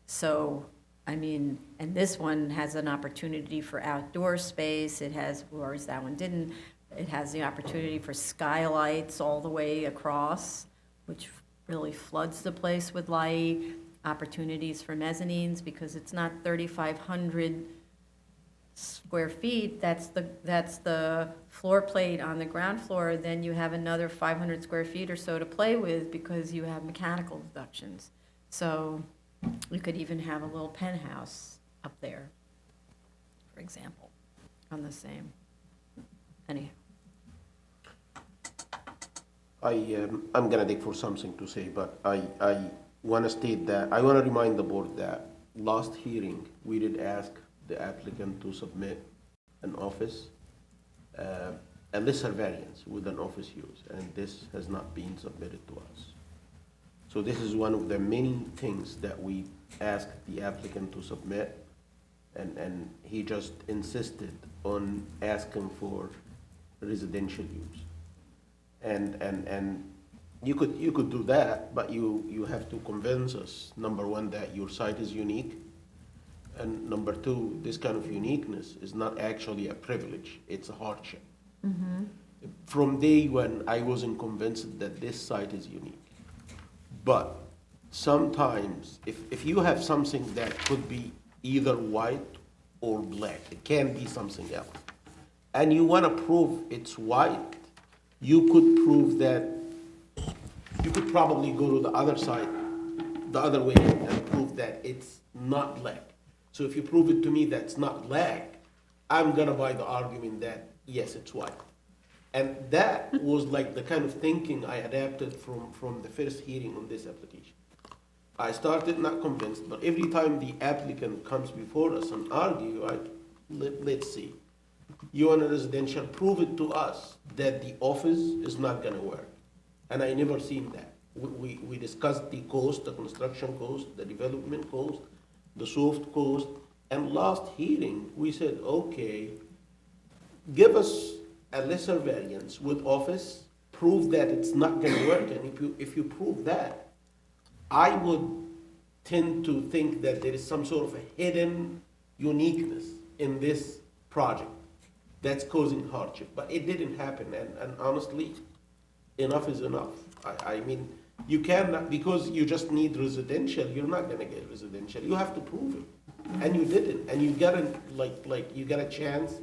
So, I mean, and this one has an opportunity for outdoor space. It has, whereas that one didn't, it has the opportunity for skylights all the way across, which really floods the place with light. Opportunities for mezzanines because it's not 3,500 square feet, that's the floor plate on the ground floor, then you have another 500 square feet or so to play with because you have mechanical deductions. So you could even have a little penthouse up there, for example, on the same. Anyhow. I'm gonna dig for something to say, but I wanna state that, I wanna remind the board that last hearing, we did ask the applicant to submit an office, a lesser variance with an office use, and this has not been submitted to us. So this is one of the many things that we asked the applicant to submit, and he just insisted on asking for residential use. And you could do that, but you have to convince us, number one, that your site is unique, and number two, this kind of uniqueness is not actually a privilege, it's a hardship. From day one, I wasn't convinced that this site is unique. But sometimes, if you have something that could be either white or black, it can be something else, and you want to prove it's white, you could prove that, you could probably go to the other side, the other way, and prove that it's not black. So if you prove it to me that's not black, I'm gonna buy the argument that, yes, it's white. And that was like the kind of thinking I adapted from the first hearing on this application. I started not convinced, but every time the applicant comes before us and argue, let's see. You want a residential, prove it to us that the office is not gonna work. And I never seen that. We discussed the cost, the construction cost, the development cost, the soft cost, and last hearing, we said, okay, give us a lesser variance with office, prove that it's not gonna work, and if you prove that, I would tend to think that there is some sort of a hidden uniqueness in this project that's causing hardship, but it didn't happen, and honestly, enough is enough. I mean, you cannot, because you just need residential, you're not gonna get residential, you have to prove it, and you didn't, and you got you got a chance,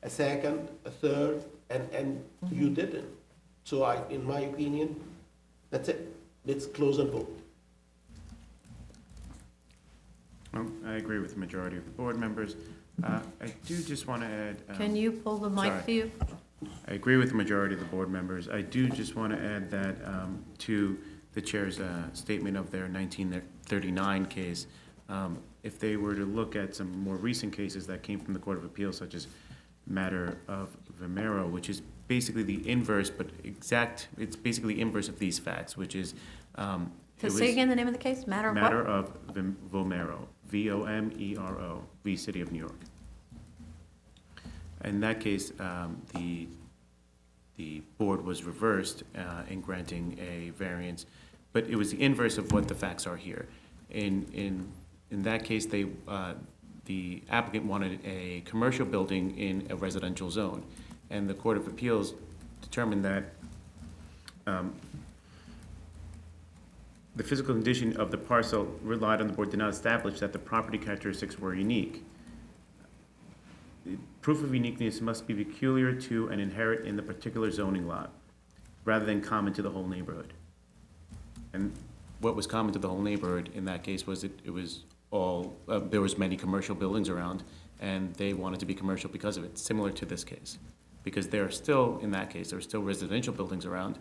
a second, a third, and you didn't. So in my opinion, That's it. Let's close and vote. Well, I agree with the majority of the board members. I do just want to add. Can you pull the mic sorry. to you? I agree with the majority of the board members. I do just want to add that to the chair's statement of their 1939 case. If they were to look at some more recent cases that came from the Court of Appeals, such as matter of Vomero, which is basically the inverse, but it's basically inverse of these facts, which is. So say again the name of the case, matter of what? Matter of Vomero, Vomero, v. City of New York. In that case, the board was reversed in granting a variance, but it was the inverse of what the facts are here. In that case, the applicant wanted a commercial building in a residential zone, and the Court of Appeals determined that the physical condition of the parcel relied on the board did not establish that the property characteristics were unique. Proof of uniqueness must be peculiar to and inherent in the particular zoning lot, rather than common to the whole neighborhood. And what was common to the whole neighborhood in that case was it was all, there was many commercial buildings around, and they wanted to be commercial because of it, similar to this case. Because there are still, in that case, there are still residential buildings around,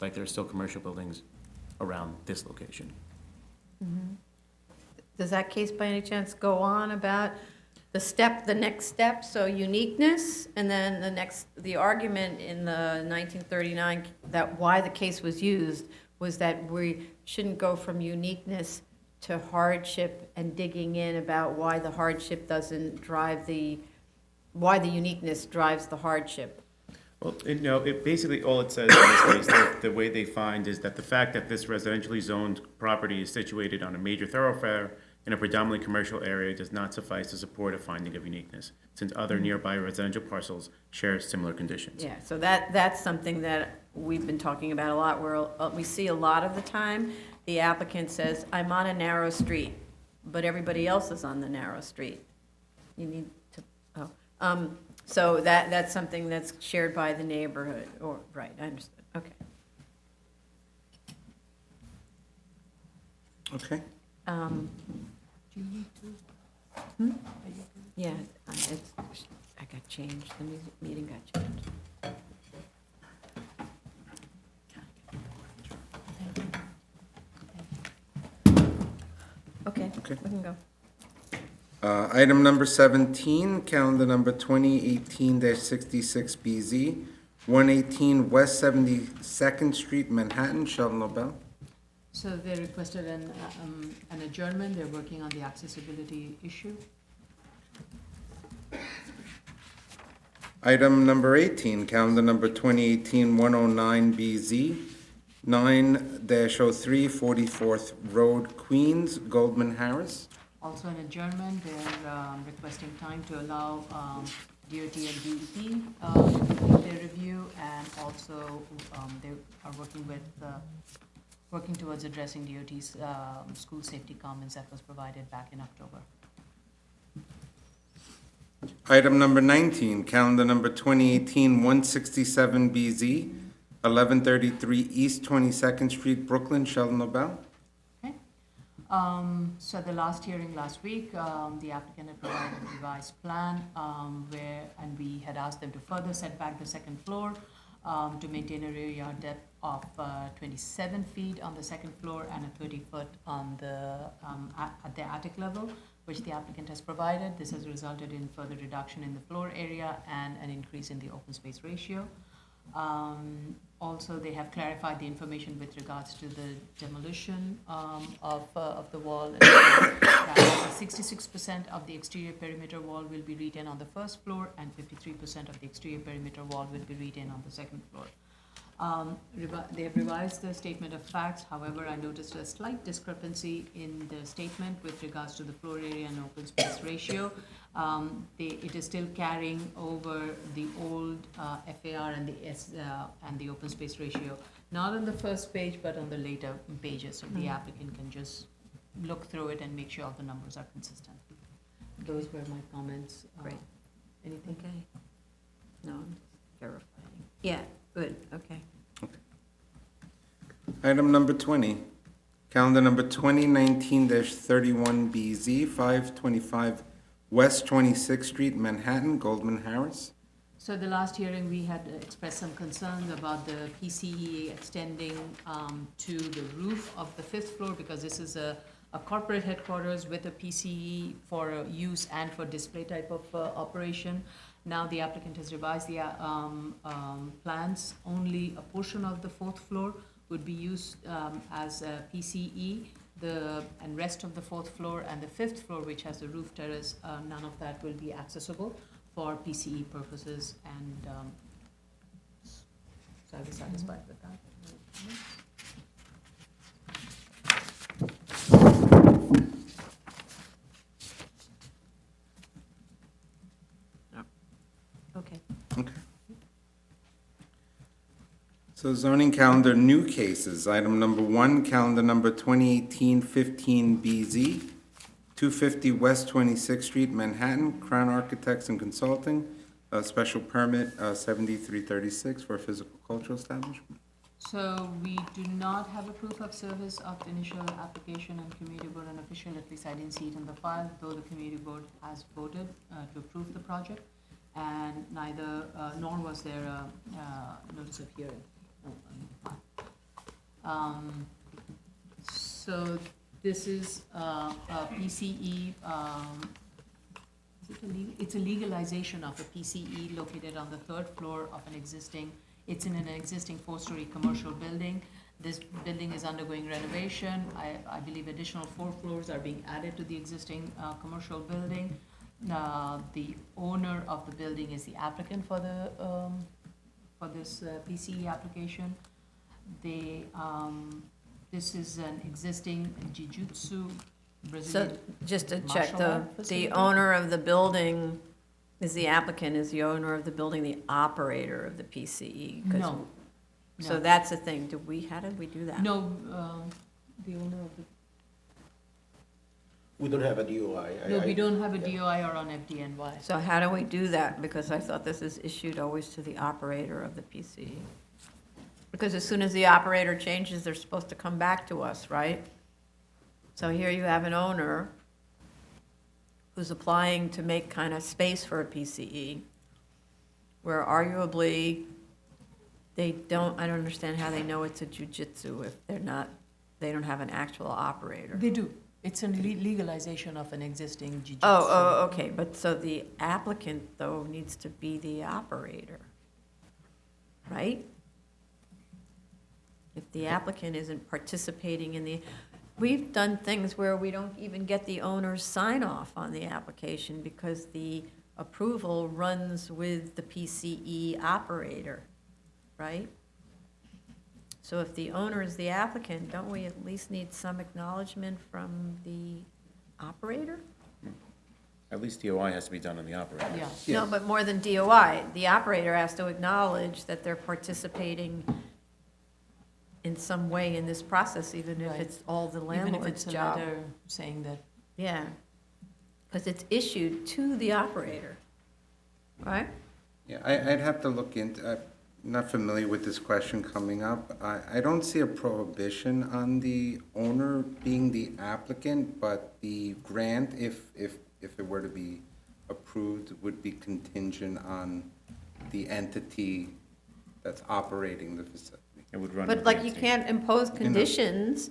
like there are still commercial buildings around this location. Does that case by any chance go on about the next step, so uniqueness, and then the argument in the 1939, that why the case was used was that we shouldn't go from uniqueness to hardship and digging in about why the hardship doesn't drive why the uniqueness drives the hardship. Well, it basically, all it says in this case, the way they find is that the fact that this residentially zoned property is situated on a major thoroughfare in a predominantly commercial area does not suffice to support a finding of uniqueness, since other nearby residential parcels share similar conditions. Yeah, so that's something that we've been talking about a lot, where we see a lot of the time, the applicant says, I'm on a narrow street, but everybody else is on the narrow street. You need to, so that's something that's shared by the neighborhood, or, right, I understood, okay. Okay. Do you need to? Yeah, I got changed, the meeting got changed. Okay, Okay. we can go. Item number 17, calendar number 2018-66BZ, 118 West 72nd Street, Manhattan, Sheldon Lobel. So they requested an adjournment. They're working on the accessibility issue. Item number 18, calendar number 2018-109BZ, 9-03 44th Road, Queens, Goldman Harris. Also an adjournment. They're requesting time to allow DOT and DEP their review, and also they are working towards addressing DOT's school safety comments that was provided back in October. Item number 19, calendar number 2018-167BZ, 1133 East 22nd Street, Brooklyn, Sheldon Lobel. Okay. So the last hearing last week, the applicant had provided a revised plan and we had asked them to further set back the second floor to maintain a rear yard depth of 27 feet on the second floor and a 30-foot on at the attic level, which the applicant has provided. This has resulted in further reduction in the floor area and an increase in the open space ratio. Also, they have clarified the information with regards to the demolition of the wall. 66% of the exterior perimeter wall will be retained on the first floor, and 53% of the exterior perimeter wall will be retained on the second floor. They have revised the statement of facts. However, I noticed a slight discrepancy in the statement with regards to the floor area and open space ratio. It is still carrying over the old FAR and the open space ratio, not on the first page, but on the later pages. So the applicant can just look through it and make sure all the numbers are consistent. Those were my comments. Great. Anything? Okay. No, I'm verifying. Yeah, good, okay. Item number 20, calendar number 2019-31BZ, 525 West 26th Street, Manhattan, Goldman Harris. So the last hearing, we had expressed some concerns about the PCE extending to the roof of the 5th floor, because this is a corporate headquarters with a PCE for use and for display type of operation. Now the applicant has revised the plans. Only a portion of the 4th floor would be used as a PCE. And rest of the 4th floor and the 5th floor, which has the roof terrace, none of that will be accessible for PCE purposes, and so I was satisfied with that. Okay. Okay. So zoning calendar, new cases. Item number 1, calendar number 2018-15BZ, 250 West 26th Street, Manhattan, Crown Architects and Consulting, special permit 7336 for a physical cultural establishment. So we do not have a proof of service of the initial application, and community board and official, at least I didn't see it in the file, though the community board has voted to approve the project, and neither, nor was there a notice of hearing. So this is a PCE, it's a legalization of a PCE located on the 3rd floor of an existing, it's in an existing 4-story commercial building. This building is undergoing renovation. I believe additional 4 floors are being added to the existing commercial building. The owner of the building is the applicant for the for this PCE application. This is an existing jiu-jitsu Brazilian. So just to check, martial the art facility? owner of the building is the applicant, is the owner of the building the operator of the PCE? 'Cause- No. So No. that's the thing. How did we do that? No, the owner of the, We don't have a DOI. no, we don't have a DOI or on FDNY. So how do we do that? Because I thought this is issued always to the operator of the PCE. Because as soon as the operator changes, they're supposed to come back to us, right? So here you have an owner who's applying to make kind of space for a PCE, where arguably I don't understand how they know it's a jujitsu if they don't have an actual operator. They do. It's a legalization of an existing jiu-jitsu. Okay, but so the applicant, though, needs to be the operator, right? If the applicant isn't participating we've done things where we don't even get the owner's sign-off on the application because the approval runs with the PCE operator, right? So if the owner is the applicant, don't we at least need some acknowledgement from the operator? At least DOI has to be done on the operator. Yeah. No, but more than DOI, the operator has to acknowledge that they're participating in some way in this process, even if Right. it's all the Even if landlord's it's a job. letter saying that, Yeah, because it's issued to the operator, right? Yeah, I'd have to look into, I'm not familiar with this question coming up. I don't see a prohibition on the owner being the applicant, but the grant, if it were to be approved, would be contingent on the entity that's operating the facility. It would run. But with like, the you state. can't impose conditions,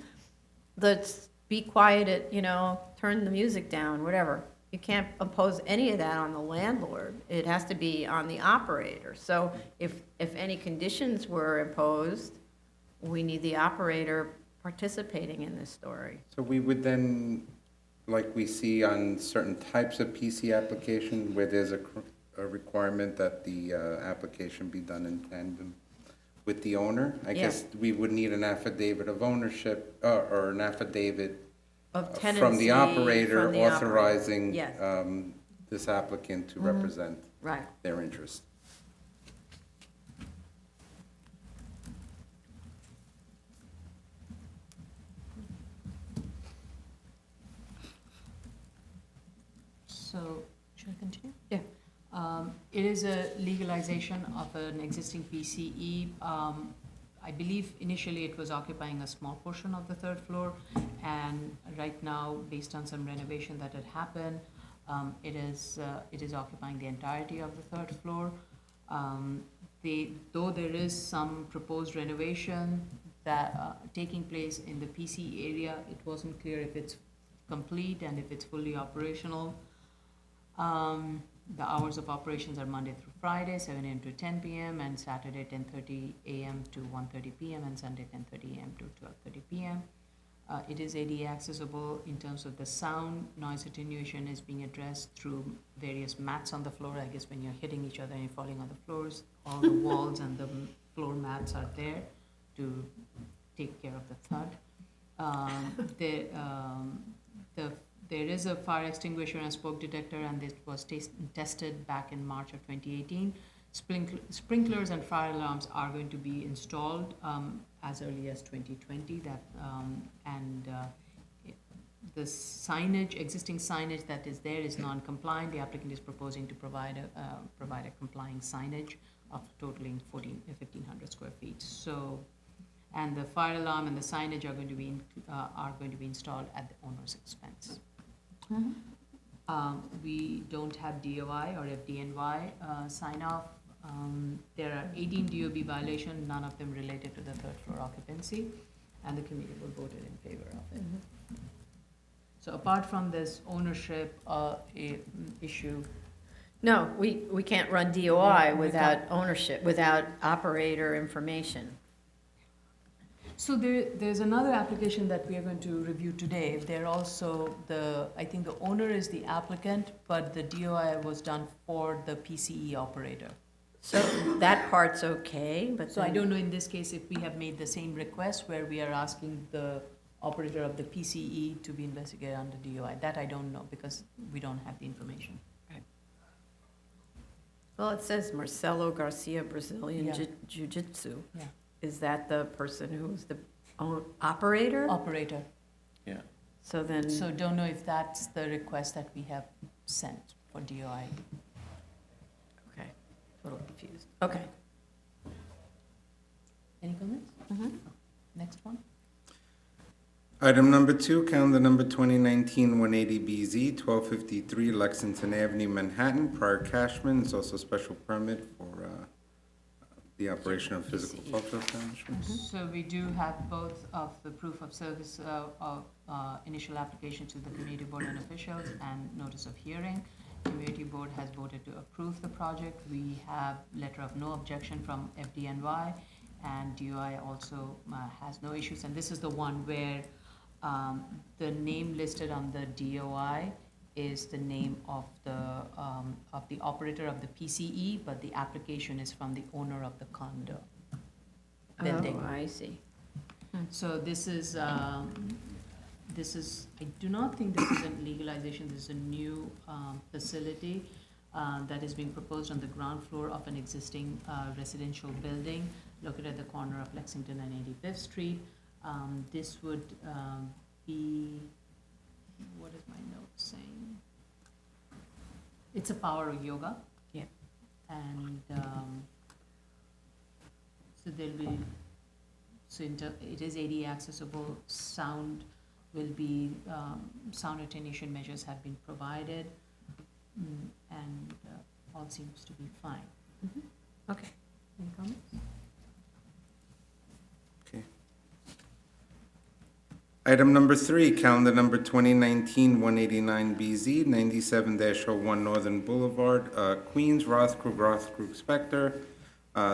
let's be quiet turn the music down, whatever. You can't impose any of that on the landlord. It has to be on the operator. So if any conditions were imposed, we need the operator participating in this story. So we would then, like we see on certain types of PC application where there's a requirement that the application be done in tandem with the owner, I guess we would need an affidavit of ownership, or an affidavit Of from tenancy. the operator from the operator. authorizing Yes. this applicant to represent Right. their interest. so, should I continue? Yeah. It is a legalization of an existing PCE. I believe initially it was occupying a small portion of the third floor, and right now, based on some renovation that had happened, it is occupying the entirety of the third floor. Though there is some proposed renovation that taking place in the PC area, it wasn't clear if it's complete and if it's fully operational. The hours of operations are Monday through Friday, 7 a.m. to 10 p.m., and Saturday 10:30 a.m. to 1:30 p.m., and Sunday 10:30 a.m. to 12:30 p.m. It is ADA accessible in terms of the sound. Noise attenuation is being addressed through various mats on the floor. I guess when you're hitting each other and you're falling on the floors, all the walls and the floor mats are there to take care of the thud. There is a fire extinguisher and smoke detector, and this was tested back in March of 2018. Sprinklers and fire alarms are going to be installed as early as 2020. The signage, existing signage that is there is non-compliant. The applicant is proposing to provide a complying signage of totaling 1,500 square feet. So, and the fire alarm and the signage are going to be installed at the owner's expense. We don't have DOI or FDNY sign off. There are 18 DOB violations, none of them related to the third floor occupancy, and the committee will voted in favor of it. So apart from this ownership issue, No, we can't run DOI without ownership, without operator information. so there's another application that we are going to review today. They're also I think the owner is the applicant, but the DOI was done for the PCE operator. So that part's okay, but So I then- don't know in this case if we have made the same request where we are asking the operator of the PCE to be investigated under DOI. That I don't know because we don't have the information. Well, it says Marcelo Garcia Brazilian Yeah. Jiu-Jitsu. Yeah. Is that the person who's the operator? Operator. Yeah. So then, So don't know if that's the request that we have sent for DOI. okay, a little confused. Okay. Any comments? Mhm. Next one? Item number 2, calendar number 2019-180BZ, 1253 Lexington Avenue, Manhattan. Prior Cashman is also special permit for the operation of physical cultural establishments. So we do have both of the proof of service of initial application to the community board and officials and notice of hearing. Community board has voted to approve the project. We have letter of no objection from FDNY, and DOI also has no issues. And this is the one where the name listed on the DOI is the name of the operator of the PCE, but the application is from the owner of the condo building. Oh, I see. So this is, I do not think this is a legalization, this is a new facility that is being proposed on the ground floor of an existing residential building located at the corner of Lexington and 85th Street. This would be, what is my note saying? It's a power yoga. Yeah. And so there'll be, it is ADA accessible, sound will be, sound attenuation measures have been provided, and all seems to be fine. Okay. Any comments? Okay. Item number 3, calendar number 2019-189BZ, 97-01 Northern Boulevard, Queens, Rothkrug, Spector.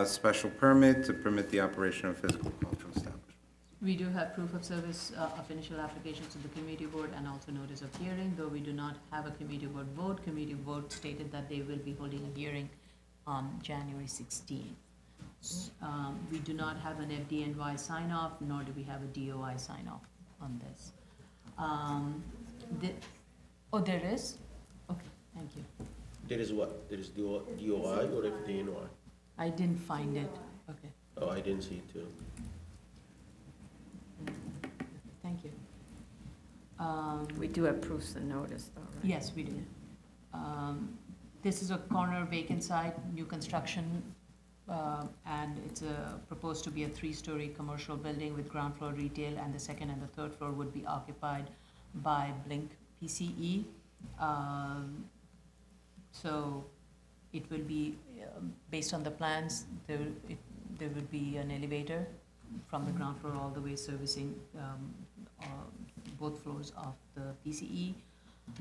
Special permit to permit the operation of physical cultural establishments. We do have proof of service of initial application to the committee board and also notice of hearing, though we do not have a committee board vote. Committee board stated that they will be holding a hearing on January 16th. We do not have an FDNY sign-off, nor do we have a DOI sign-off on this. Oh, there is? Okay, thank you. There is what? There is DOI or FDNY? I didn't find it. Okay, Oh, I didn't see it too. thank you. We do have proofs of notice, though, right? Yes, we do. This is a corner vacant site, new construction and it's proposed to be a 3-story commercial building with ground floor retail, and the second and the third floor would be occupied by Blink PCE. So it will be, based on the plans, there would be an elevator from the ground floor all the way servicing both floors of the PCE.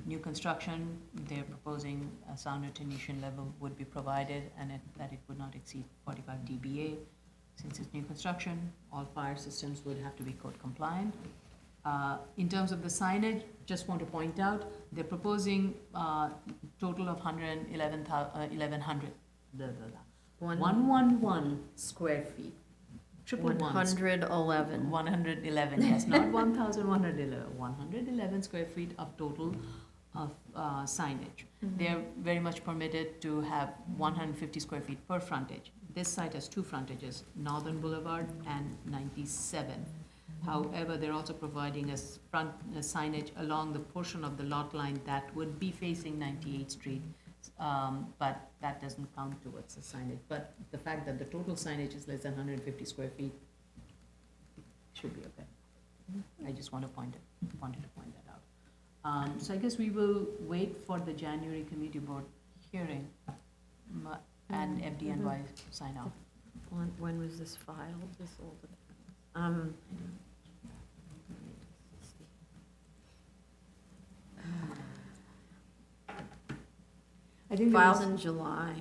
New construction, they're proposing a sound attenuation level would be provided, and that it would not exceed 45 dBA. Since it's new construction, all fire systems would have to be code compliant. In terms of the signage, just want to point out, they're proposing total of 1,100, 111 square feet. Triple ones. 111. 111, yes, not 1,111, 111 square feet of total of signage. They're very much permitted to have 150 square feet per frontage. This site has 2 frontages, Northern Boulevard and 97. However, they're also providing a signage along the portion of the lot line that would be facing 98th Street, but that doesn't count towards the signage. But the fact that the total signage is less than 150 square feet should be okay. I just wanted to point that out. So I guess we will wait for the January committee board hearing and FDNY sign off. When was this filed, this old? I think there Filed was- in July.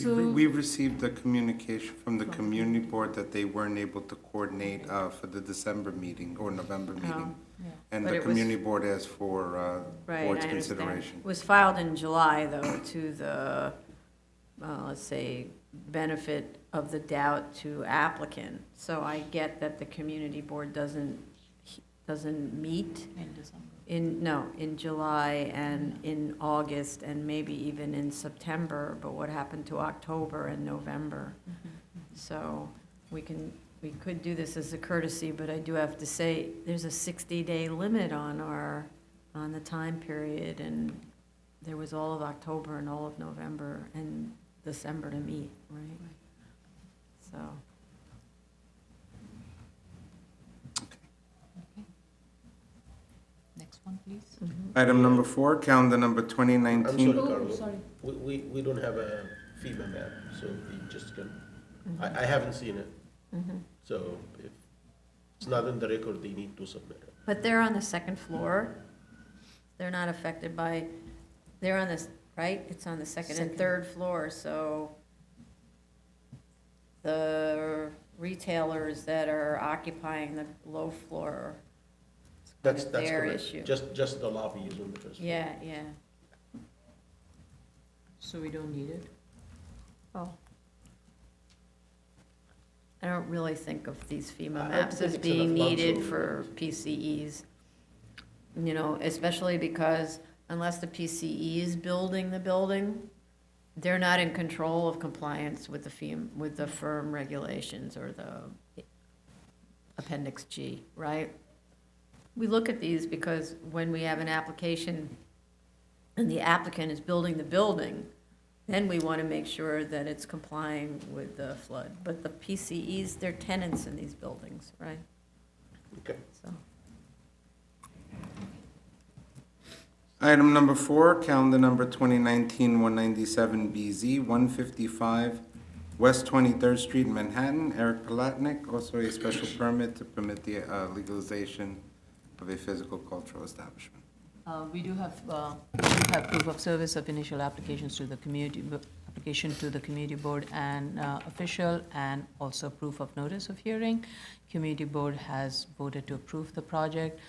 We've received a communication from the community board that they weren't able to coordinate for the December meeting or November meeting. Yeah. And But the it was- community board asked for Right, board's I understand. consideration. It was filed in July, though, to the, let's say, benefit of the doubt to applicant. So I get that the community board doesn't meet In December. in July and in August and maybe even in September, but what happened to October and November? So we could do this as a courtesy, but I do have to say, there's a 60-day limit on the time period, and there was all of October and all of November and December to meet, right? So, Next one, please. Item number 4, calendar number I'm 2019. sorry, Oh, Carlo. sorry. We don't have a FEMA map, so we just can, I haven't seen it. So if it's not in the record, they need to submit it. but they're on the second floor. They're not affected by, they're on this, right? It's on the second and third floor, so the retailers that are occupying the low floor, That's their correct. issue. Just the lobby is on the first floor. yeah. So we don't need it? Oh. I don't really think of these FEMA I maps think as it's being enough needed funds, for PCEs. You know, especially because unless the PCE is building the building, they're not in control of compliance with the firm regulations or the Appendix G, right? We look at these because when we have an application and the applicant is building the building, then we want to make sure that it's complying with the flood. But the PCEs, they're tenants in these buildings, right? Okay. So, Item number 4, calendar number 2019-197BZ, 155 West 23rd Street, Manhattan. Eric Palatnik, also a special permit to permit the legalization of a physical cultural establishment. We do have proof of service of initial applications to the community board and official, and also proof of notice of hearing. Community board has voted to approve the project.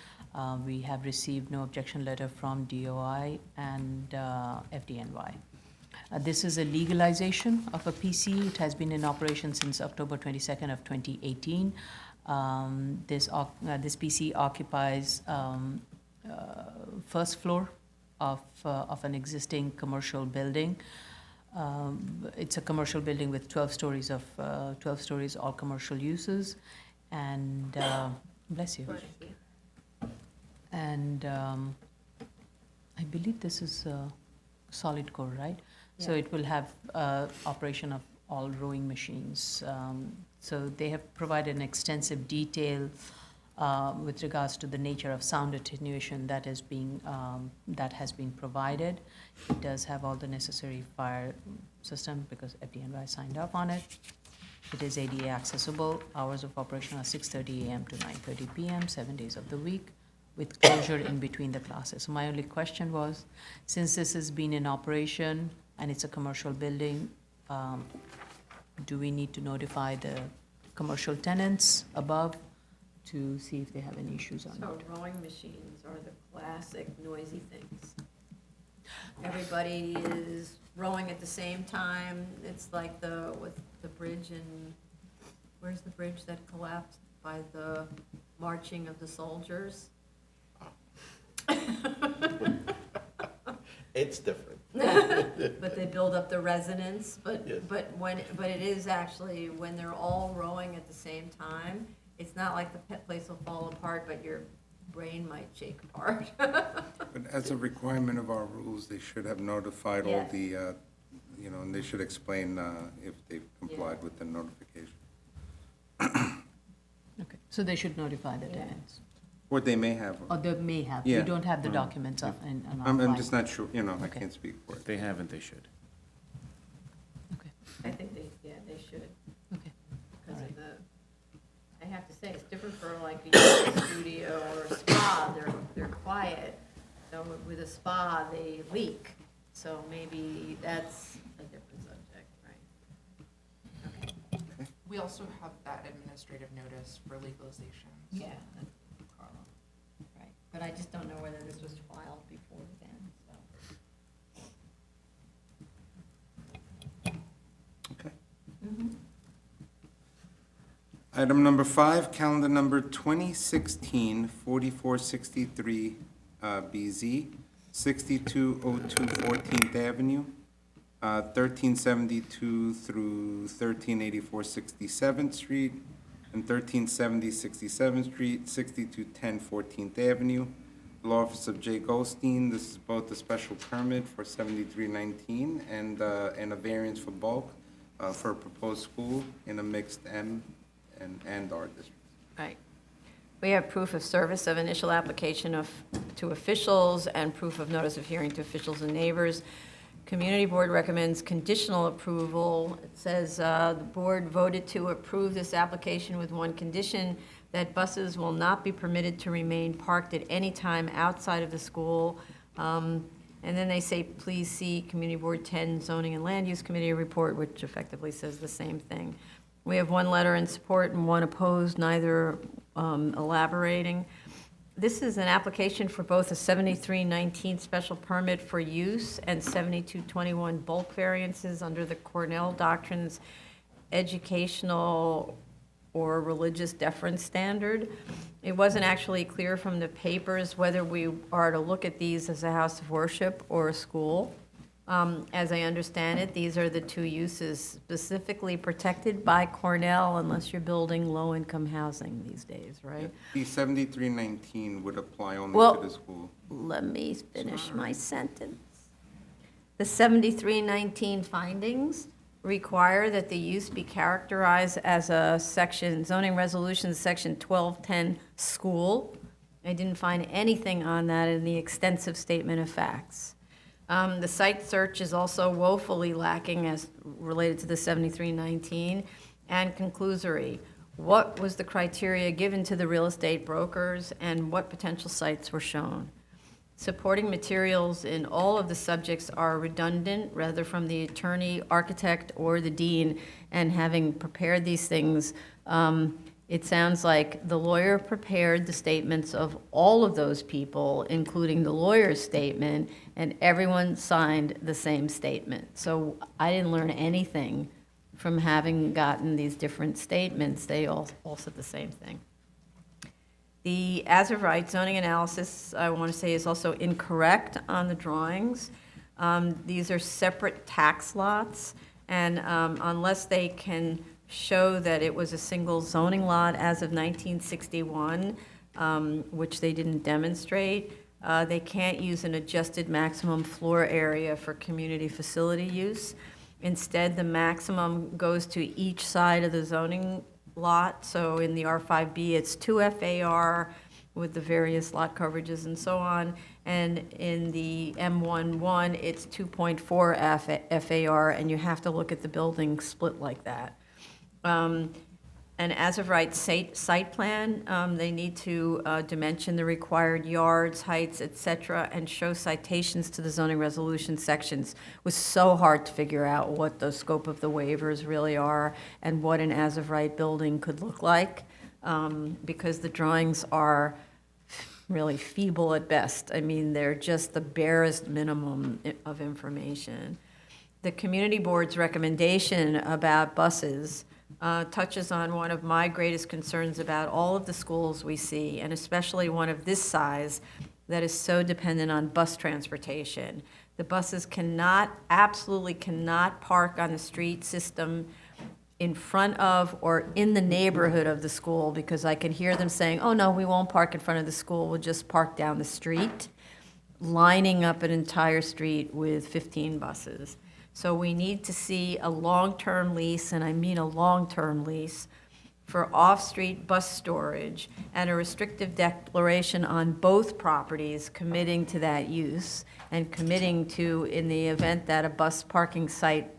We have received no objection letter from DOI and FDNY. This is a legalization of a PC. It has been in operation since October 22nd of 2018. This PC occupies first floor of an existing commercial building. It's a commercial building with 12 stories, all commercial uses, and bless you. And I believe this is solid core, right? So it will have operation of all rowing machines. So they have provided an extensive detail with regards to the nature of sound attenuation that has been provided. It does have all the necessary fire system because FDNY signed up on it. It is ADA accessible. Hours of operation are 6:30 a.m. to 9:30 p.m., 7 days of the week, with closure in between the classes. So my only question was, since this has been in operation and it's a commercial building, do we need to notify the commercial tenants above to see if they have any issues or So not? rowing machines are the classic noisy things. Everybody is rowing at the same time. It's like with the bridge where's the bridge that collapsed by the marching of the soldiers? It's different. But they build up the resonance, Yes. but it is actually, when they're all rowing at the same time, it's not like the place will fall apart, but your brain might shake apart. But as a requirement of our rules, they should have notified all Yes. the, and they should explain if they've complied Yeah. with the notification. Okay, so they should notify the Yeah. tenants, Or they may have. or they may have. Yeah. We don't have the documents on our I'm file. just not sure, I Okay. can't speak for If it. they haven't, they should. Okay, I think they should, okay. because Alright. of I have to say, it's different for like a yoga studio or a spa, they're quiet. So with a spa, they leak, so maybe that's a different subject, right? Okay. We also have that administrative notice for legalization. Yeah, that's Carla, right, but I just don't know whether this was filed before then, so. Okay. Mm-hmm. Item number 5, calendar number 2016-4463 BZ, 6202 14th Avenue, 1372 through 1384 67th Street, and 1370 67th Street, 6210 14th Avenue. Law Office of J. Goldstein. This is both a special permit for 7319 and a variance for bulk for a proposed school in a mixed M and R district. Right. We have proof of service of initial application to officials and proof of notice of hearing to officials and neighbors. Community Board recommends conditional approval. It says the board voted to approve this application with one condition, that buses will not be permitted to remain parked at any time outside of the school. And then they say, please see Community Board 10 Zoning and Land Use Committee report, which effectively says the same thing. We have one letter in support and one opposed, neither elaborating. This is an application for both a 7319 special permit for use and 7221 bulk variances under the Cornell Doctrines educational or religious deference standard. It wasn't actually clear from the papers whether we are to look at these as a house of worship or a school. As I understand it, these are the two uses specifically protected by Cornell unless you're building low-income housing these days, right? The 7319 would apply only Well- to the school. Let me finish my sentence. The 7319 findings require that the use be characterized as a section, zoning resolution, section 1210 school. I didn't find anything on that in the extensive statement of facts. The site search is also woefully lacking as related to the 7319 and conclusory. What was the criteria given to the real estate brokers and what potential sites were shown? Supporting materials in all of the subjects are redundant, rather from the attorney, architect, or the dean. And having prepared these things, it sounds like the lawyer prepared the statements of all of those people, including the lawyer's statement, and everyone signed the same statement. So I didn't learn anything from having gotten these different statements. They all said the same thing. The as-of-right zoning analysis, I want to say, is also incorrect on the drawings. These are separate tax lots, and unless they can show that it was a single zoning lot as of 1961, which they didn't demonstrate, they can't use an adjusted maximum floor area for community facility use. Instead, the maximum goes to each side of the zoning lot. So in the R5B, it's 2 FAR with the various lot coverages and so on. And in the M11, it's 2.4 FAR, and you have to look at the building split like that. And as of right site plan, they need to dimension the required yards, heights, et cetera, and show citations to the zoning resolution sections. It was so hard to figure out what the scope of the waivers really are and what an as of right building could look like, because the drawings are really feeble at best. I mean, they're just the barest minimum of information. The community board's recommendation about buses touches on one of my greatest concerns about all of the schools we see, and especially one of this size that is so dependent on bus transportation. The buses absolutely cannot park on the street system in front of or in the neighborhood of the school, because I can hear them saying, oh no, we won't park in front of the school, we'll just park down the street, lining up an entire street with 15 buses. So we need to see a long-term lease, and I mean a long-term lease, for off-street bus storage and a restrictive declaration on both properties committing to that use and committing to, in the event that a bus parking site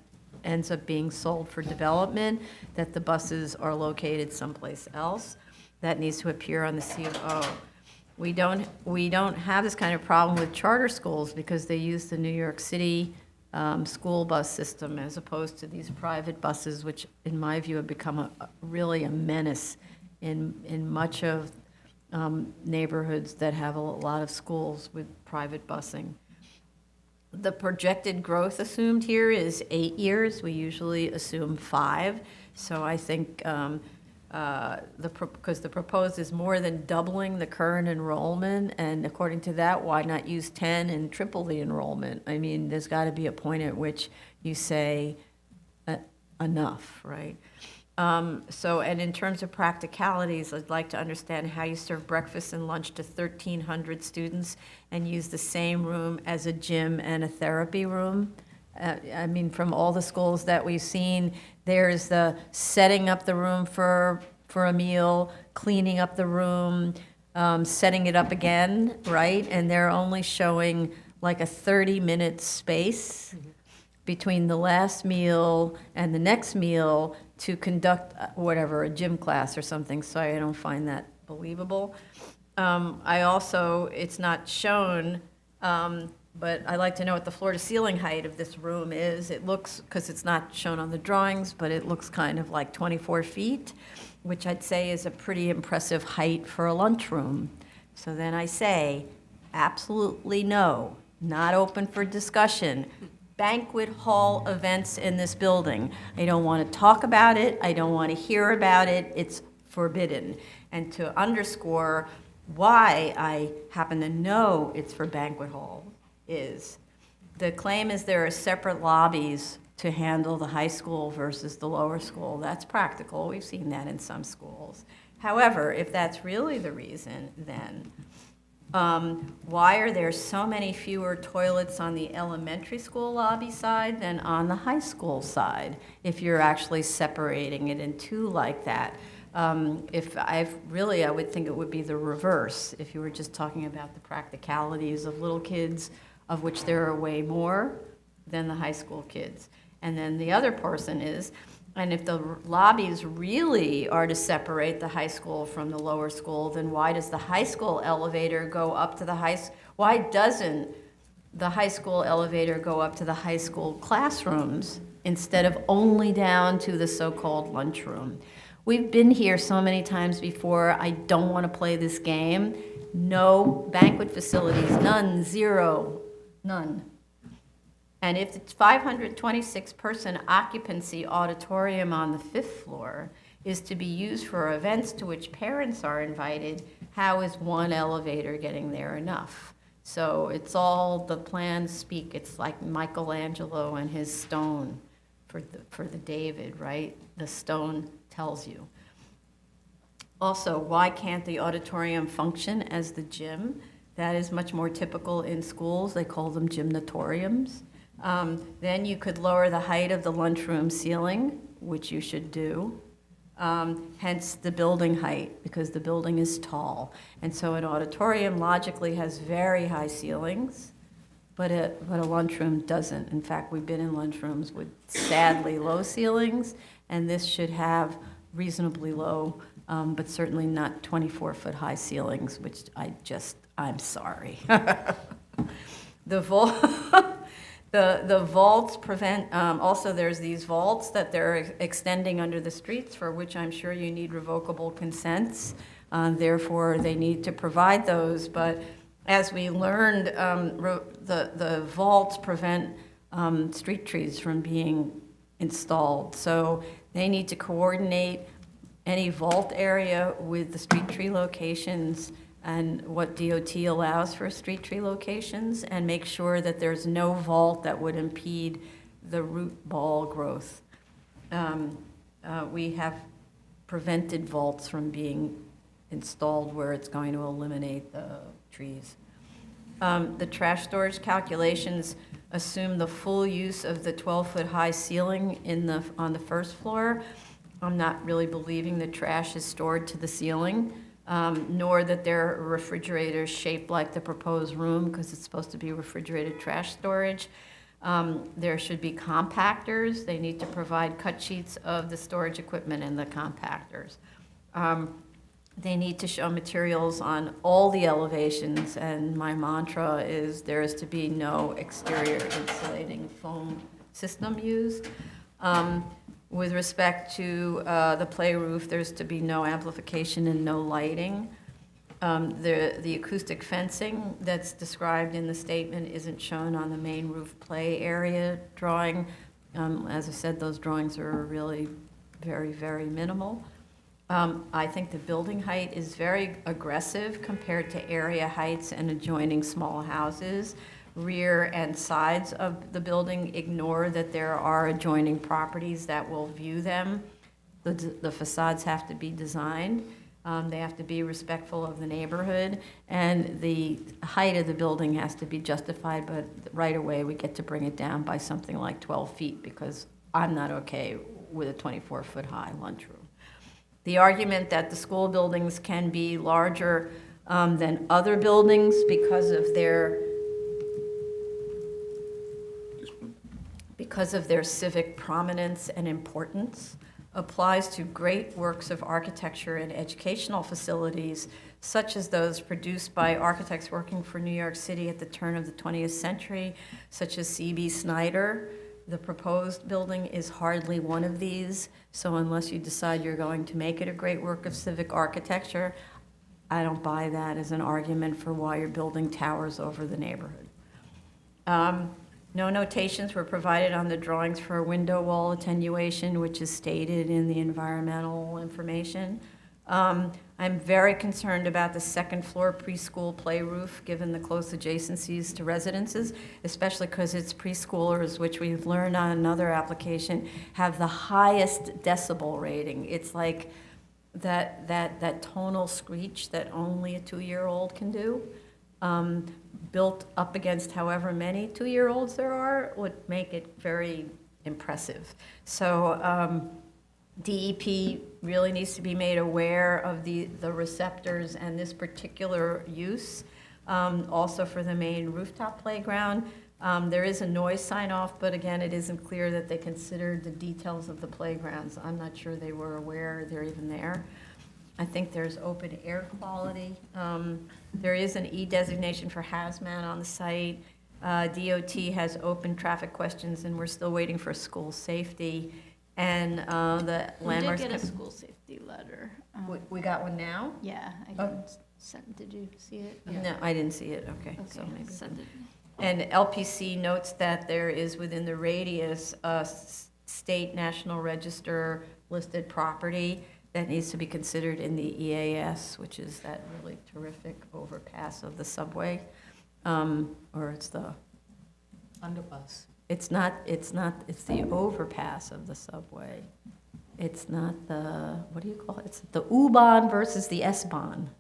ends up being sold for development, that the buses are located someplace else. That needs to appear on the C of O. We don't have this kind of problem with charter schools because they use the New York City school bus system as opposed to these private buses, which in my view have become really a menace in much of neighborhoods that have a lot of schools with private busing. The projected growth assumed here is 8 years. We usually assume 5. So I think because the proposed is more than doubling the current enrollment, and according to that, why not use 10 and triple the enrollment? I mean, there's got to be a point at which you say enough, right? And in terms of practicalities, I'd like to understand how you serve breakfast and lunch to 1,300 students and use the same room as a gym and a therapy room. I mean, from all the schools that we've seen, there's the setting up the room for a meal, cleaning up the room, setting it up again, right? And they're only showing like a 30-minute space between the last meal and the next meal to conduct whatever, a gym class or something. So I don't find that believable. It's not shown, but I'd like to know what the floor-to-ceiling height of this room is. It looks, because it's not shown on the drawings, but it looks kind of like 24 feet, which I'd say is a pretty impressive height for a lunchroom. So then I say, absolutely no, not open for discussion. Banquet hall events in this building. I don't want to talk about it. I don't want to hear about it. It's forbidden. And to underscore why I happen to know it's for banquet hall is the claim is there are separate lobbies to handle the high school versus the lower school. That's practical. We've seen that in some schools. However, if that's really the reason, then why are there so many fewer toilets on the elementary school lobby side than on the high school side, if you're actually separating it in two like that? I would think it would be the reverse, if you were just talking about the practicalities of little kids, of which there are way more than the high school kids. And then the other person is, and if the lobbies really are to separate the high school from the lower school, then why does the high school elevator go up to the why doesn't the high school elevator go up to the high school classrooms instead of only down to the so-called lunchroom? We've been here so many times before. I don't want to play this game. No banquet facilities, none, zero, none. And if it's 526-person occupancy auditorium on the 5th floor is to be used for events to which parents are invited, how is one elevator getting there enough? So it's all the plans speak. It's like Michelangelo and his stone for the David, right? The stone tells you. Also, why can't the auditorium function as the gym? That is much more typical in schools. They call them gymnatoriums. Then you could lower the height of the lunchroom ceiling, which you should do. Hence the building height, because the building is tall. And so an auditorium logically has very high ceilings, but a lunchroom doesn't. In fact, we've been in lunchrooms with sadly low ceilings, and this should have reasonably low, but certainly not 24-foot high ceilings, which I'm sorry. The vaults prevent, also there's these vaults that they're extending under the streets, for which I'm sure you need revocable consents. Therefore, they need to provide those. But as we learned, the vaults prevent street trees from being installed. So they need to coordinate any vault area with the street tree locations and what DOT allows for street tree locations, and make sure that there's no vault that would impede the root ball growth. We have prevented vaults from being installed where it's going to eliminate the trees. The trash storage calculations assume the full use of the 12-foot high ceiling on the first floor. I'm not really believing the trash is stored to the ceiling. Nor that there are refrigerators shaped like the proposed room, because it's supposed to be refrigerated trash storage. There should be compactors. They need to provide cut sheets of the storage equipment and the compactors. They need to show materials on all the elevations, and my mantra is there is to be no exterior insulating foam system used. With respect to the play roof, there's to be no amplification and no lighting. The acoustic fencing that's described in the statement isn't shown on the main roof play area drawing. As I said, those drawings are really very, very minimal. I think the building height is very aggressive compared to area heights and adjoining small houses. Rear and sides of the building ignore that there are adjoining properties that will view them. The facades have to be designed. They have to be respectful of the neighborhood, and the height of the building has to be justified, but right away we get to bring it down by something like 12 feet, because I'm not okay with a 24-foot high lunchroom. The argument that the school buildings can be larger than other buildings because of their civic prominence and importance applies to great works of architecture and educational facilities, such as those produced by architects working for New York City at the turn of the 20th century, such as C.B. Snyder. The proposed building is hardly one of these, so unless you decide you're going to make it a great work of civic architecture, I don't buy that as an argument for why you're building towers over the neighborhood. No notations were provided on the drawings for window wall attenuation, which is stated in the environmental information. I'm very concerned about the second floor preschool play roof, given the close adjacencies to residences, especially because it's preschoolers, which we've learned on another application, have the highest decibel rating. It's like that tonal screech that only a 2-year-old can do. Built up against however many 2-year-olds there are would make it very impressive. So DEP really needs to be made aware of the receptors and this particular use. Also for the main rooftop playground, there is a noise sign-off, but again, it isn't clear that they considered the details of the playgrounds. I'm not sure they were aware they're even there. I think there's open air quality. There is an E designation for hazmat on the site. DOT has open traffic questions, and we're still waiting for school safety. And the landmarks. We did get a school safety letter. We got one now? Yeah, I can send, did you see it? No, I didn't see it, okay. So Okay, maybe. send it. And LPC notes that there is within the radius a state national register listed property that needs to be considered in the EAS, which is that really terrific overpass of the subway, or it's the, Underpass. it's the overpass of the subway. It's not the, what do you call it? It's the U-Bahn versus the S-Bahn.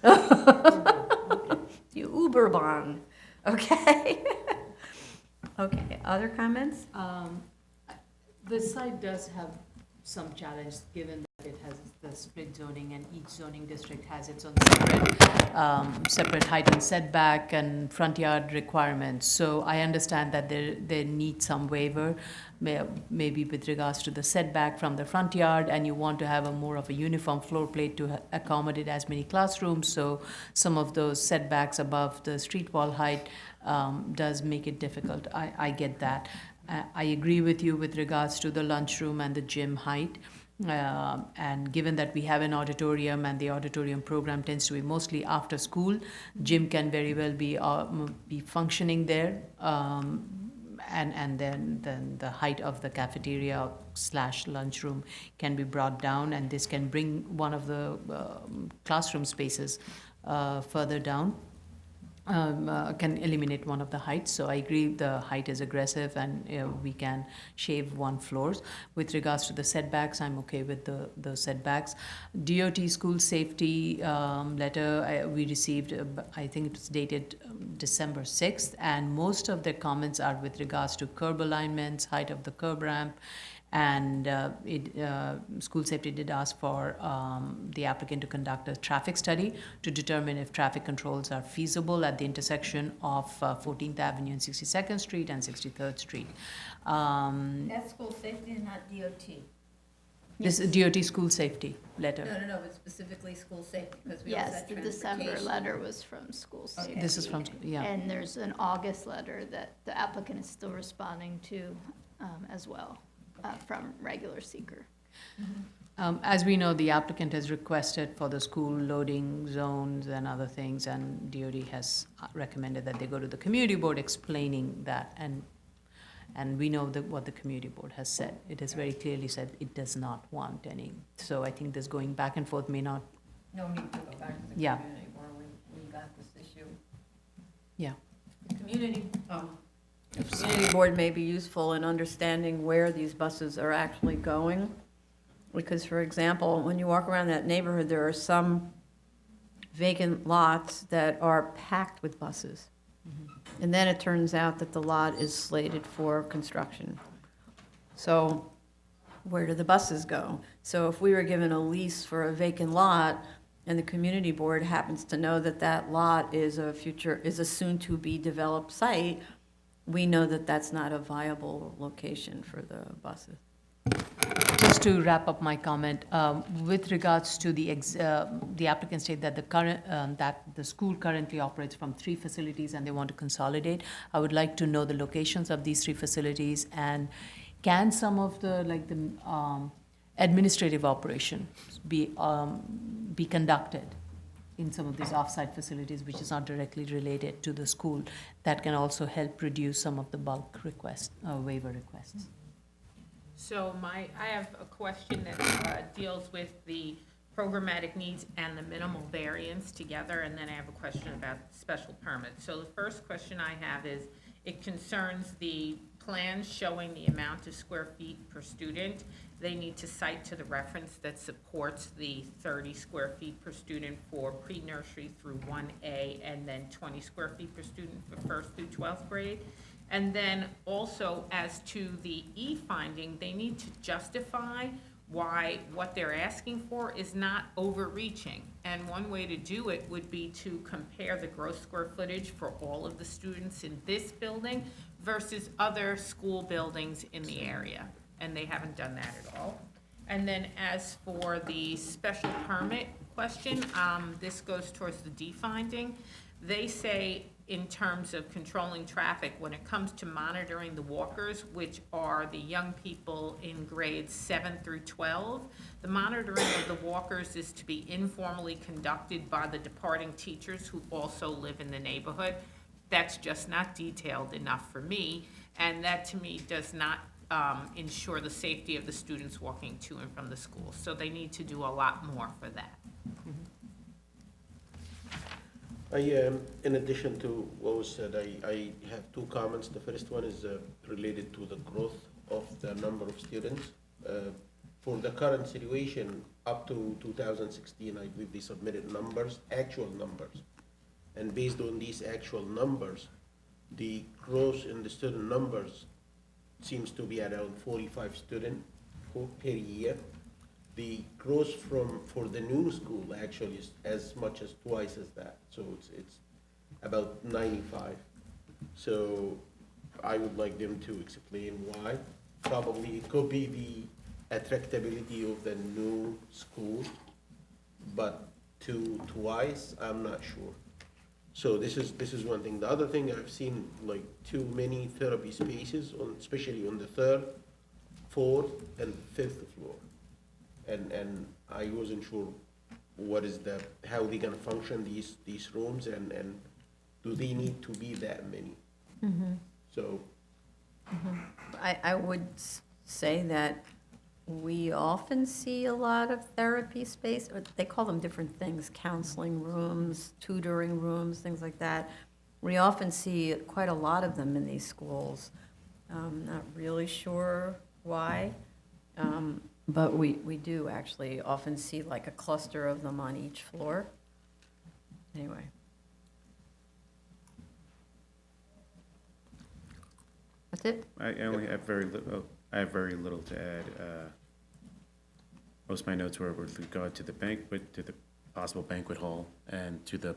The Uberbahn, okay? Okay, other comments? The site does have some challenge, given that it has the split zoning, and each zoning district has its own separate height and setback and front yard requirements. So I understand that they need some waiver, maybe with regards to the setback from the front yard, and you want to have a more of a uniform floor plate to accommodate as many classrooms. So some of those setbacks above the street wall height does make it difficult. I get that. I agree with you with regards to the lunchroom and the gym height. And given that we have an auditorium and the auditorium program tends to be mostly after school, gym can very well be functioning there. And then the height of the cafeteria / lunchroom can be brought down, and this can bring one of the classroom spaces further down. Can eliminate one of the heights. So I agree the height is aggressive, and we can shave one floor. With regards to the setbacks, I'm okay with the setbacks. DOT school safety letter we received, I think it's dated December 6th, and most of the comments are with regards to curb alignments, height of the curb ramp, and school safety did ask for the applicant to conduct a traffic study to determine if traffic controls are feasible at the intersection of 14th Avenue and 62nd Street and 63rd Street. That's school safety and not DOT. This is DOT school safety letter. No, but specifically school safety, because we also Yes, had the December transportation. letter was from school safety. This is from, yeah. And there's an August letter that the applicant is still responding to as well, from regular seeker. As we know, the applicant has requested for the school loading zones and other things, and DOT has recommended that they go to the community board explaining that, and we know what the community board has said. It has very clearly said it does not want any. So I think this going back and forth may not, No need to go back to the Yeah. community where we got this issue. yeah. The community, The community board may be useful in understanding where these buses are actually going. Because, for example, when you walk around that neighborhood, there are some vacant lots that are packed with buses. And then it turns out that the lot is slated for construction. So where do the buses go? So if we were given a lease for a vacant lot, and the community board happens to know that that lot is a soon-to-be developed site, we know that that's not a viable location for the buses. Just to wrap up my comment, with regards to the applicant state that the school currently operates from 3 facilities and they want to consolidate. I would like to know the locations of these 3 facilities, and can some of the administrative operations be conducted in some of these off-site facilities, which is not directly related to the school, that can also help reduce some of the bulk requests, waiver requests. So I have a question that deals with the programmatic needs and the minimal variance together, and then I have a question about special permits. So the first question I have is, it concerns the plans showing the amount of square feet per student. They need to cite to the reference that supports the 30 square feet per student for pre-nursery through 1A, and then 20 square feet per student for 1st through 12th grade. And then also, as to the E finding, they need to justify why what they're asking for is not overreaching. And one way to do it would be to compare the gross square footage for all of the students in this building versus other school buildings in the area. And they haven't done that at all. And then as for the special permit question, this goes towards the D finding. They say, in terms of controlling traffic, when it comes to monitoring the walkers, which are the young people in grades 7 through 12, the monitoring of the walkers is to be informally conducted by the departing teachers who also live in the neighborhood. That's just not detailed enough for me, and that to me does not ensure the safety of the students walking to and from the school. So they need to do a lot more for that. In addition to what was said, I have 2 comments. The first one is related to the growth of the number of students. For the current situation, up to 2016, I believe they submitted numbers, actual numbers. And based on these actual numbers, the growth in the student numbers seems to be around 45 students per year. The growth for the new school actually is as much as twice as that, so it's about 95. So I would like them to explain why. Probably it could be the attractability of the new school, but twice, I'm not sure. So this is one thing. The other thing, I've seen like too many therapy spaces especially on the third, fourth, and fifth floor. And I wasn't sure how they're gonna function these rooms, and do they need to be that many? So, I would say that we often see a lot of therapy space, or they call them different things, counseling rooms, tutoring rooms, things like that. We often see quite a lot of them in these schools. Not really sure why, but we do actually often see like a cluster of them on each floor. Anyway. That's it? I only have I have very little to add. Most of my notes were with regard to the possible banquet hall, and to the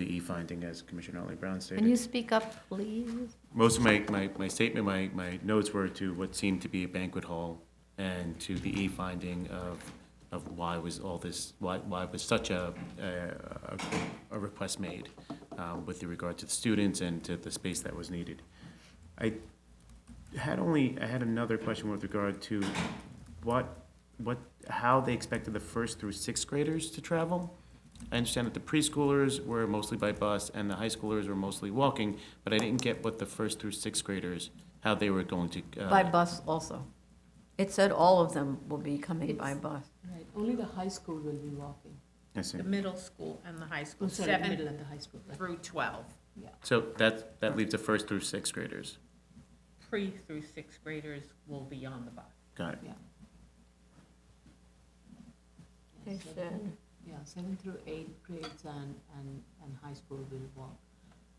e-finding, as Commissioner Ollie Brown stated. Can you speak up, please? Most of my statement, my notes were to what seemed to be a banquet hall, and to the e-finding of why was such a request made with regard to the students and to the space that was needed. I had another question with regard to how they expected the first through sixth graders to travel. I understand that the preschoolers were mostly by bus and the high schoolers were mostly walking, but I didn't get what the first through sixth graders, how they were going to. By bus also. It said all of them will be coming by bus. Right, only the high school will be walking. I see. The middle school and the high school, Oh, sorry, the middle 7 and the high school. Right. through 12. So that leaves the first through sixth graders. Pre through 6th graders will be on the bus. Got it. Yeah. They Seven said- through- Yeah, 7 through 8 grades and high school will walk.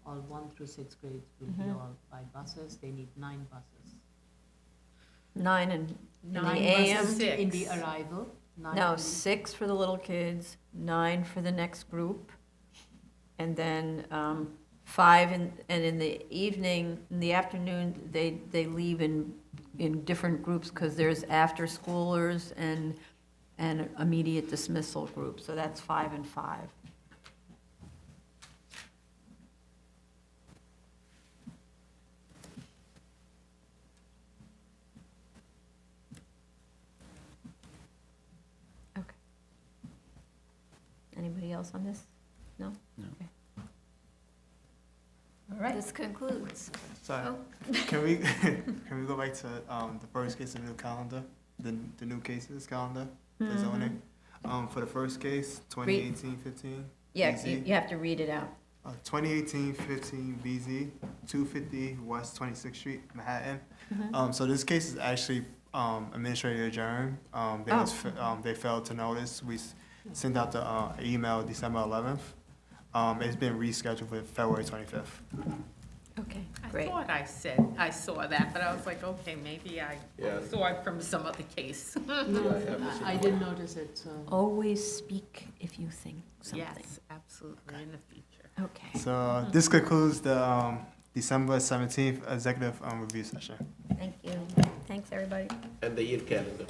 All 1 through 6 grades will be all by buses. They need 9 buses. 9 in the 9 AM. buses. In the 6. arrival. 9 No, in the- 6 for the little kids, 9 for the next group, and then 5 and in the evening, in the afternoon, they leave in different groups because there's after-schoolers and immediate dismissal groups, so that's 5 and 5. Okay. Anybody else on this? No? No. Okay. All right. This concludes. Sorry, Oh. can we, can we go back to the first case of the new calendar, the new cases calendar, the zoning? For the first case, 2018-15. Yeah, BZ. you have to read it out. 2018-15 BZ, 250 West 26th Street, Manhattan. So this case is actually administratively adjourned. They failed to notice. We sent out the email December 11th. It's been rescheduled for February 25th. Okay, I great. thought I saw that, but I was like, okay, maybe I Yeah. saw it from some other case. No, have I didn't notice it, so. Always speak if you think something. Yes, absolutely, in the future. Okay. So this concludes the December 17th executive review session. Thank you. Thanks, everybody. and the year calendar.